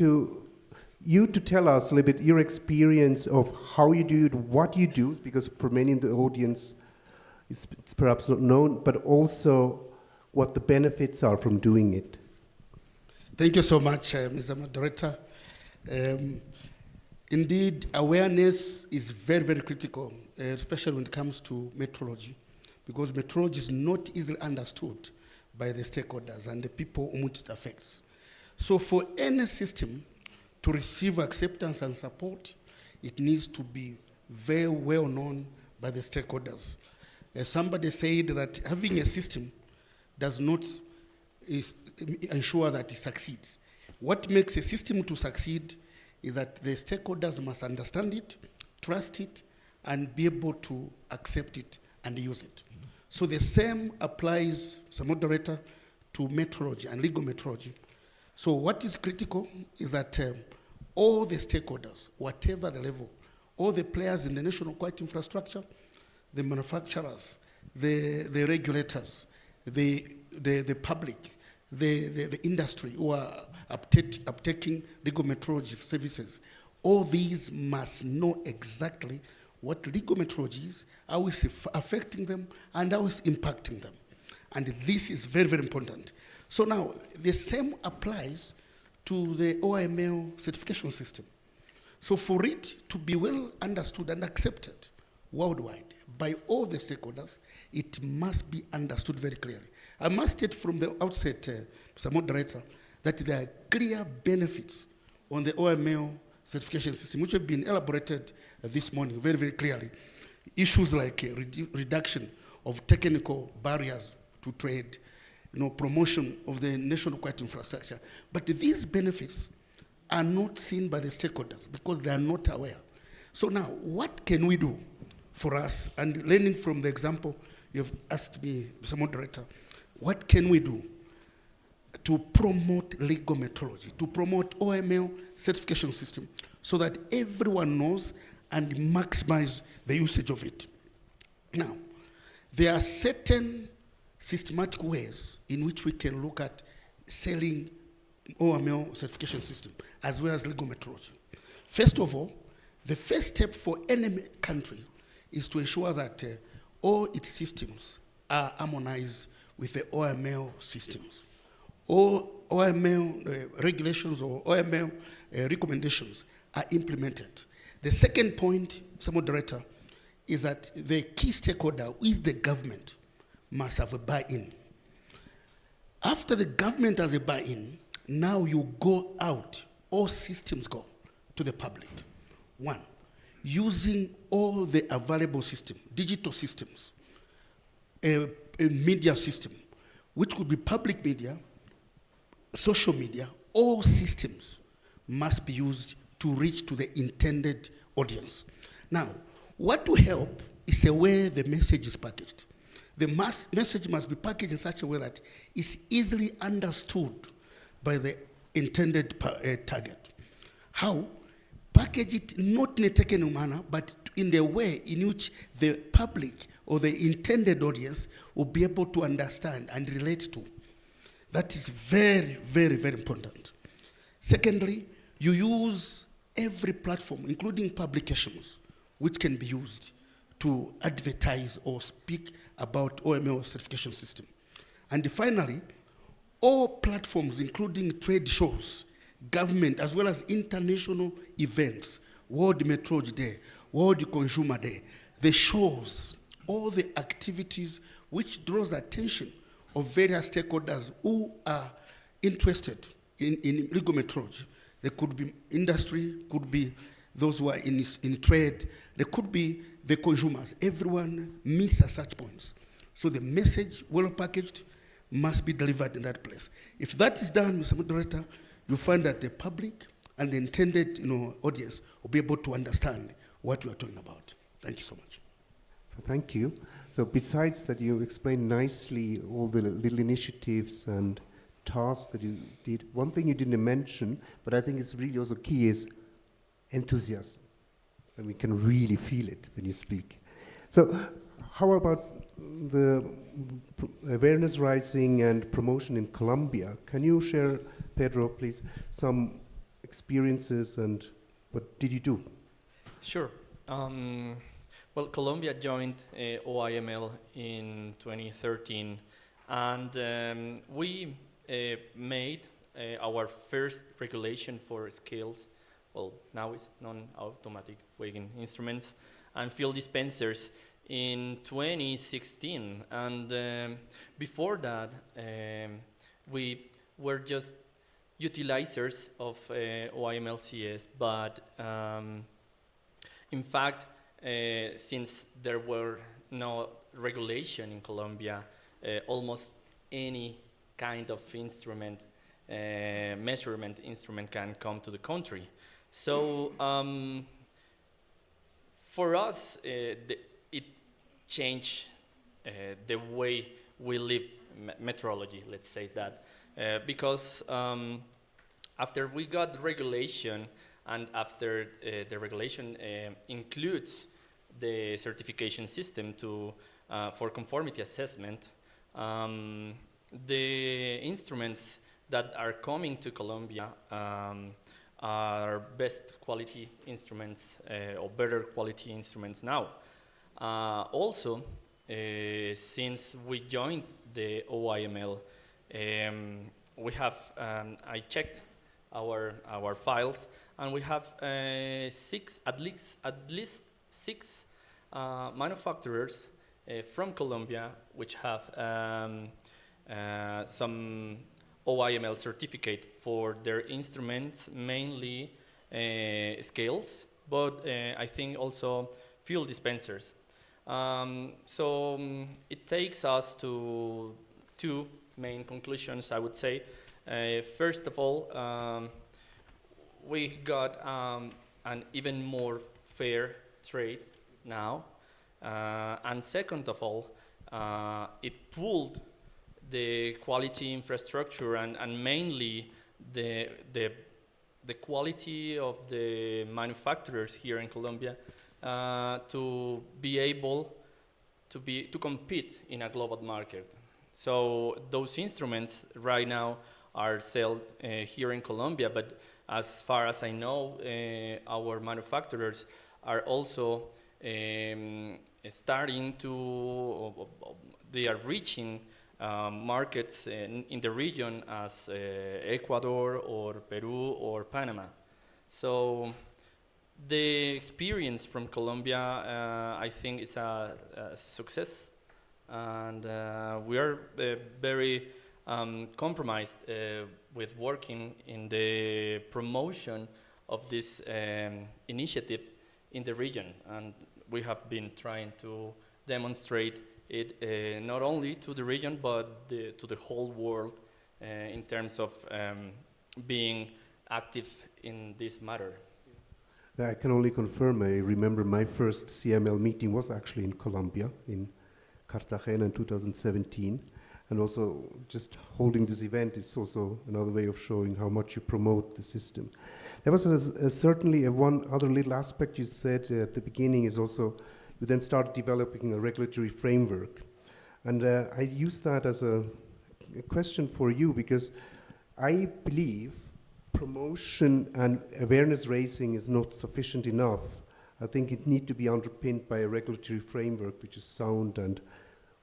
you to tell us a little bit your experience of how you do it, what you do, because for many in the audience it's perhaps not known, but also what the benefits are from doing it. Thank you so much, Mr. Moderator. Indeed, awareness is very, very critical, especially when it comes to metrology, because metrology is not easily understood by the stakeholders and the people whom it affects. So for any system to receive acceptance and support, it needs to be very well known by the stakeholders. Somebody said that having a system does not ensure that it succeeds. What makes a system to succeed is that the stakeholders must understand it, trust it, and be able to accept it and use it. So the same applies, Mr. Moderator, to metrology and legal metrology. So what is critical is that all the stakeholders, whatever the level, all the players in the national quality infrastructure, the manufacturers, the regulators, the public, the industry who are uptaking legal metrology services, all these must know exactly what legal metrology is, how it's affecting them, and how it's impacting them. And this is very, very important. So now, the same applies to the OIML certification system. So for it to be well understood and accepted worldwide by all the stakeholders, it must be understood very clearly. I must state from the outset, Mr. Moderator, that there are clear benefits on the OIML certification system, which have been elaborated this morning very, very clearly. Issues like reduction of technical barriers to trade, promotion of the national quality infrastructure. But these benefits are not seen by the stakeholders because they are not aware. So now, what can we do for us? And learning from the example you've asked me, Mr. Moderator, what can we do to promote legal metrology, to promote OIML certification system so that everyone knows and maximize the usage of it? Now, there are certain systematic ways in which we can look at selling OIML certification system as well as legal metrology. First of all, the first step for any country is to ensure that all its systems are harmonized with the OIML systems. All OIML regulations or OIML recommendations are implemented. The second point, Mr. Moderator, is that the key stakeholder with the government must have a buy-in. After the government has a buy-in, now you go out, all systems go to the public. One, using all the available systems, digital systems, a media system, which could be public media, social media, all systems must be used to reach to the intended audience. Now, what will help is the way the message is packaged. The message must be packaged in such a way that it's easily understood by the intended target. How? Package it not in a technical manner, but in the way in which the public or the intended audience will be able to understand and relate to. That is very, very, very important. Secondly, you use every platform, including publications, which can be used to advertise or speak about OIML certification system. And finally, all platforms, including trade shows, government, as well as international events, World Metrology Day, World Consumer Day, the shows, all the activities which draws attention of various stakeholders who are interested in legal metrology. There could be industry, could be those who are in trade, there could be the consumers. Everyone meets at such points. So the message, well packaged, must be delivered in that place. If that is done, Mr. Moderator, you find that the public and the intended audience will be able to understand what we are talking about. Thank you so much. So thank you. So besides that, you explained nicely all the little initiatives and tasks that you did. One thing you didn't mention, but I think it's really also key, is enthusiasm. And we can really feel it when you speak. So how about the awareness raising and promotion in Colombia? Can you share, Pedro, please, some experiences and what did you do? Sure. Well, Colombia joined OIML in 2013, and we made our first regulation for skills well, now it's non-automatic weighing instruments, and field dispensers in 2016. And before that, we were just utilizers of OIML-CS, but in fact, since there were no regulation in Colombia, almost any kind of instrument, measurement instrument can come to the country. So for us, it changed the way we live metrology, let's say that, because after we got regulation, and after the regulation includes the certification system for conformity assessment, the instruments that are coming to Colombia are best quality instruments or better quality instruments now. Also, since we joined the OIML, we have, I checked our files, and we have at least six manufacturers from Colombia which have some OIML certificate for their instruments, mainly scales, but I think also fuel dispensers. So it takes us to two main conclusions, I would say. First of all, we got an even more fair trade now, and second of all, it pulled the quality infrastructure and mainly the quality of the manufacturers here in Colombia to be able to compete in a global market. So those instruments right now are sold here in Colombia, but as far as I know, our manufacturers are also starting to, they are reaching markets in the region as Ecuador or Peru or Panama. So the experience from Colombia, I think, is a success, and we are very compromised with working in the promotion of this initiative in the region, and we have been trying to demonstrate it not only to the region but to the whole world in terms of being active in this matter. I can only confirm, I remember my first CML meeting was actually in Colombia, in Cartagena in 2017. And also just holding this event is also another way of showing how much you promote the system. There was certainly one other little aspect you said at the beginning is also, you then started developing a regulatory framework. And I use that as a question for you, because I believe promotion and awareness raising is not sufficient enough. I think it needs to be underpinned by a regulatory framework which is sound and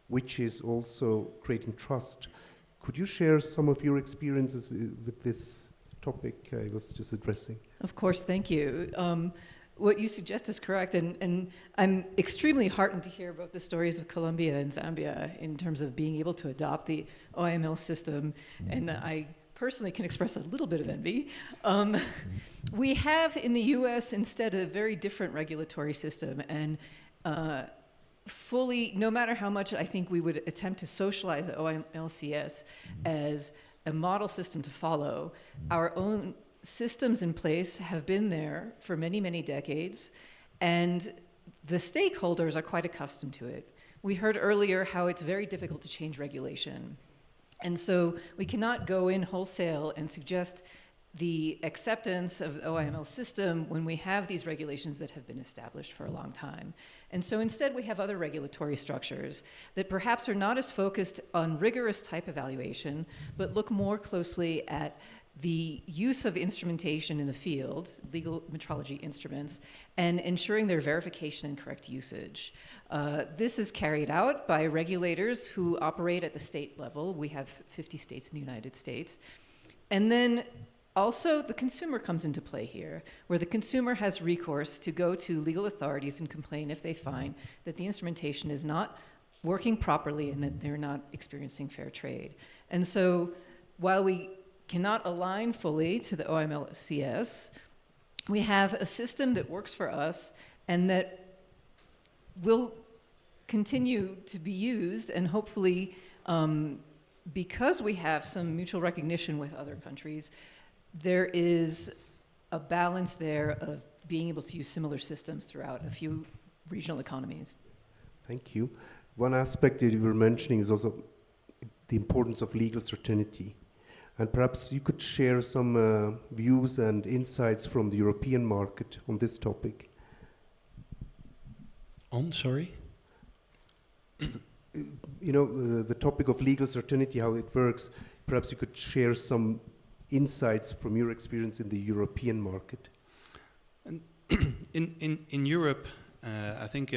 which is also creating trust. Could you share some of your experiences with this topic I was just addressing? Of course, thank you. What you suggest is correct, and I'm extremely heartened to hear about the stories of Colombia and Zambia in terms of being able to adopt the OIML system, and I personally can express a little bit of envy. We have in the US instead a very different regulatory system, and fully, no matter how much I think we would attempt to socialize the OIML-CS as a model system to follow, our own systems in place have been there for many, many decades, and the stakeholders are quite accustomed to it. We heard earlier how it's very difficult to change regulation. And so we cannot go in wholesale and suggest the acceptance of the OIML system when we have these regulations that have been established for a long time. And so instead we have other regulatory structures that perhaps are not as focused on rigorous type evaluation, but look more closely at the use of instrumentation in the field, legal metrology instruments, and ensuring their verification and correct usage. This is carried out by regulators who operate at the state level. We have 50 states in the United States. And then Also, the consumer comes into play here, where the consumer has recourse to go to legal authorities and complain if they find that the instrumentation is not working properly and that they're not experiencing fair trade. And so, while we cannot align fully to the OIML-CS, we have a system that works for us and that will continue to be used, and hopefully, because we have some mutual recognition with other countries, there is a balance there of being able to use similar systems throughout a few regional economies. Thank you. One aspect that you were mentioning is also the importance of legal certainty. And perhaps you could share some views and insights from the European market on this topic. Sorry? You know, the topic of legal certainty, how it works, perhaps you could share some insights from your experience in the European market. And in Europe, I think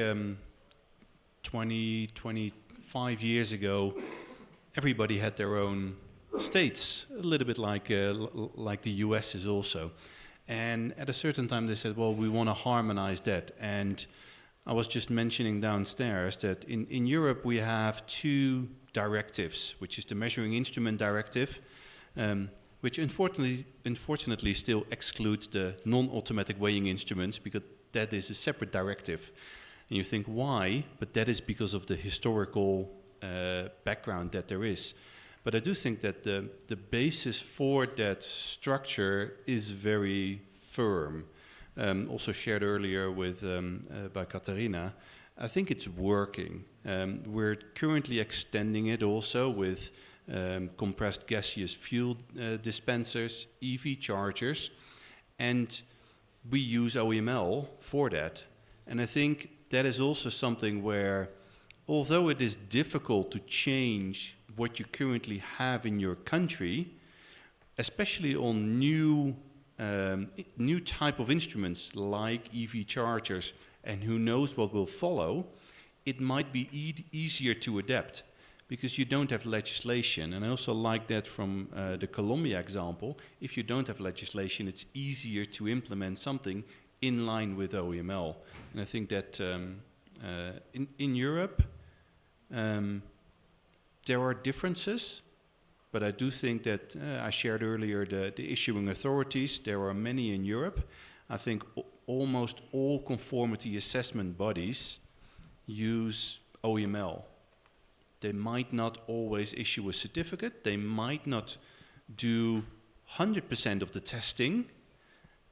25 years ago, everybody had their own states, a little bit like the US is also. And at a certain time they said, well, we want to harmonize that. And I was just mentioning downstairs that in Europe we have two directives, which is the Measuring Instrument Directive, which unfortunately still excludes the non-automatic weighing instruments, because that is a separate directive. And you think, why? But that is because of the historical background that there is. But I do think that the basis for that structure is very firm. Also shared earlier with by Katarina. I think it's working. We're currently extending it also with compressed gaseous fuel dispensers, EV chargers, and we use OIML for that. And I think that is also something where, although it is difficult to change what you currently have in your country, especially on new type of instruments like EV chargers, and who knows what will follow, it might be easier to adapt because you don't have legislation. And I also like that from the Colombia example. If you don't have legislation, it's easier to implement something in line with OIML. And I think that in Europe, there are differences, but I do think that I shared earlier the issuing authorities. There are many in Europe. I think almost all conformity assessment bodies use OIML. They might not always issue a certificate. They might not do 100% of the testing,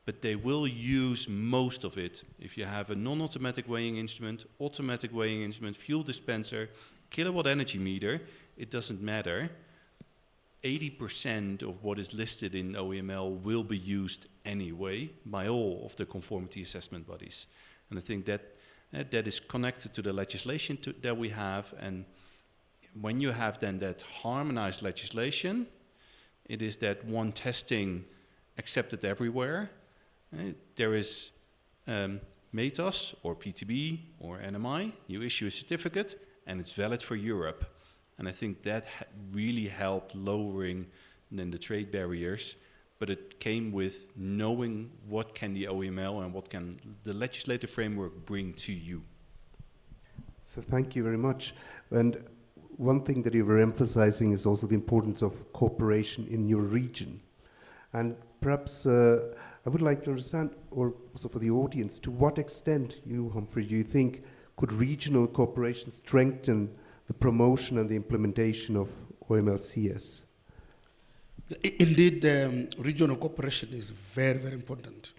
but they will use most of it. If you have a non-automatic weighing instrument, automatic weighing instrument, fuel dispenser, kilowatt energy meter, it doesn't matter. 80% of what is listed in OIML will be used anyway by all of the conformity assessment bodies. And I think that that is connected to the legislation that we have. And when you have then that harmonized legislation, it is that one testing accepted everywhere. There is METAS or PTB or NMI. You issue a certificate and it's valid for Europe. And I think that really helped lowering then the trade barriers, but it came with knowing what can the OIML and what can the legislative framework bring to you. So thank you very much. And one thing that you were emphasizing is also the importance of cooperation in your region. And perhaps I would like to understand, or also for the audience, to what extent you, Humphrey, do you think could regional cooperation strengthen the promotion and the implementation of OIML-CS? Indeed, regional cooperation is very, very important.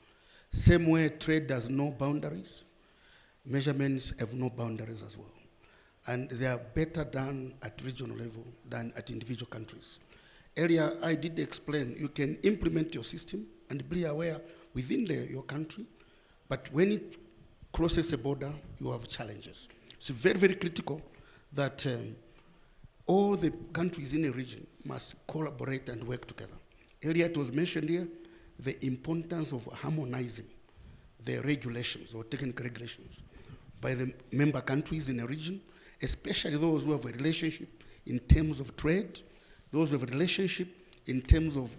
Same way trade has no boundaries, measurements have no boundaries as well. And they are better done at regional level than at individual countries. Earlier, I did explain, you can implement your system and be aware within your country, but when it crosses a border, you have challenges. It's very, very critical that all the countries in a region must collaborate and work together. Earlier it was mentioned here, the importance of harmonizing the regulations or technical regulations by the member countries in a region, especially those who have a relationship in terms of trade, those who have a relationship in terms of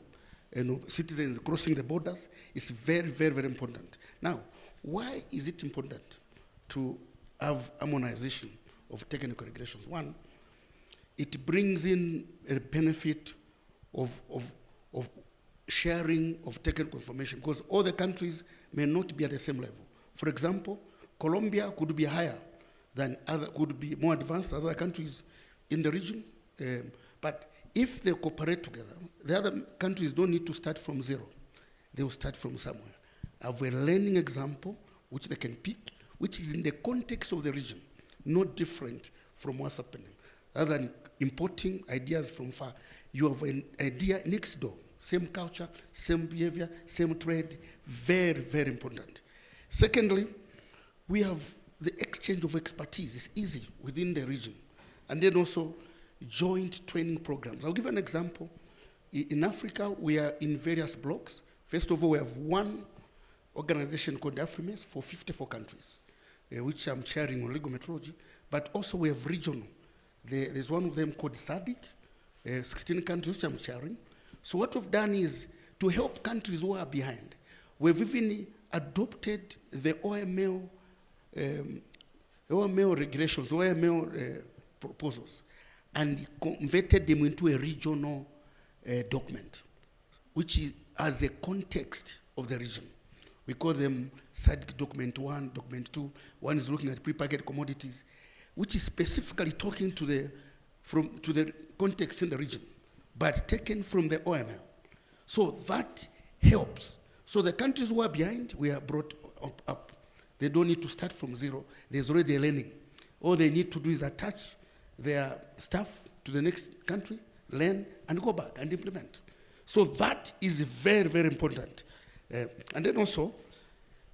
citizens crossing the borders. It's very, very, very important. Now, why is it important to have harmonization of technical regulations? One, it brings in a benefit of sharing of technical information, because all the countries may not be at the same level. For example, Colombia could be higher than other, could be more advanced than other countries in the region. But if they cooperate together, the other countries don't need to start from zero. They will start from somewhere. Have a learning example which they can pick, which is in the context of the region, not different from what's happening. Rather than importing ideas from far, you have an idea next door. Same culture, same behavior, same trade, very, very important. Secondly, we have the exchange of expertise. It's easy within the region. And then also joint training programs. I'll give an example. In Africa, we are in various blocks. First of all, we have one organization called AFRIMES for 54 countries, which I'm chairing on legal metrology, but also we have regional. There's one of them called SADC, 16 countries which I'm chairing. So what we've done is to help countries who are behind. We've even adopted the OIML regulations, OIML proposals, and converted them into a regional document, which has a context of the region. We call them SADC document 1, document 2. One is looking at prepackaged commodities, which is specifically talking to the context in the region, but taken from the OML. So that helps. So the countries who are behind, we are brought up. They don't need to start from zero. There's already a learning. All they need to do is attach their stuff to the next country, learn, and go back and implement. So that is very, very important. And then also,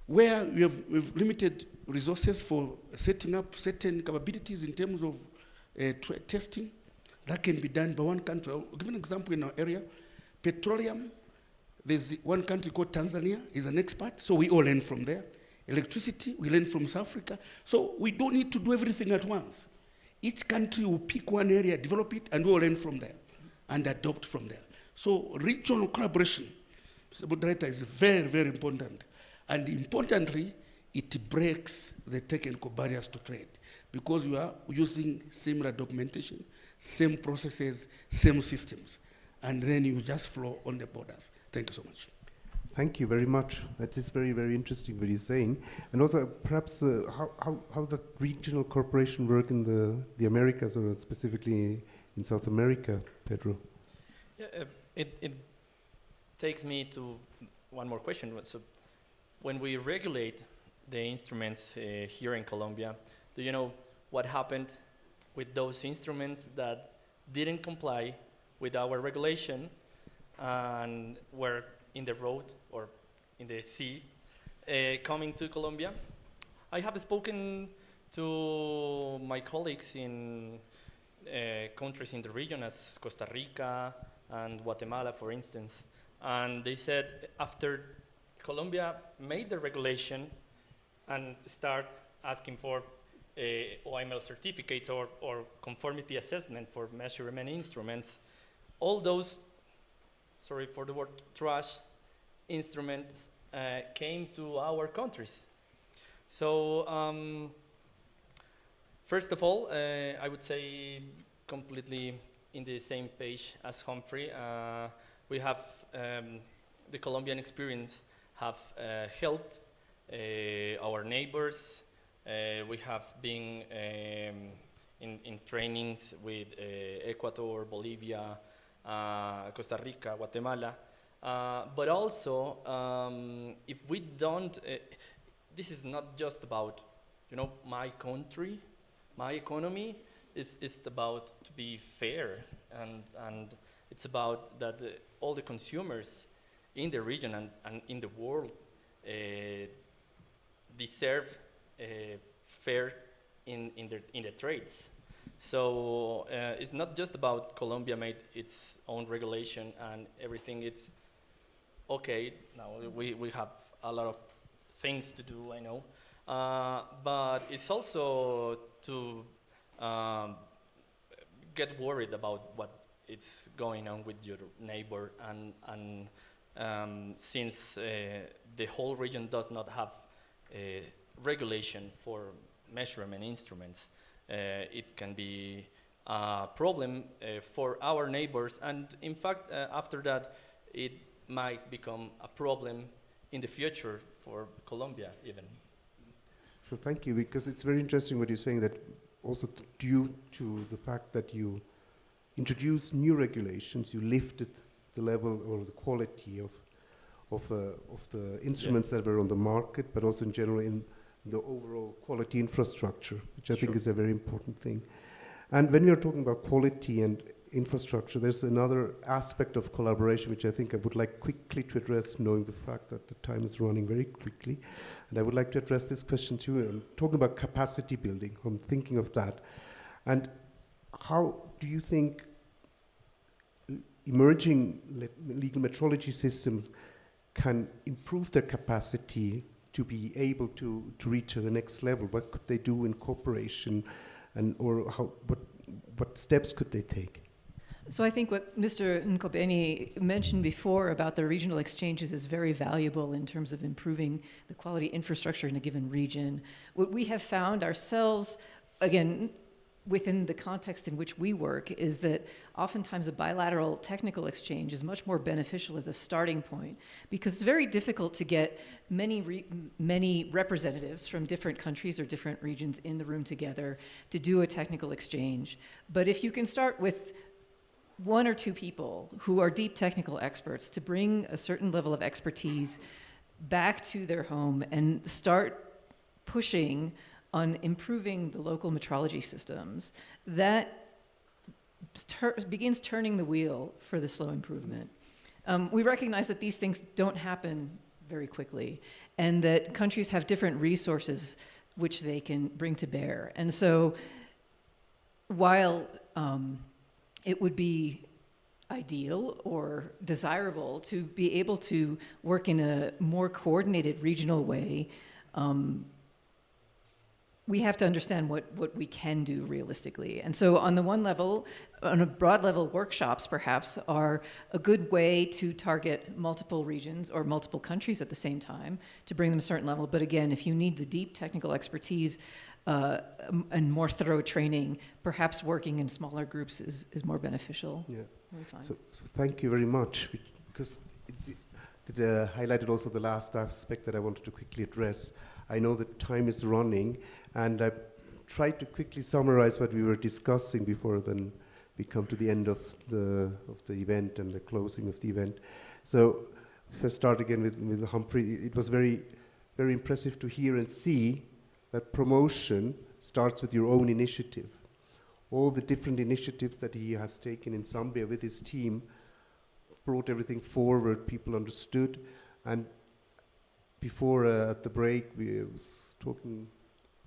where we have limited resources for setting up certain capabilities in terms of testing, that can be done by one country. I'll give an example in our area. Petroleum, there's one country called Tanzania, is an expert, so we all learn from there. Electricity, we learn from South Africa. So we don't need to do everything at once. Each country will pick one area, develop it, and we all learn from there and adopt from there. So regional collaboration, Mr. Moderator, is very, very important. And importantly, it breaks the technical barriers to trade because we are using similar documentation, same processes, same systems. And then you just flow on the borders. Thank you so much. Thank you very much. That is very, very interesting what you're saying. And also perhaps how the regional cooperation work in the Americas, or specifically in South America, Pedro? Yeah, it takes me to one more question. So when we regulate the instruments here in Colombia, do you know what happened with those instruments that didn't comply with our regulation and were in the road or in the sea coming to Colombia? I have spoken to my colleagues in countries in the region as Costa Rica and Guatemala, for instance, and they said after Colombia made the regulation and start asking for OIML certificates or conformity assessment for measurement instruments, all those, sorry for the word, trash instruments came to our countries. So first of all, I would say completely in the same page as Humphrey. We have the Colombian experience have helped our neighbors. We have been in trainings with Ecuador, Bolivia, Costa Rica, Guatemala, but also if we don't, this is not just about, you know, my country, my economy. It's about to be fair, and it's about that all the consumers in the region and in the world deserve fair in the trades. So it's not just about Colombia made its own regulation and everything. It's okay, now we have a lot of things to do, I know, but it's also to get worried about what is going on with your neighbor and since the whole region does not have regulation for measurement instruments, it can be a problem for our neighbors, and in fact, after that, it might become a problem in the future for Colombia even. So thank you, because it's very interesting what you're saying, that also due to the fact that you introduced new regulations, you lifted the level or the quality of the instruments that were on the market, but also in general in the overall quality infrastructure, which I think is a very important thing. And when we are talking about quality and infrastructure, there's another aspect of collaboration which I think I would like quickly to address, knowing the fact that the time is running very quickly. And I would like to address this question too. I'm talking about capacity building. I'm thinking of that. And how do you think emerging legal metrology systems can improve their capacity to be able to reach the next level? What could they do in cooperation, and or what steps could they take? So I think what Mr. Nkobeni mentioned before about the regional exchanges is very valuable in terms of improving the quality infrastructure in a given region. What we have found ourselves, again, within the context in which we work, is that oftentimes a bilateral technical exchange is much more beneficial as a starting point, because it's very difficult to get many representatives from different countries or different regions in the room together to do a technical exchange. But if you can start with one or two people who are deep technical experts to bring a certain level of expertise back to their home and start pushing on improving the local metrology systems, that begins turning the wheel for the slow improvement. We recognize that these things don't happen very quickly, and that countries have different resources which they can bring to bear. And so while it would be ideal or desirable to be able to work in a more coordinated regional way, we have to understand what we can do realistically. And so on the one level, on a broad level, workshops perhaps are a good way to target multiple regions or multiple countries at the same time to bring them a certain level. But again, if you need the deep technical expertise and more thorough training, perhaps working in smaller groups is more beneficial. Yeah. So thank you very much, because it highlighted also the last aspect that I wanted to quickly address. I know that time is running, and I tried to quickly summarize what we were discussing before then we come to the end of the event and the closing of the event. So if I start again with Humphrey, it was very, very impressive to hear and see that promotion starts with your own initiative. All the different initiatives that he has taken in Zambia with his team brought everything forward, people understood. And before at the break, we was talking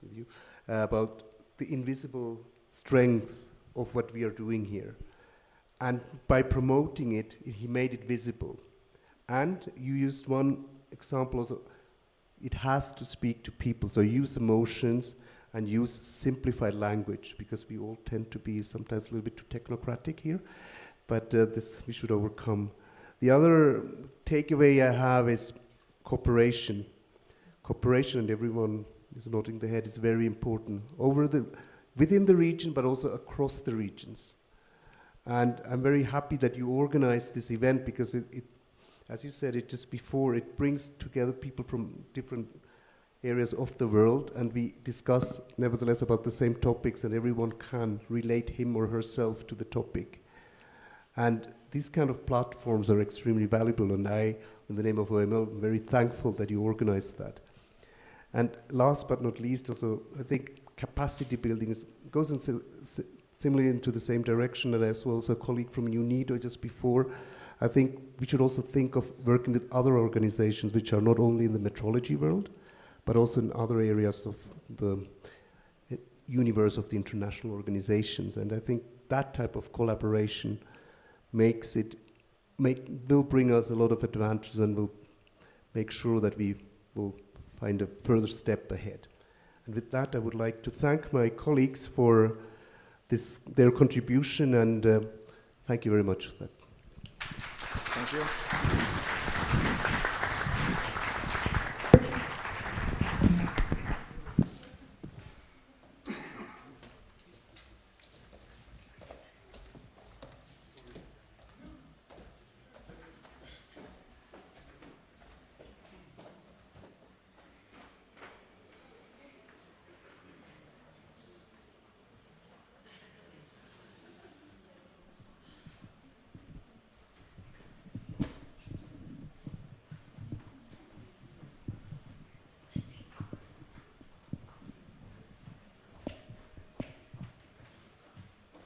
with you about the invisible strength of what we are doing here. And by promoting it, he made it visible. And you used one example also, it has to speak to people. So use emotions and use simplified language, because we all tend to be sometimes a little bit too technocratic here, but this we should overcome. The other takeaway I have is cooperation. Cooperation, and everyone is nodding their head, is very important within the region, but also across the regions. And I'm very happy that you organized this event, because it as you said it just before, it brings together people from different areas of the world, and we discuss nevertheless about the same topics, and everyone can relate him or herself to the topic. And these kind of platforms are extremely valuable, and I, in the name of OIML, am very thankful that you organized that. And last but not least, also, I think capacity building goes in similarly into the same direction, and as well as a colleague from UNIDO just before, I think we should also think of working with other organizations which are not only in the metrology world, but also in other areas of the universe of the international organizations. And I think that type of collaboration will bring us a lot of advantages, and will make sure that we will find a further step ahead. And with that, I would like to thank my colleagues for their contribution, and thank you very much for that. Thank you.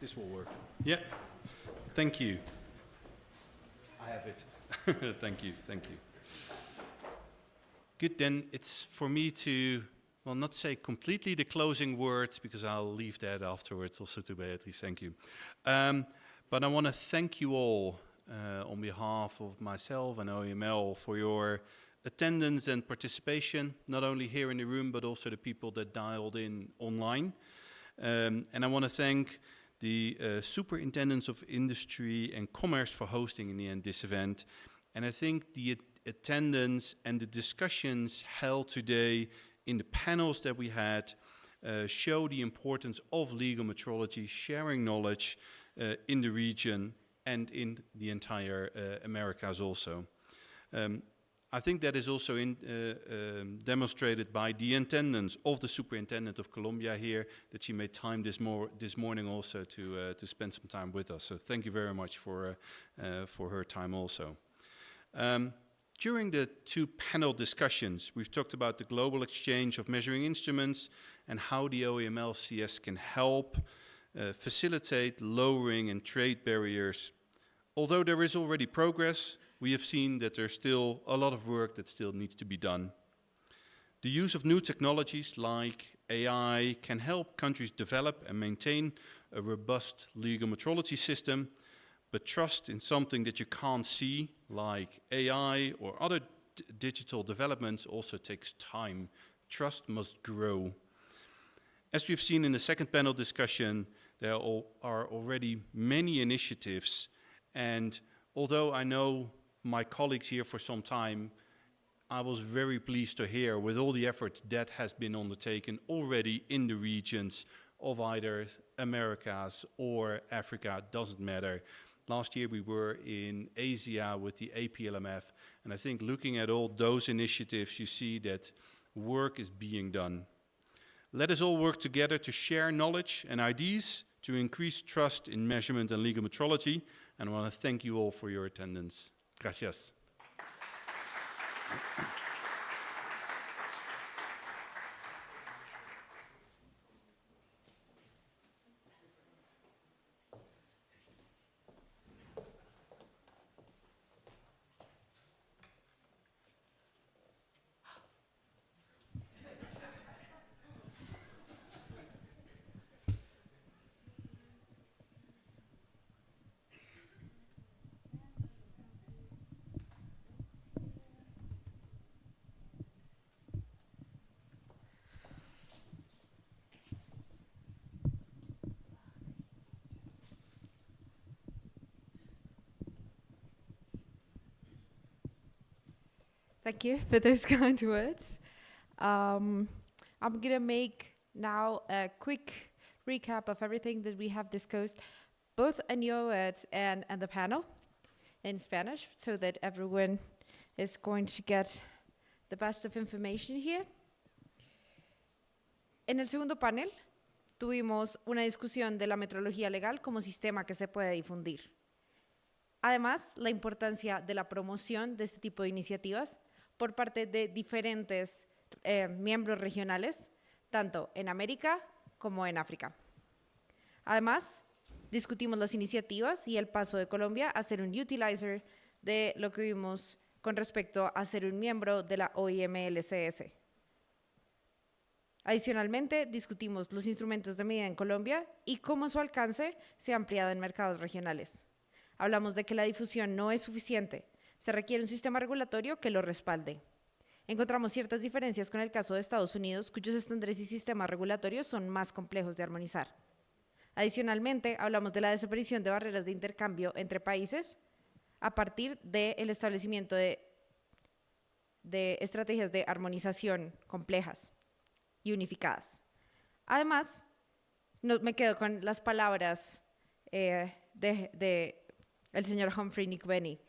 This will work. Yeah. Thank you. I have it. Thank you. Thank you. Good, then it's for me to, well, not say completely the closing words, because I'll leave that afterwards also to Beatrice. Thank you. But I want to thank you all on behalf of myself and OIML for your attendance and participation, not only here in the room, but also the people that dialed in online. And I want to thank the Superintendents of Industry and Commerce for hosting in the end this event. And I think the attendance and the discussions held today in the panels that we had show the importance of legal metrology, sharing knowledge in the region and in the entire Americas also. I think that is also demonstrated by the attendance of the Superintendent of Colombia here, that she made time this morning also to spend some time with us. So thank you very much for her time also. During the two panel discussions, we've talked about the global exchange of measuring instruments and how the OIML-CS can help facilitate lowering and trade barriers. Although there is already progress, we have seen that there's still a lot of work that still needs to be done. The use of new technologies like AI can help countries develop and maintain a robust legal metrology system, but trust in something that you can't see, like AI or other digital developments, also takes time. Trust must grow. As we've seen in the second panel discussion, there are already many initiatives, and although I know my colleagues here for some time, I was very pleased to hear with all the efforts that has been undertaken already in the regions of either Americas or Africa, doesn't matter. Last year we were in Asia with the APLMF, and I think looking at all those initiatives, you see that work is being done. Let us all work together to share knowledge and ideas to increase trust in measurement and legal metrology, and I want to thank you all for your attendance. Gracias. Thank you for those kind words. I'm going to make now a quick recap of everything that we have discussed, both in your words and the panel in Spanish, so that everyone is going to get the best of information here. En el segundo panel tuvimos una discusión de la metrología legal como sistema que se puede difundir. Además, la importancia de la promoción de este tipo de iniciativas por parte de diferentes miembros regionales, tanto en América como en África. Además, discutimos las iniciativas y el paso de Colombia a ser un utilizer de lo que vimos con respecto a ser un miembro de la OIML-CS. Adicionalmente, discutimos los instrumentos de medida en Colombia y cómo su alcance se ha ampliado en mercados regionales. Hablamos de que la difusión no es suficiente, se requiere un sistema regulatorio que lo respalde. Encontramos ciertas diferencias con el caso de Estados Unidos, cuyos estándares y sistemas regulatorios son más complejos de armonizar. Adicionalmente, hablamos de la desaparición de barreras de intercambio entre países a partir del establecimiento de estrategias de armonización complejas y unificadas. Además, me quedo con las palabras de el señor Humphrey Nickbenny,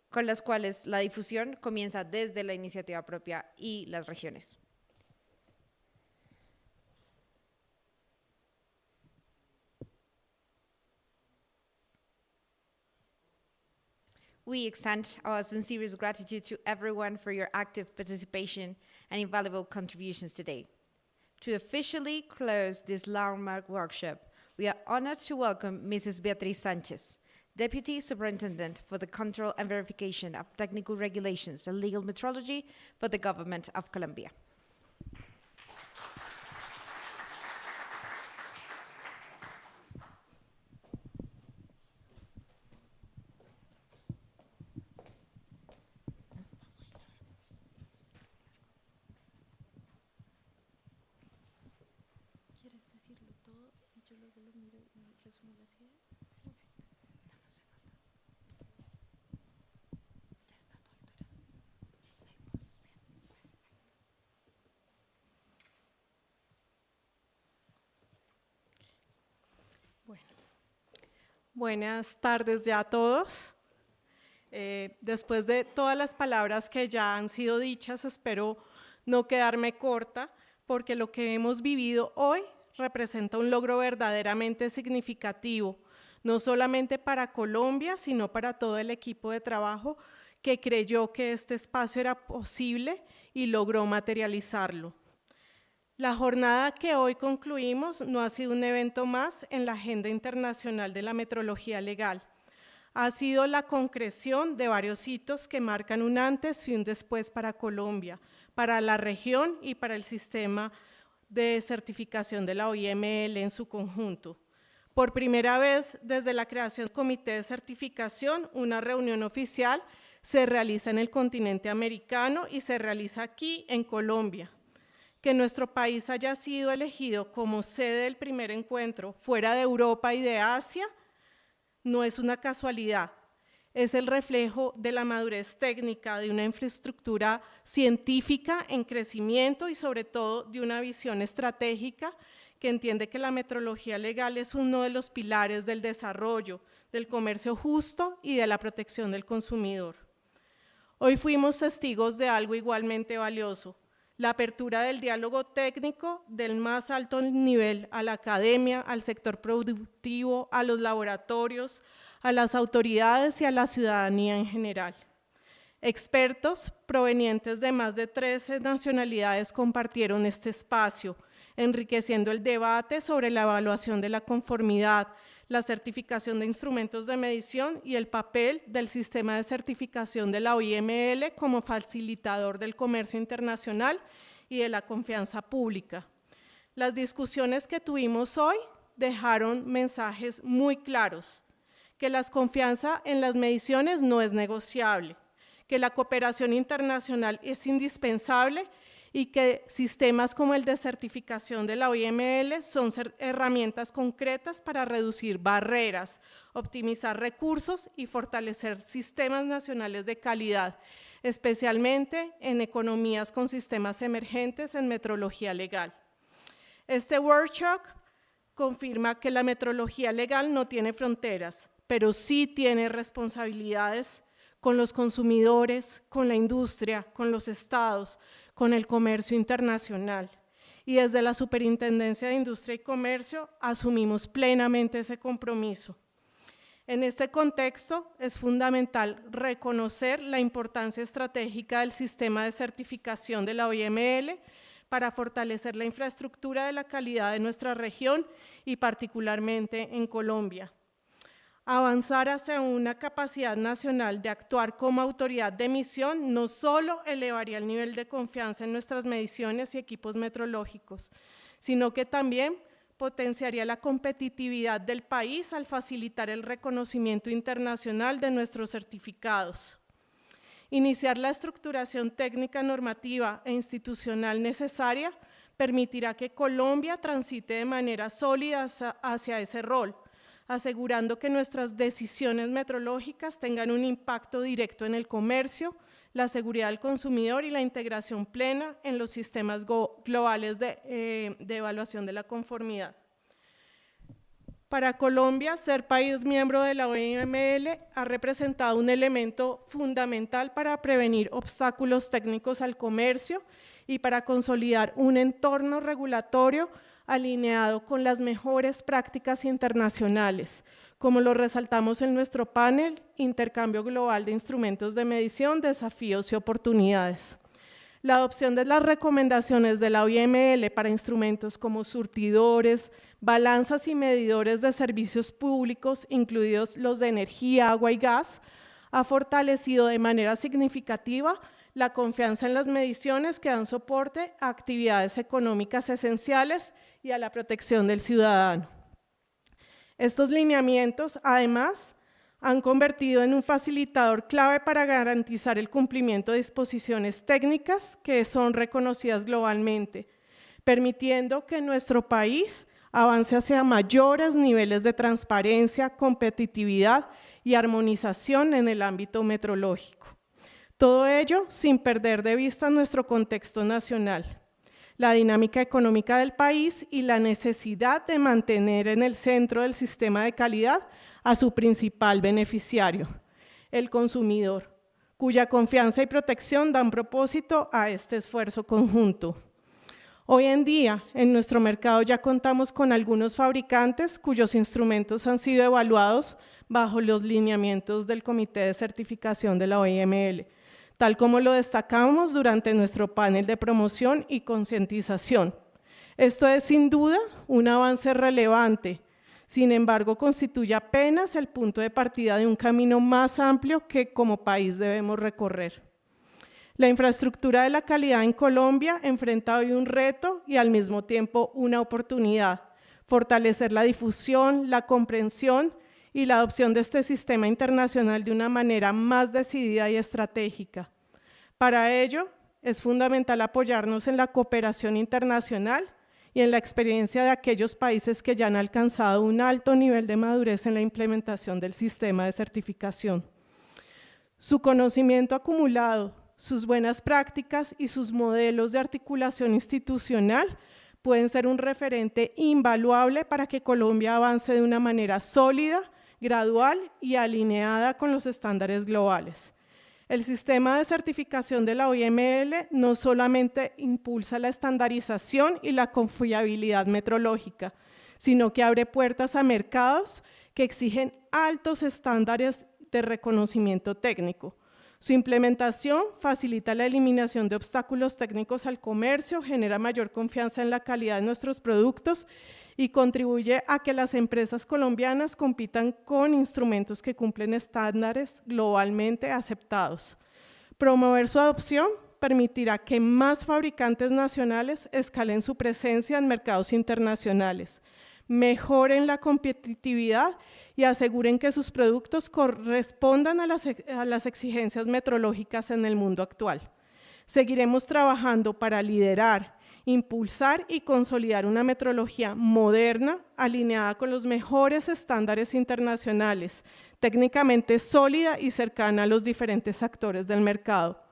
con las cuales la difusión comienza desde la iniciativa propia y las regiones. We extend our sincerest gratitude to everyone for your active participation and invaluable contributions today. To officially close this landmark workshop, we are honored to welcome Mrs. Beatriz Sanchez, Deputy Superintendent for the Control and Verification of Technical Regulations and Legal Metrology for the Government of Colombia. Buenas tardes ya a todos. Después de todas las palabras que ya han sido dichas, espero no quedarme corta, porque lo que hemos vivido hoy representa un logro verdaderamente significativo, no solamente para Colombia, sino para todo el equipo de trabajo que creyó que este espacio era posible y logró materializarlo. La jornada que hoy concluimos no ha sido un evento más en la agenda internacional de la metrología legal. Ha sido la concreción de varios hitos que marcan un antes y un después para Colombia, para la región y para el sistema de certificación de la OIML en su conjunto. Por primera vez, desde la creación del Comité de Certificación, una reunión oficial se realiza en el continente americano y se realiza aquí en Colombia. Que nuestro país haya sido elegido como sede del primer encuentro fuera de Europa y de Asia no es una casualidad, es el reflejo de la madurez técnica de una infraestructura científica en crecimiento y sobre todo de una visión estratégica que entiende que la metrología legal es uno de los pilares del desarrollo, del comercio justo y de la protección del consumidor. Hoy fuimos testigos de algo igualmente valioso, la apertura del diálogo técnico del más alto nivel a la academia, al sector productivo, a los laboratorios, a las autoridades y a la ciudadanía en general. Expertos provenientes de más de 13 nacionalidades compartieron este espacio, enriqueciendo el debate sobre la evaluación de la conformidad, la certificación de instrumentos de medición y el papel del sistema de certificación de la OIML como facilitador del comercio internacional y de la confianza pública. Las discusiones que tuvimos hoy dejaron mensajes muy claros, que la confianza en las mediciones no es negociable, que la cooperación internacional es indispensable y que sistemas como el de certificación de la OIML son herramientas concretas para reducir barreras, optimizar recursos y fortalecer sistemas nacionales de calidad, especialmente en economías con sistemas emergentes en metrología legal. Este workshop confirma que la metrología legal no tiene fronteras, pero sí tiene responsabilidades con los consumidores, con la industria, con los estados, con el comercio internacional. Y desde la Superintendencia de Industria y Comercio asumimos plenamente ese compromiso. En este contexto es fundamental reconocer la importancia estratégica del sistema de certificación de la OIML para fortalecer la infraestructura de la calidad de nuestra región y particularmente en Colombia. Avanzar hacia una capacidad nacional de actuar como autoridad de emisión no solo elevaría el nivel de confianza en nuestras mediciones y equipos metrológicos, sino que también potenciaría la competitividad del país al facilitar el reconocimiento internacional de nuestros certificados. Iniciar la estructuración técnica, normativa e institucional necesaria permitirá que Colombia transite de manera sólida hacia ese rol, asegurando que nuestras decisiones metrológicas tengan un impacto directo en el comercio, la seguridad del consumidor y la integración plena en los sistemas globales de evaluación de la conformidad. Para Colombia, ser país miembro de la OIML ha representado un elemento fundamental para prevenir obstáculos técnicos al comercio y para consolidar un entorno regulatorio alineado con las mejores prácticas internacionales, como lo resaltamos en nuestro panel, Intercambio Global de Instrumentos de Medición, Desafíos y Oportunidades. La adopción de las recomendaciones de la OIML para instrumentos como surtidores, balanzas y medidores de servicios públicos, incluidos los de energía, agua y gas, ha fortalecido de manera significativa la confianza en las mediciones que dan soporte a actividades económicas esenciales y a la protección del ciudadano. Estos lineamientos, además, han convertido en un facilitador clave para garantizar el cumplimiento de disposiciones técnicas que son reconocidas globalmente, permitiendo que nuestro país avance hacia mayores niveles de transparencia, competitividad y armonización en el ámbito metrológico. Todo ello sin perder de vista nuestro contexto nacional, la dinámica económica del país y la necesidad de mantener en el centro del sistema de calidad a su principal beneficiario, el consumidor, cuya confianza y protección dan propósito a este esfuerzo conjunto. Hoy en día, en nuestro mercado ya contamos con algunos fabricantes cuyos instrumentos han sido evaluados bajo los lineamientos del Comité de Certificación de la OIML, tal como lo destacamos durante nuestro panel de promoción y concientización. Esto es sin duda un avance relevante, sin embargo constituye apenas el punto de partida de un camino más amplio que como país debemos recorrer. La infraestructura de la calidad en Colombia enfrenta hoy un reto y al mismo tiempo una oportunidad: fortalecer la difusión, la comprensión y la adopción de este sistema internacional de una manera más decidida y estratégica. Para ello, es fundamental apoyarnos en la cooperación internacional y en la experiencia de aquellos países que ya han alcanzado un alto nivel de madurez en la implementación del sistema de certificación. Su conocimiento acumulado, sus buenas prácticas y sus modelos de articulación institucional pueden ser un referente invaluable para que Colombia avance de una manera sólida, gradual y alineada con los estándares globales. El sistema de certificación de la OIML no solamente impulsa la estandarización y la confiabilidad metrológica, sino que abre puertas a mercados que exigen altos estándares de reconocimiento técnico. Su implementación facilita la eliminación de obstáculos técnicos al comercio, genera mayor confianza en la calidad de nuestros productos y contribuye a que las empresas colombianas compitan con instrumentos que cumplen estándares globalmente aceptados. Promover su adopción permitirá que más fabricantes nacionales escalen su presencia en mercados internacionales, mejoren la competitividad y aseguren que sus productos correspondan a las exigencias metrológicas en el mundo actual. Seguiremos trabajando para liderar, impulsar y consolidar una metrología moderna, alineada con los mejores estándares internacionales, técnicamente sólida y cercana a los diferentes actores del mercado.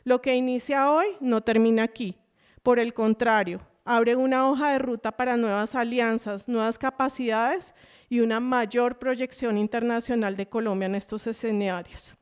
Lo que inicia hoy no termina aquí. Por el contrario, abre una hoja de ruta para nuevas alianzas, nuevas capacidades y una mayor proyección internacional de Colombia en estos escenarios.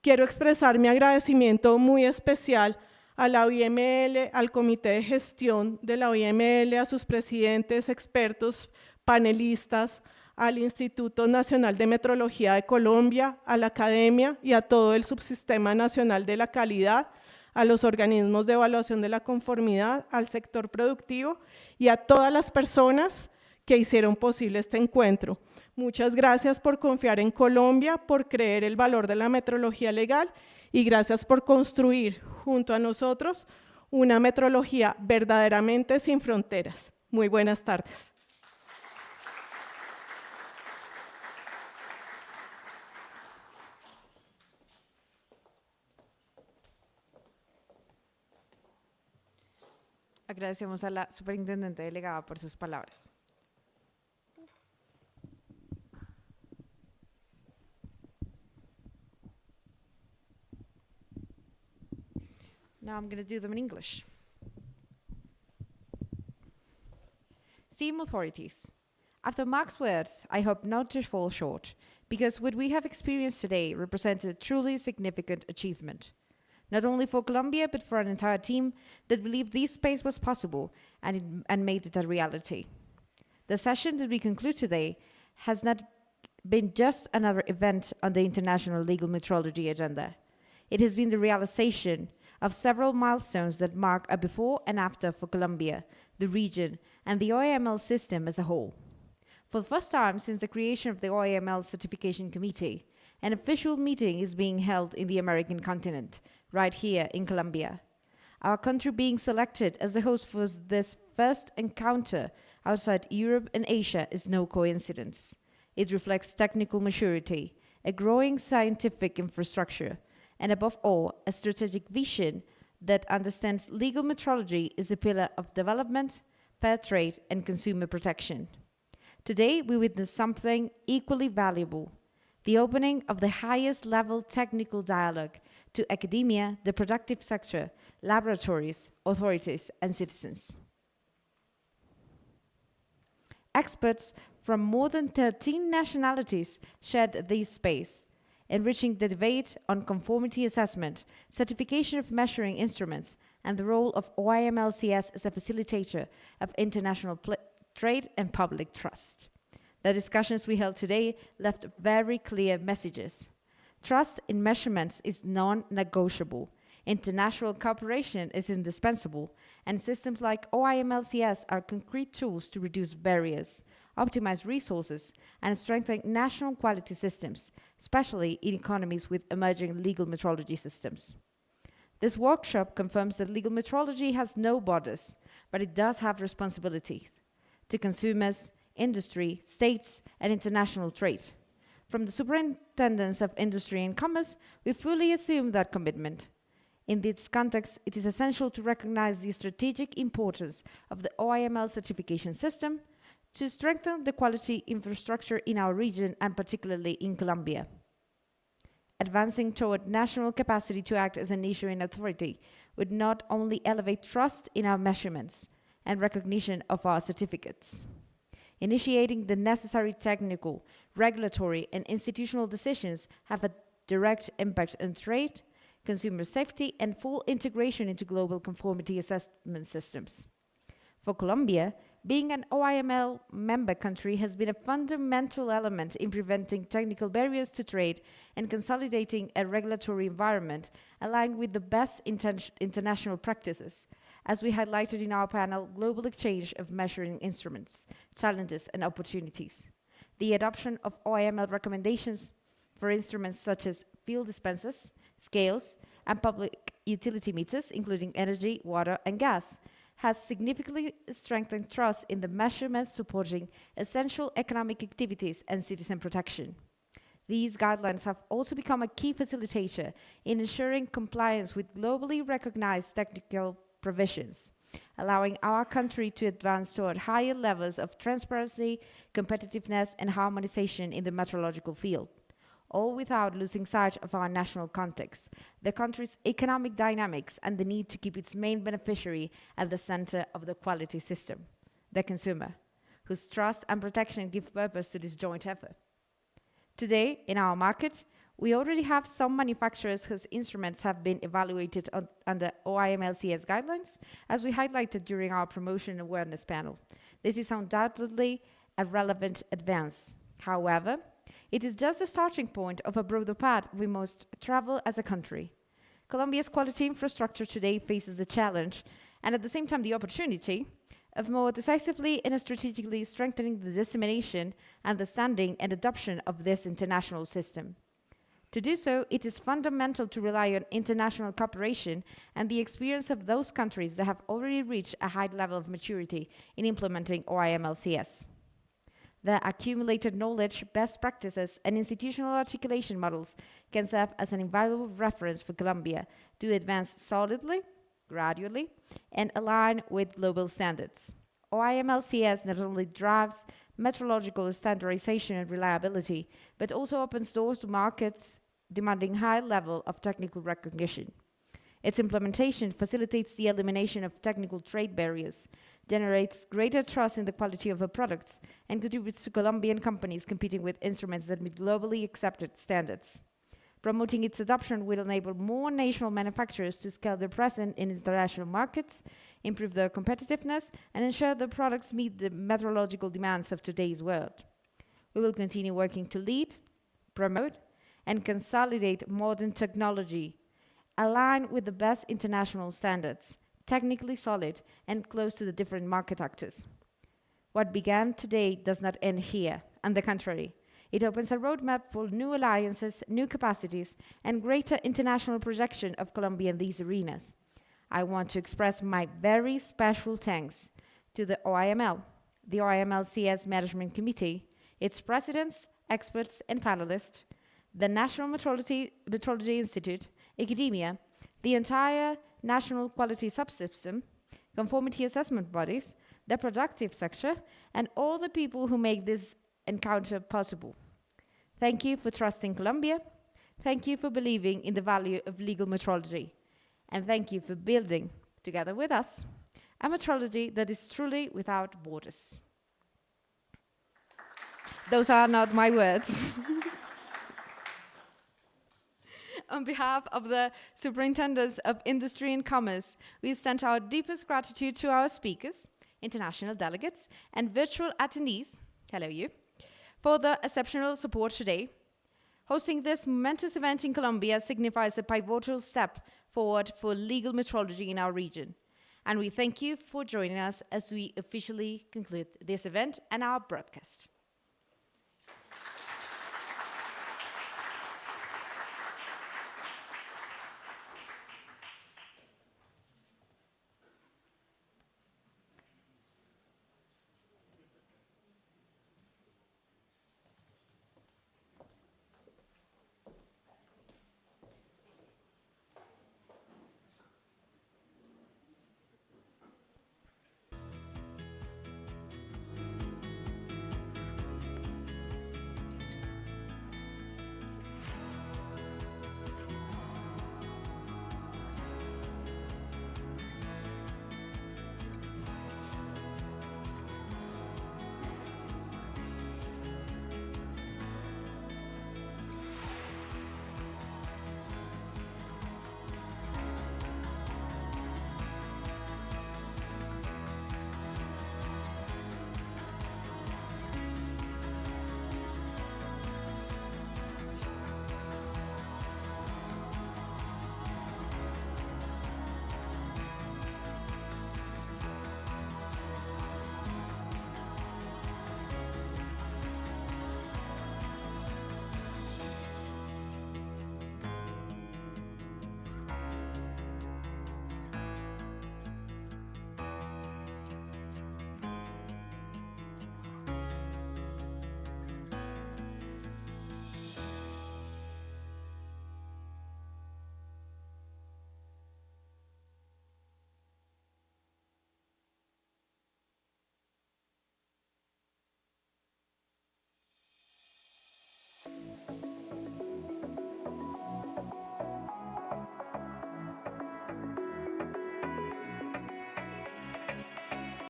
Quiero expresar mi agradecimiento muy especial a la OIML, al Comité de Gestión de la OIML, a sus presidentes, expertos, panelistas, al Instituto Nacional de Metrología de Colombia, a la Academia y a todo el Subsistema Nacional de la Calidad, a los organismos de evaluación de la conformidad, al sector productivo y a todas las personas que hicieron posible este encuentro. Muchas gracias por confiar en Colombia, por creer el valor de la metrología legal y gracias por construir junto a nosotros una metrología verdaderamente sin fronteras. Muy buenas tardes. Agradecemos a la superintendente delegada por sus palabras. Now I'm going to do them in English. Esteemed authorities, after Mark's words, I hope not to fall short, because what we have experienced today represented a truly significant achievement. Not only for Colombia, but for an entire team that believed this space was possible and made it a reality. The session that we conclude today has not been just another event on the international legal metrology agenda. It has been the realization of several milestones that mark a before and after for Colombia, the region, and the OIML system as a whole. For the first time since the creation of the OIML Certification Committee, an official meeting is being held in the American continent, right here in Colombia. Our country being selected as the host for this first encounter outside Europe and Asia is no coincidence. It reflects technical maturity, a growing scientific infrastructure, and above all, a strategic vision that understands legal metrology is a pillar of development, fair trade, and consumer protection. Today, we witness something equally valuable, the opening of the highest level technical dialogue to academia, the productive sector, laboratories, authorities, and citizens. Experts from more than 13 nationalities shared this space, enriching the debate on conformity assessment, certification of measuring instruments, and the role of OIML-CS as a facilitator of international trade and public trust. The discussions we held today left very clear messages. Trust in measurements is non-negotiable. International cooperation is indispensable, and systems like OIML-CS are concrete tools to reduce barriers, optimize resources, and strengthen national quality systems, especially in economies with emerging legal metrology systems. This workshop confirms that legal metrology has no borders, but it does have responsibilities to consumers, industry, states, and international trade. From the Superintendents of Industry and Commerce, we fully assume that commitment. In this context, it is essential to recognize the strategic importance of the OIML certification system to strengthen the quality infrastructure in our region and particularly in Colombia. Advancing toward national capacity to act as an issuing authority would not only elevate trust in our measurements and recognition of our certificates. Initiating the necessary technical, regulatory, and institutional decisions have a direct impact on trade, consumer safety, and full integration into global conformity assessment systems. For Colombia, being an OIML member country has been a fundamental element in preventing technical barriers to trade and consolidating a regulatory environment aligned with the best international practices, as we highlighted in our panel, Global Exchange of Measuring Instruments, Challenges and Opportunities. The adoption of OIML recommendations for instruments such as fuel dispensers, scales, and public utility meters, including energy, water, and gas, has significantly strengthened trust in the measurements supporting essential economic activities and citizen protection. These guidelines have also become a key facilitator in ensuring compliance with globally recognized technical provisions, allowing our country to advance toward higher levels of transparency, competitiveness, and harmonization in the metrological field, all without losing sight of our national context, the country's economic dynamics, and the need to keep its main beneficiary at the center of the quality system, the consumer, whose trust and protection give purpose to this joint effort. Today, in our market, we already have some manufacturers whose instruments have been evaluated under OIML-CS guidelines, as we highlighted during our promotion awareness panel. This is undoubtedly a relevant advance. However, it is just the starting point of a broader path we must travel as a country. Colombia's quality infrastructure today faces the challenge, and at the same time the opportunity, of more decisively and strategically strengthening the dissemination, understanding, and adoption of this international system. To do so, it is fundamental to rely on international cooperation and the experience of those countries that have already reached a high level of maturity in implementing OIML-CS. The accumulated knowledge, best practices, and institutional articulation models can serve as an invaluable reference for Colombia to advance solidly, gradually, and align with global standards. OIML-CS not only drives metrological standardization and reliability, but also opens doors to markets demanding high level of technical recognition. Its implementation facilitates the elimination of technical trade barriers, generates greater trust in the quality of our products, and contributes to Colombian companies competing with instruments that meet globally accepted standards. Promoting its adoption will enable more national manufacturers to scale their presence in international markets, improve their competitiveness, and ensure their products meet the metrological demands of today's world. We will continue working to lead, promote, and consolidate modern technology aligned with the best international standards, technically solid and close to the different market actors. What began today does not end here, on the contrary. It opens a roadmap for new alliances, new capacities, and greater international projection of Colombia in these arenas. I want to express my very special thanks to the OIML, the OIML-CS Management Committee, its presidents, experts, and panelists, the National Metrology Institute, academia, the entire national quality subsystem, conformity assessment bodies, the productive sector, and all the people who make this encounter possible. Thank you for trusting Colombia. Thank you for believing in the value of legal metrology. And thank you for building, together with us, a metrology that is truly without borders. Those are not my words. On behalf of the Superintendents of Industry and Commerce, we extend our deepest gratitude to our speakers, international delegates, and virtual attendees, hello you, for the exceptional support today. Hosting this momentous event in Colombia signifies a pivotal step forward for legal metrology in our region. And we thank you for joining us as we officially conclude this event and our broadcast.